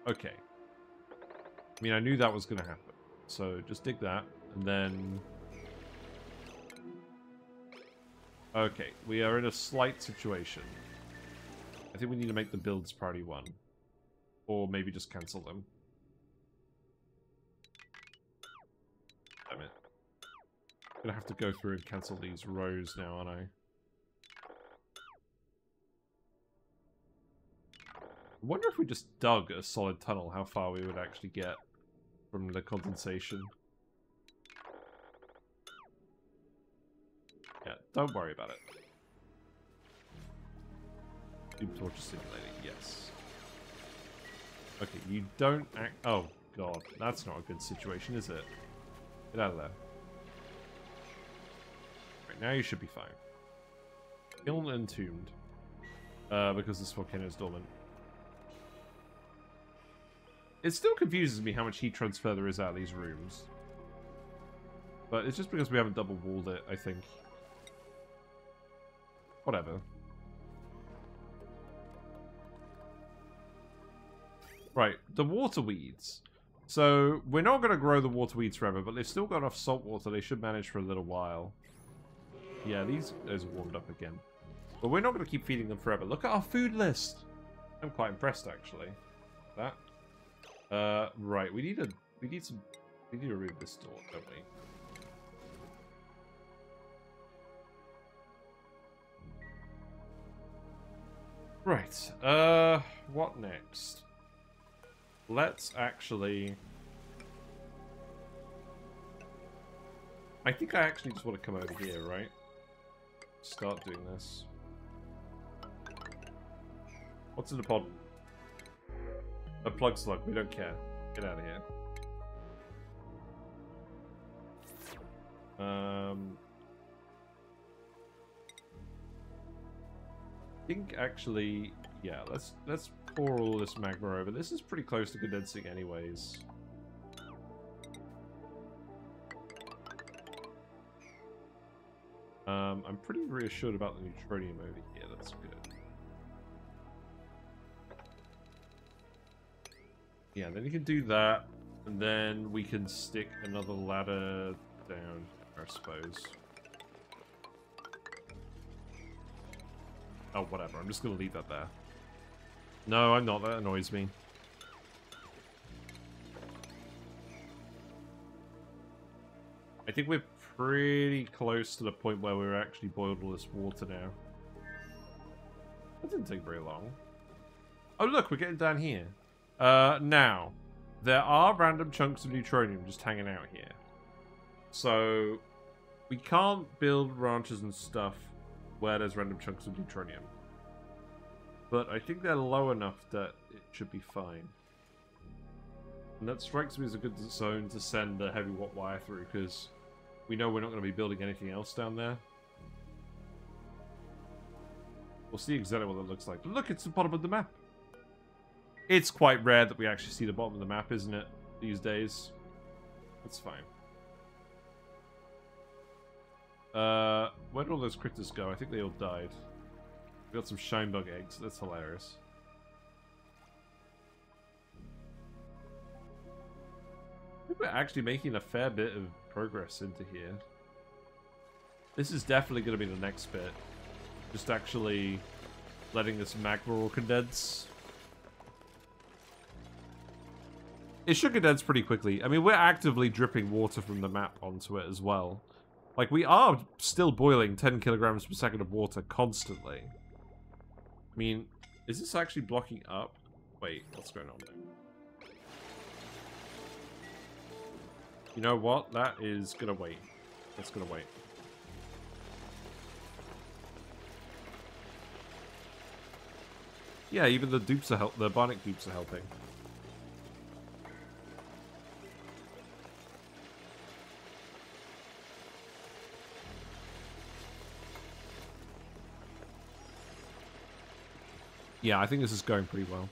Okay. I mean, I knew that was going to happen. So, just dig that. And then... Okay, we are in a slight situation. I think we need to make the builds priority 1. Or maybe just cancel them. Damn it. I'm gonna have to go through and cancel these rows now, aren't I? I wonder if we just dug a solid tunnel, how far we would actually get from the condensation. Yeah, don't worry about it. Doom torture simulating, yes. Okay, you don't act... Oh, God. That's not a good situation, is it? Get out of there. Right, now you should be fine. Kiln entombed. Because this volcano is dormant. It still confuses me how much heat transfer there is out of these rooms. But it's just because we haven't double walled it, I think. Whatever. Right, the water weeds. So, we're not going to grow the water weeds forever, but they've still got enough salt water. They should manage for a little while. Yeah, those are warmed up again. But we're not going to keep feeding them forever. Look at our food list. I'm quite impressed, actually. That. Right, we need to remove this door, don't we? Right, what next? Let's actually... I think I actually just want to come over here, right? Start doing this. What's in the pod? A plug slug, we don't care. Get out of here. I think actually, yeah, let's pour all this magma over. This is pretty close to condensing anyways. I'm pretty reassured about the neutronium over here. That's good. Yeah, then you can do that, and then we can stick another ladder down, I suppose. Oh, whatever. I'm just going to leave that there. No, I'm not. That annoys me. I think we're pretty close to the point where we're actually boiled all this water now. That didn't take very long. Oh, look, we're getting down here. Now, there are random chunks of neutronium just hanging out here. So, We can't build ranches and stuff where there's random chunks of neutronium. But I think they're low enough that it should be fine. And that strikes me as a good zone to send a heavy watt wire through, because we know we're not going to be building anything else down there. We'll see exactly what that looks like. Look, it's the bottom of the map. It's quite rare that we actually see the bottom of the map, isn't it, these days? That's fine. Where did all those critters go? I think they all died. We got some shinebug eggs. That's hilarious. I think we're actually making a fair bit of progress into here. This is definitely going to be the next bit. Just actually letting this magma all condense. It should condense pretty quickly. I mean, we're actively dripping water from the map onto it as well. Like, we are still boiling 10 kilograms per second of water constantly. I mean, is this actually blocking up? Wait, what's going on there? You know what? That is gonna wait. That's gonna wait. Yeah, even the dupes are the Bionic dupes are helping. Yeah, I think this is going pretty well.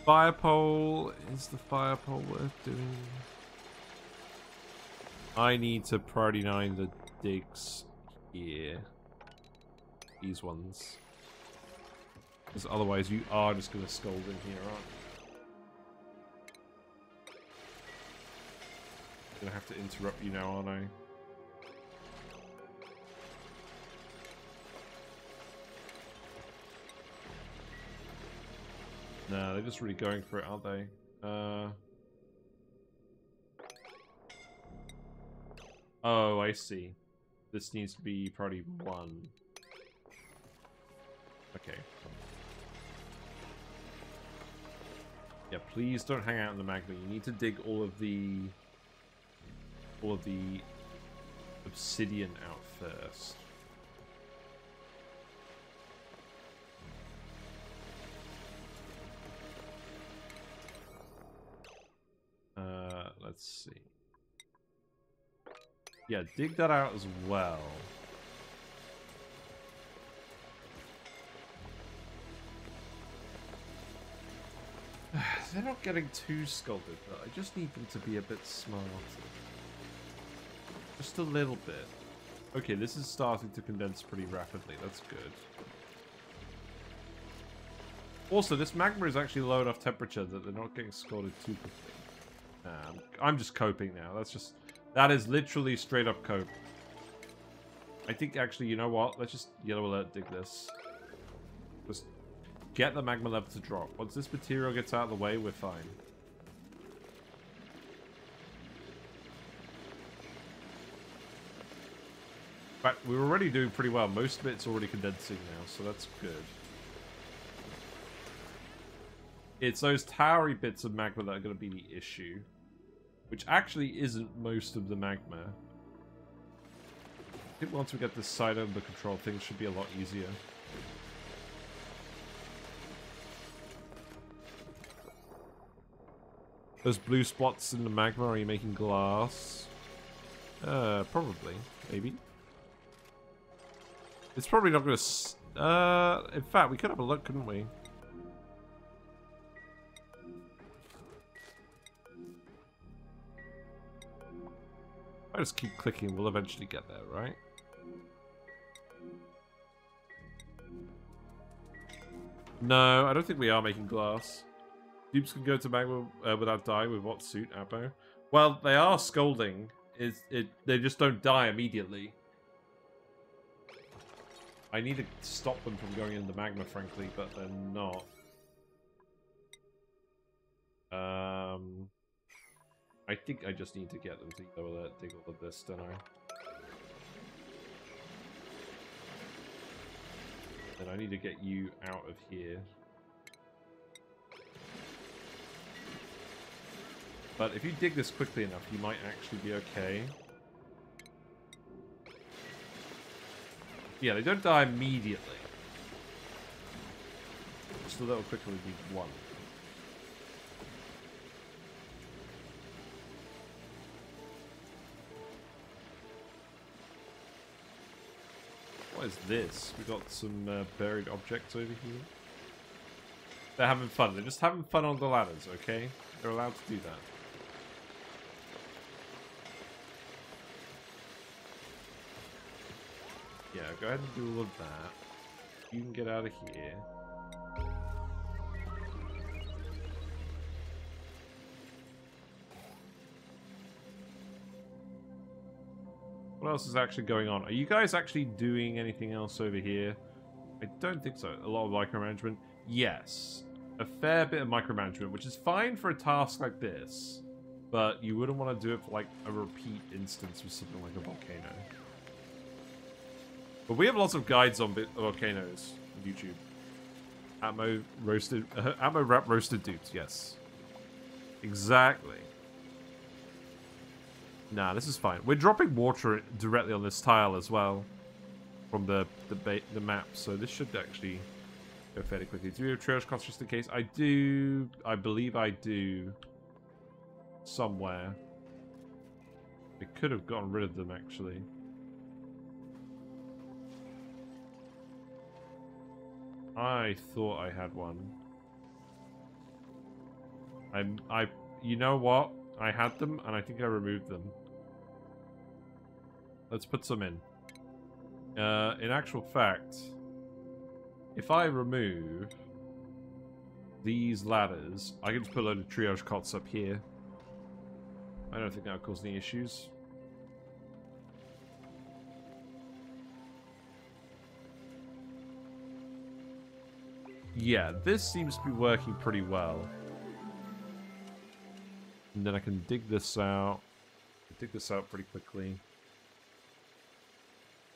Fire pole. Is the fire pole worth doing? I need to priority 9 the digs here. These ones. Because otherwise you are just going to scold in here, aren't you? I'm going to have to interrupt you now, aren't I? No, they're just really going for it, aren't they? Oh, I see. This needs to be priority 1. Okay. Yeah, please don't hang out in the magma. You need to dig all of the obsidian out first. Let's see. Yeah, dig that out as well. They're not getting too scolded, but I just need them to be a bit smarter. Just a little bit. Okay, this is starting to condense pretty rapidly. That's good. Also, this magma is actually low enough temperature that they're not getting scalded too quickly. I'm just coping now. That is literally straight up cope. I think actually, you know what? Let's just yellow alert dig this. Just get the magma level to drop. Once this material gets out of the way, we're fine. But we're already doing pretty well. Most of it's already condensing now, so that's good. It's those towery bits of magma that are going to be the issue. Which actually isn't most of the magma. I think once we get this side under control, things should be a lot easier. Those blue spots in the magma, are you making glass? Probably. Maybe. It's probably not going to... in fact, we could have a look, couldn't we? I just keep clicking, we'll eventually get there, right? No, I don't think we are making glass. Dupes can go to magma without dying with what suit, Abbo? Well, they are scolding. They just don't die immediately. I need to stop them from going in the magma, frankly, but they're not. I think I just need to get them to go dig all of this, don't I? Then I need to get you out of here. But if you dig this quickly enough, you might actually be okay. Yeah, they don't die immediately. Just a little quicker would be one. What is this? We got some buried objects over here. They're having fun. They're just having fun on the ladders, okay? They're allowed to do that. Yeah, go ahead and do all of that. You can get out of here. What else is actually going on? Are you guys actually doing anything else over here? I don't think so. A lot of micromanagement. Yes. A fair bit of micromanagement, which is fine for a task like this. But you wouldn't want to do it for like a repeat instance with something like a volcano. But we have lots of guides on volcanoes on YouTube. Ammo wrap roasted dudes, yes. Exactly. Nah, this is fine. We're dropping water directly on this tile as well from the map, so this should actually go fairly quickly. Do we have triage costs just in case? I do. I believe I do. Somewhere. I could have gotten rid of them actually. I thought I had one. You know what? I had them, and I think I removed them. Let's put some in. In actual fact, if I remove these ladders, I can just put a load of triage cots up here. I don't think that would cause any issues. Yeah, this seems to be working pretty well. And then I can dig this out. Dig this out pretty quickly.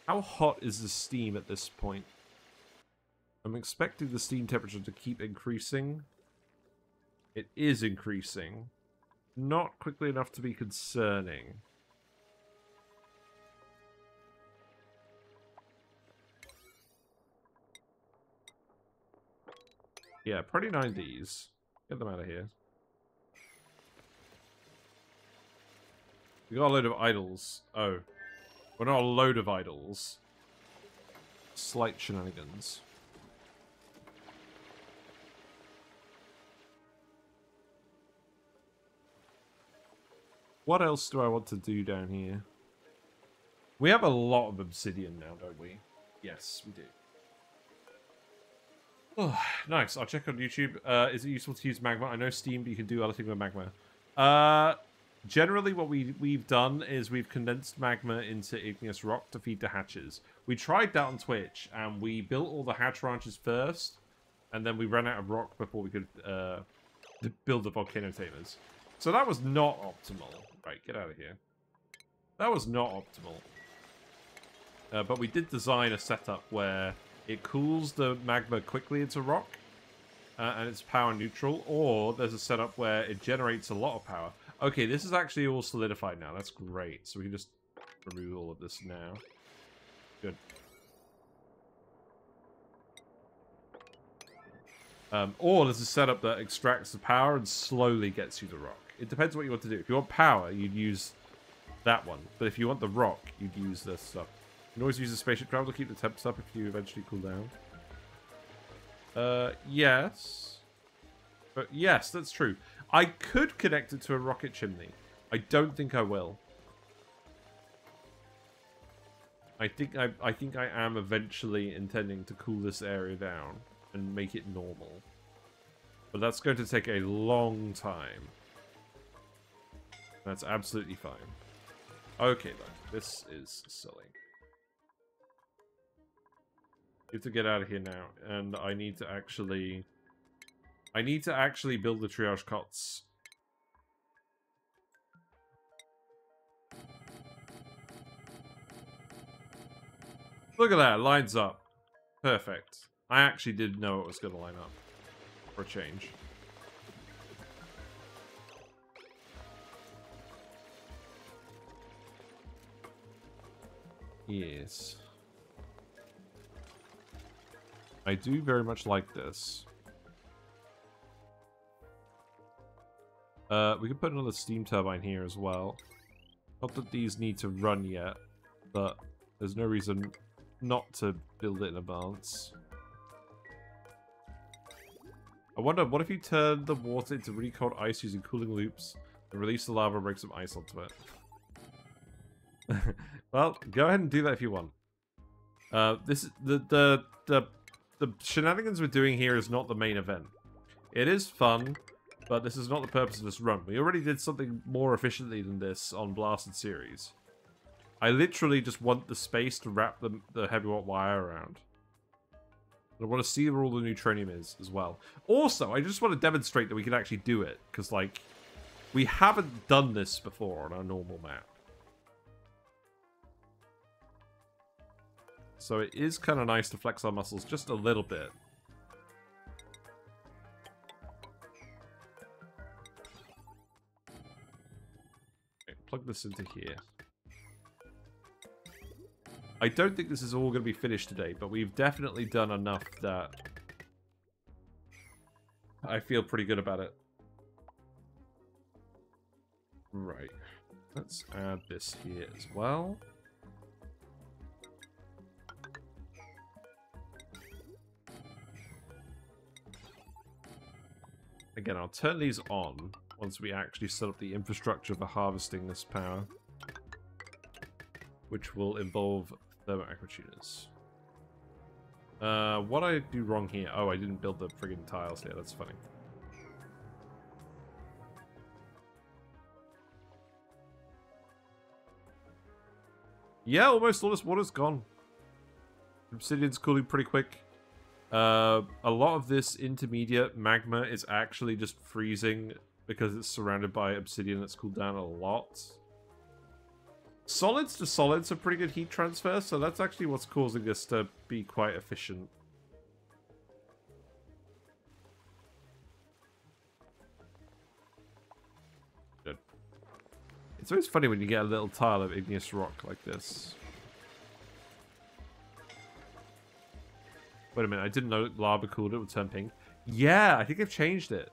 How hot is the steam at this point? I'm expecting the steam temperature to keep increasing. It is increasing. Not quickly enough to be concerning. Yeah, pretty 90s. Get them out of here. We got a load of idols. Oh. Well, not a load of idols. Slight shenanigans. What else do I want to do down here? We have a lot of obsidian now, don't we? Yes, we do. Oh, nice. I'll check on YouTube. Is it useful to use magma? I know Steam, but you can do other things with magma. Generally, what we've done is we've condensed magma into igneous rock to feed the hatches. We tried that on Twitch, and we built all the hatch ranches first, and then we ran out of rock before we could build the volcano tamers. So that was not optimal. Right, get out of here. That was not optimal. But we did design a setup where it cools the magma quickly into rock, and it's power neutral, or there's a setup where it generates a lot of power. Okay, this is actually all solidified now. That's great. So we can just remove all of this now. Good. Or there's a setup that extracts the power and slowly gets you the rock. It depends what you want to do. If you want power, you'd use that one. But if you want the rock, you'd use this stuff. You can always use the spaceship travel to keep the temps up if you eventually cool down. Yes. But yes, that's true. I could connect it to a rocket chimney. I don't think I will. I think I am eventually intending to cool this area down and make it normal. But that's going to take a long time. That's absolutely fine. Okay, look, this is silly. You have to get out of here now, and I need to actually build the triage cots. Look at that, lines up. Perfect. I actually didn't know it was going to line up. For a change. Yes. I do very much like this. We could put another steam turbine here as well. Not that these need to run yet, but there's no reason not to build it in advance. I wonder, what if you turn the water into really cold ice using cooling loops and release the lava and break some ice onto it? Well, go ahead and do that if you want. This is the shenanigans we're doing here is not the main event. It is fun, but this is not the purpose of this run. We already did something more efficiently than this on Blasted Series. I literally just want the space to wrap the heavy wire around. I want to see where all the neutronium is as well. Also, I just want to demonstrate that we can actually do it, because, like, we haven't done this before on our normal map. So it is kind of nice to flex our muscles just a little bit. Okay, plug this into here. I don't think this is all going to be finished today, but we've definitely done enough that I feel pretty good about it. Right. Let's add this here as well. Again, I'll turn these on once we actually set up the infrastructure for harvesting this power, which will involve thermo-aquatuners. What did I do wrong here? Oh, I didn't build the friggin' tiles here. That's funny. Yeah, almost all this water's gone. Obsidian's cooling pretty quick. A lot of this intermediate magma is actually just freezing because it's surrounded by obsidian that's cooled down a lot. Solids to solids are pretty good heat transfer, so that's actually what's causing this to be quite efficient. Good. It's always funny when you get a little tile of igneous rock like this. Wait a minute, I didn't know lava cooled it would turn pink. Yeah, I think they've changed it.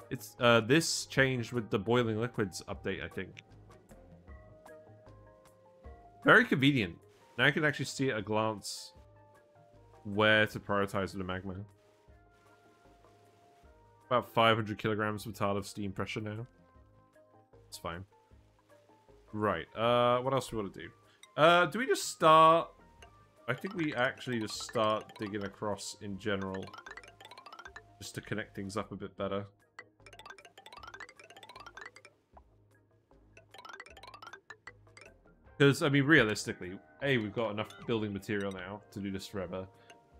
It's this changed with the boiling liquids update, I think. Very convenient. Now I can actually see at a glance where to prioritize with the magma. About 500 kilograms per tile of steam pressure now. It's fine. Right, what else do we want to do? Do we just start... I think we actually just start digging across in general. Just to connect things up a bit better. Because, I mean, realistically, A, we've got enough building material now to do this forever.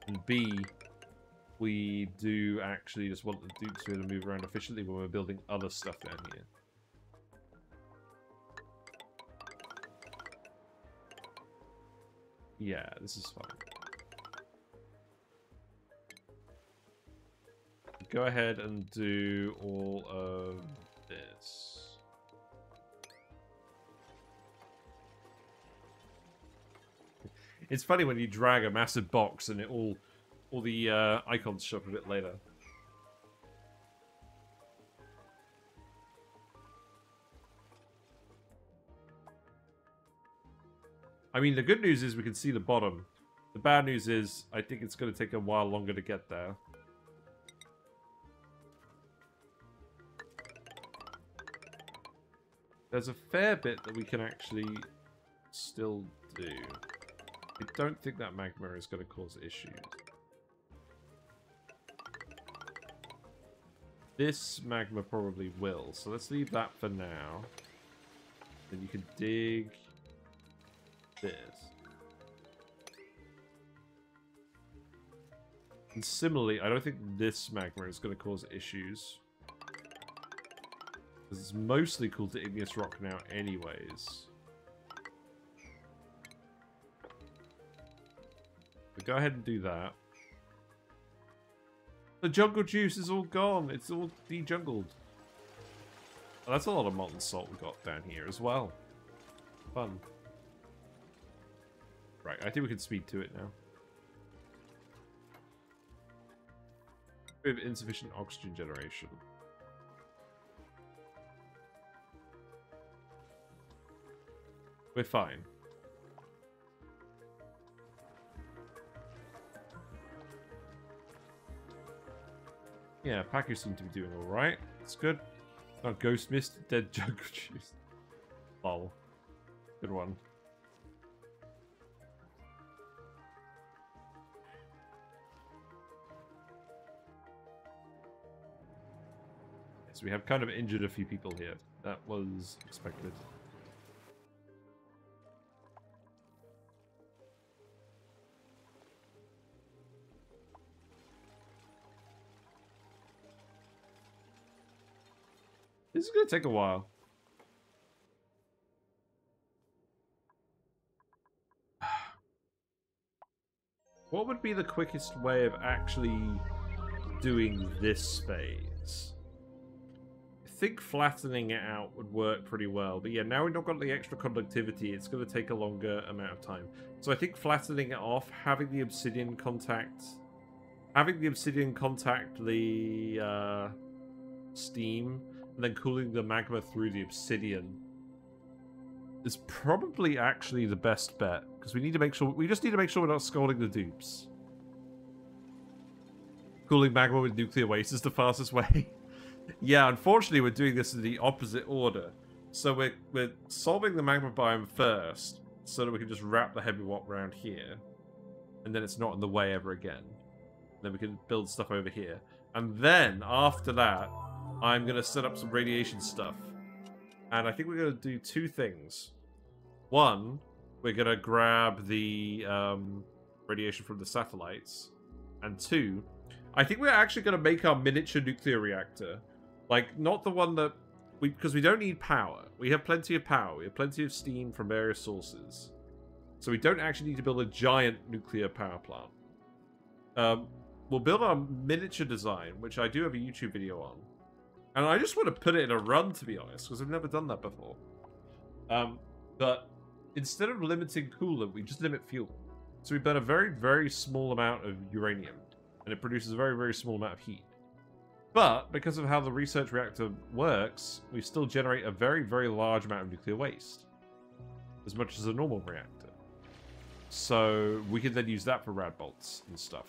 And B, we do actually just want the dupes to be able to move around efficiently when we're building other stuff down here. Yeah, this is fine. Go ahead and do all of this. It's funny when you drag a massive box and it all the icons show up a bit later. I mean, the good news is we can see the bottom. The bad news is I think it's going to take a while longer to get there. There's a fair bit that we can actually still do. I don't think that magma is going to cause issues. This magma probably will, so let's leave that for now. Then you can dig this. And similarly, I don't think this magma is going to cause issues. Because it's mostly cooled to igneous rock now anyways. But go ahead and do that. The jungle juice is all gone. It's all de-jungled. Oh, that's a lot of molten salt we got down here as well. Fun. Right, I think we can speed to it now. We have insufficient oxygen generation. We're fine. Yeah, Pacu seem to be doing alright. It's good. Oh, Ghost Mist, Dead Jungle Juice. Lol. Good one. So we have kind of injured a few people here. That was expected. This is going to take a while. What would be the quickest way of actually doing this phase? I think flattening it out would work pretty well. But yeah, now we've not got the extra conductivity, it's going to take a longer amount of time. So I think flattening it off, having the obsidian contact the steam, and then cooling the magma through the obsidian is probably actually the best bet, because we just need to make sure we're not scalding the dupes. Cooling magma with nuclear waste is the fastest way. Yeah, unfortunately we're doing this in the opposite order. So we're solving the magma biome first, so that we can just wrap the heavy warp around here, and then it's not in the way ever again. Then we can build stuff over here. And then, after that, I'm going to set up some radiation stuff. And I think we're going to do two things. One, we're going to grab the radiation from the satellites. And two, I think we're actually going to make our miniature nuclear reactor. Like, not the one that... because we don't need power. We have plenty of power. We have plenty of steam from various sources. So we don't actually need to build a giant nuclear power plant. We'll build our miniature design, which I do have a YouTube video on. And I just want to put it in a run, to be honest, because I've never done that before. But instead of limiting coolant, we just limit fuel. So we burn a very, very small amount of uranium, and it produces a very, very small amount of heat. But because of how the research reactor works, we still generate a very, very large amount of nuclear waste, as much as a normal reactor. So we can then use that for rad bolts and stuff.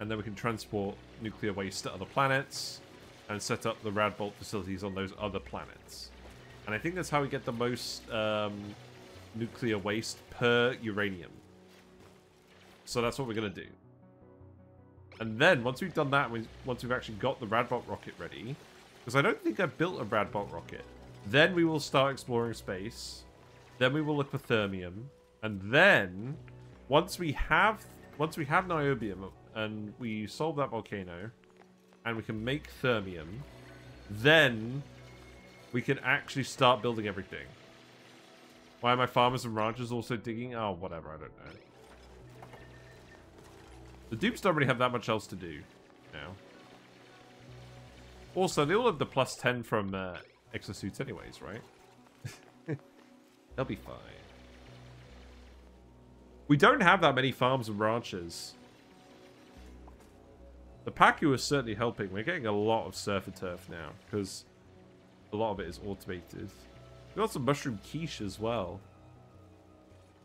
And then we can transport nuclear waste to other planets and set up the rad bolt facilities on those other planets. And I think that's how we get the most nuclear waste per uranium. So that's what we're going to do. And then, once we've done that, once we've actually got the Radbolt rocket ready, because I don't think I've built a Radbolt rocket, then we will start exploring space. Then we will look for thermium. And then, once we have niobium, and we solve that volcano, and we can make thermium, then we can actually start building everything. Why are my farmers and ranchers also digging? Oh, whatever, I don't know. The dupes don't really have that much else to do now. Also, they all have the +10 from exosuits anyways, right? They'll be fine. We don't have that many farms and ranches. The Pacu is certainly helping. We're getting a lot of surf and turf now, because a lot of it is automated. We got some mushroom quiche as well.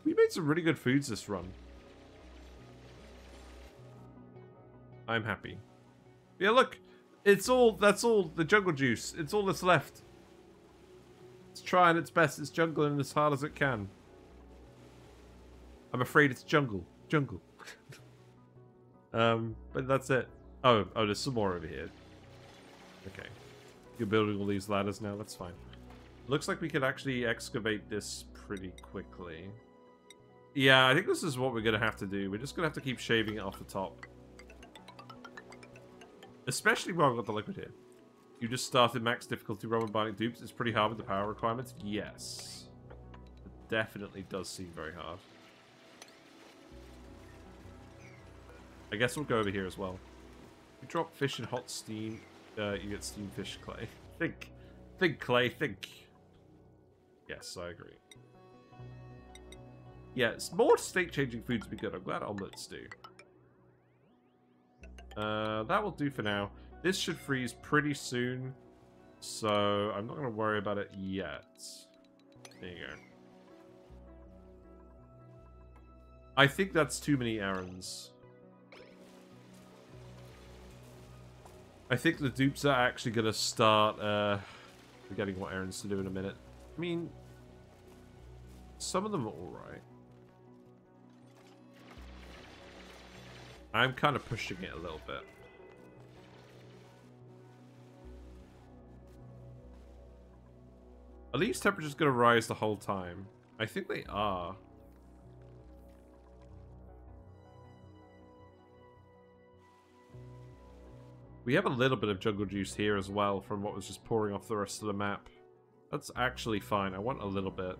We made some really good foods this run. I'm happy. Yeah, look. That's all the jungle juice. It's all that's left. It's trying its best. It's jungling as hard as it can. I'm afraid it's jungle. Jungle. But that's it. Oh, there's some more over here. Okay. You're building all these ladders now. That's fine. Looks like we could actually excavate this pretty quickly. Yeah, I think this is what we're going to have to do. We're just going to have to keep shaving it off the top. Especially while I've got the liquid here. You just started max difficulty Roman binding dupes. It's pretty hard with the power requirements. Yes. It definitely does seem very hard. I guess we'll go over here as well. You drop fish in hot steam, you get steam fish clay. Think clay, think. Yes, I agree. Yes, more state-changing foods would be good. I'm glad omelets do. That will do for now. This should freeze pretty soon, so I'm not going to worry about it yet. There you go. I think that's too many errands. I think the dupes are actually going to start forgetting what errands to do in a minute. I mean, some of them are alright. I'm kind of pushing it a little bit. Are these temperatures going to rise the whole time? I think they are. We have a little bit of jungle juice here as well from what was just pouring off the rest of the map. That's actually fine. I want a little bit.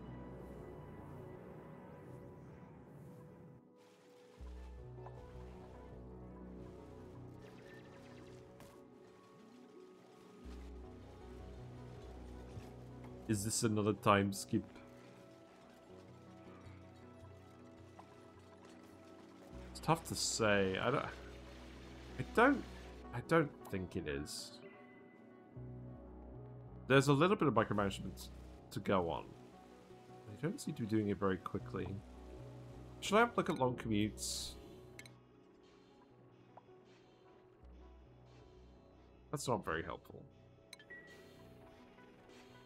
Is this another time skip? It's tough to say. I don't think it is. There's a little bit of micromanagement to go on. I don't seem to be doing it very quickly. Should I have a look at long commutes? That's not very helpful.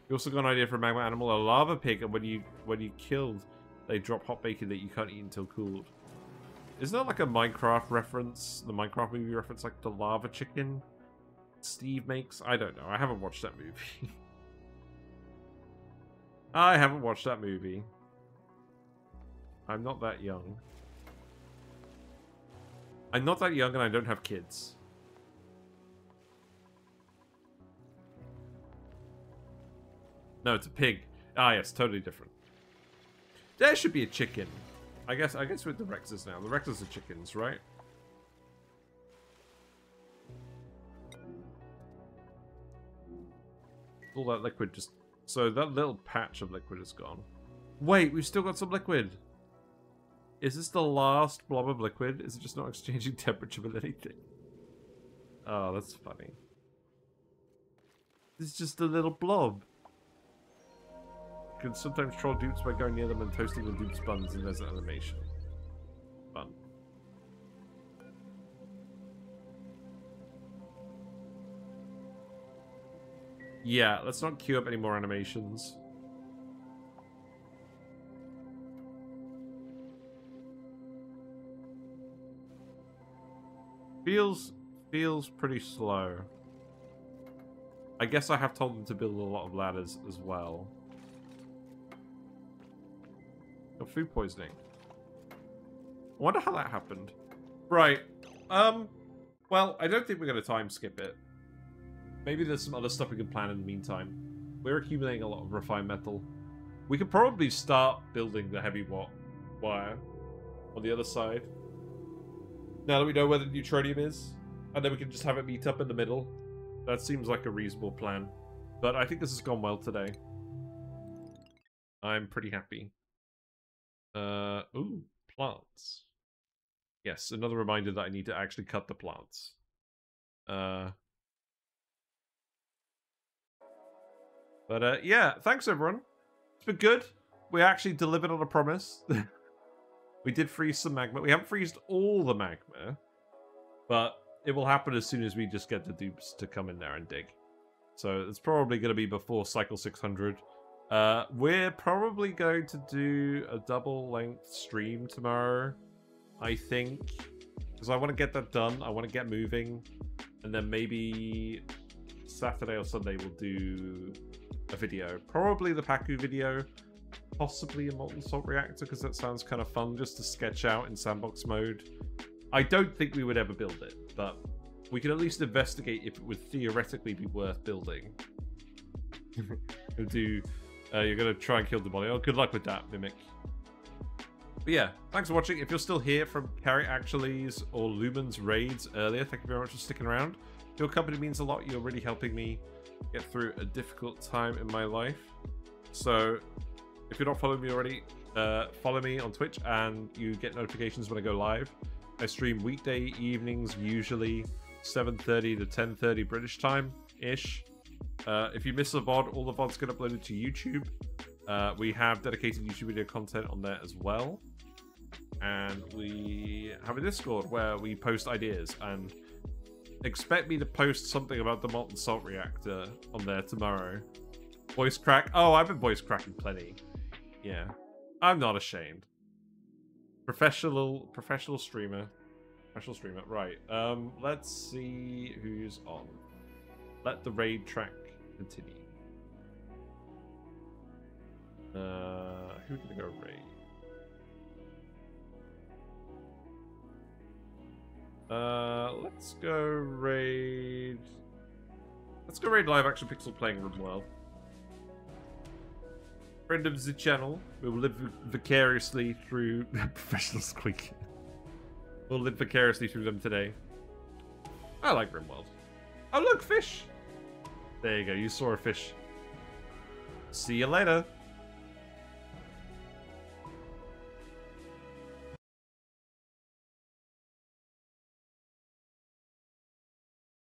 You also got an idea for a magma animal, a lava pig, and when you killed, they drop hot bacon that you can't eat until cooled. Isn't that like a Minecraft reference? The Minecraft movie reference, like the lava chicken Steve makes? I don't know. I haven't watched that movie. I haven't watched that movie. I'm not that young. I'm not that young and I don't have kids. No, it's a pig. Ah, yes, totally different. There should be a chicken. I guess with the Rexes now. The Rexes are chickens, right? All that liquid just... So that little patch of liquid is gone. Wait, we've still got some liquid. Is this the last blob of liquid? Is it just not exchanging temperature with anything? Oh, that's funny. It's just a little blob. You can sometimes troll dupes by going near them and toasting the dupe's buns, and there's an animation. Fun. Yeah, let's not queue up any more animations. Feels pretty slow. I guess I have told them to build a lot of ladders as well. Got food poisoning. I wonder how that happened. Right. Well, I don't think we're going to time skip it. Maybe there's some other stuff we can plan in the meantime. We're accumulating a lot of refined metal. We could probably start building the heavy wire on the other side. Now that we know where the neutronium is. And then we can just have it meet up in the middle. That seems like a reasonable plan. But I think this has gone well today. I'm pretty happy. Ooh, plants. Yes, another reminder that I need to actually cut the plants. But yeah, thanks everyone. It's been good. We actually delivered on a promise. We did freeze some magma. We haven't freezed all the magma, but it will happen as soon as we just get the dupes to come in there and dig. So it's probably going to be before Cycle 600. We're probably going to do a double-length stream tomorrow, I think. Because I want to get that done. I want to get moving. And then maybe Saturday or Sunday we'll do a video. Probably the Pacu video. Possibly a molten salt reactor, because that sounds kind of fun just to sketch out in sandbox mode. I don't think we would ever build it, but we can at least investigate if it would theoretically be worth building. You're going to try and kill the body. Oh, good luck with that, Mimic. But yeah, thanks for watching. If you're still here from Carry Actually's or Lumen's raids earlier, thank you very much for sticking around. Your company means a lot. You're really helping me get through a difficult time in my life. So, if you're not following me already, follow me on Twitch and you get notifications when I go live. I stream weekday evenings, usually 7:30 to 10:30 British time ish. If you miss a VOD, all the VODs get uploaded to YouTube. We have dedicated YouTube video content on there as well. And we have a Discord where we post ideas, and expect me to post something about the molten salt reactor on there tomorrow. Voice crack. Oh, I've been voice cracking plenty. Yeah. I'm not ashamed. Professional streamer. Professional streamer. Right. Let's see who's on. Let the raid track continue. Who's gonna go raid? Let's go raid. Let's go raid Live Action Pixel playing RimWorld. Friend of the channel. We will live vicariously through Professional Squeak. We'll live vicariously through them today. I like RimWorld. Oh look, fish! There you go, you saw a fish. See you later.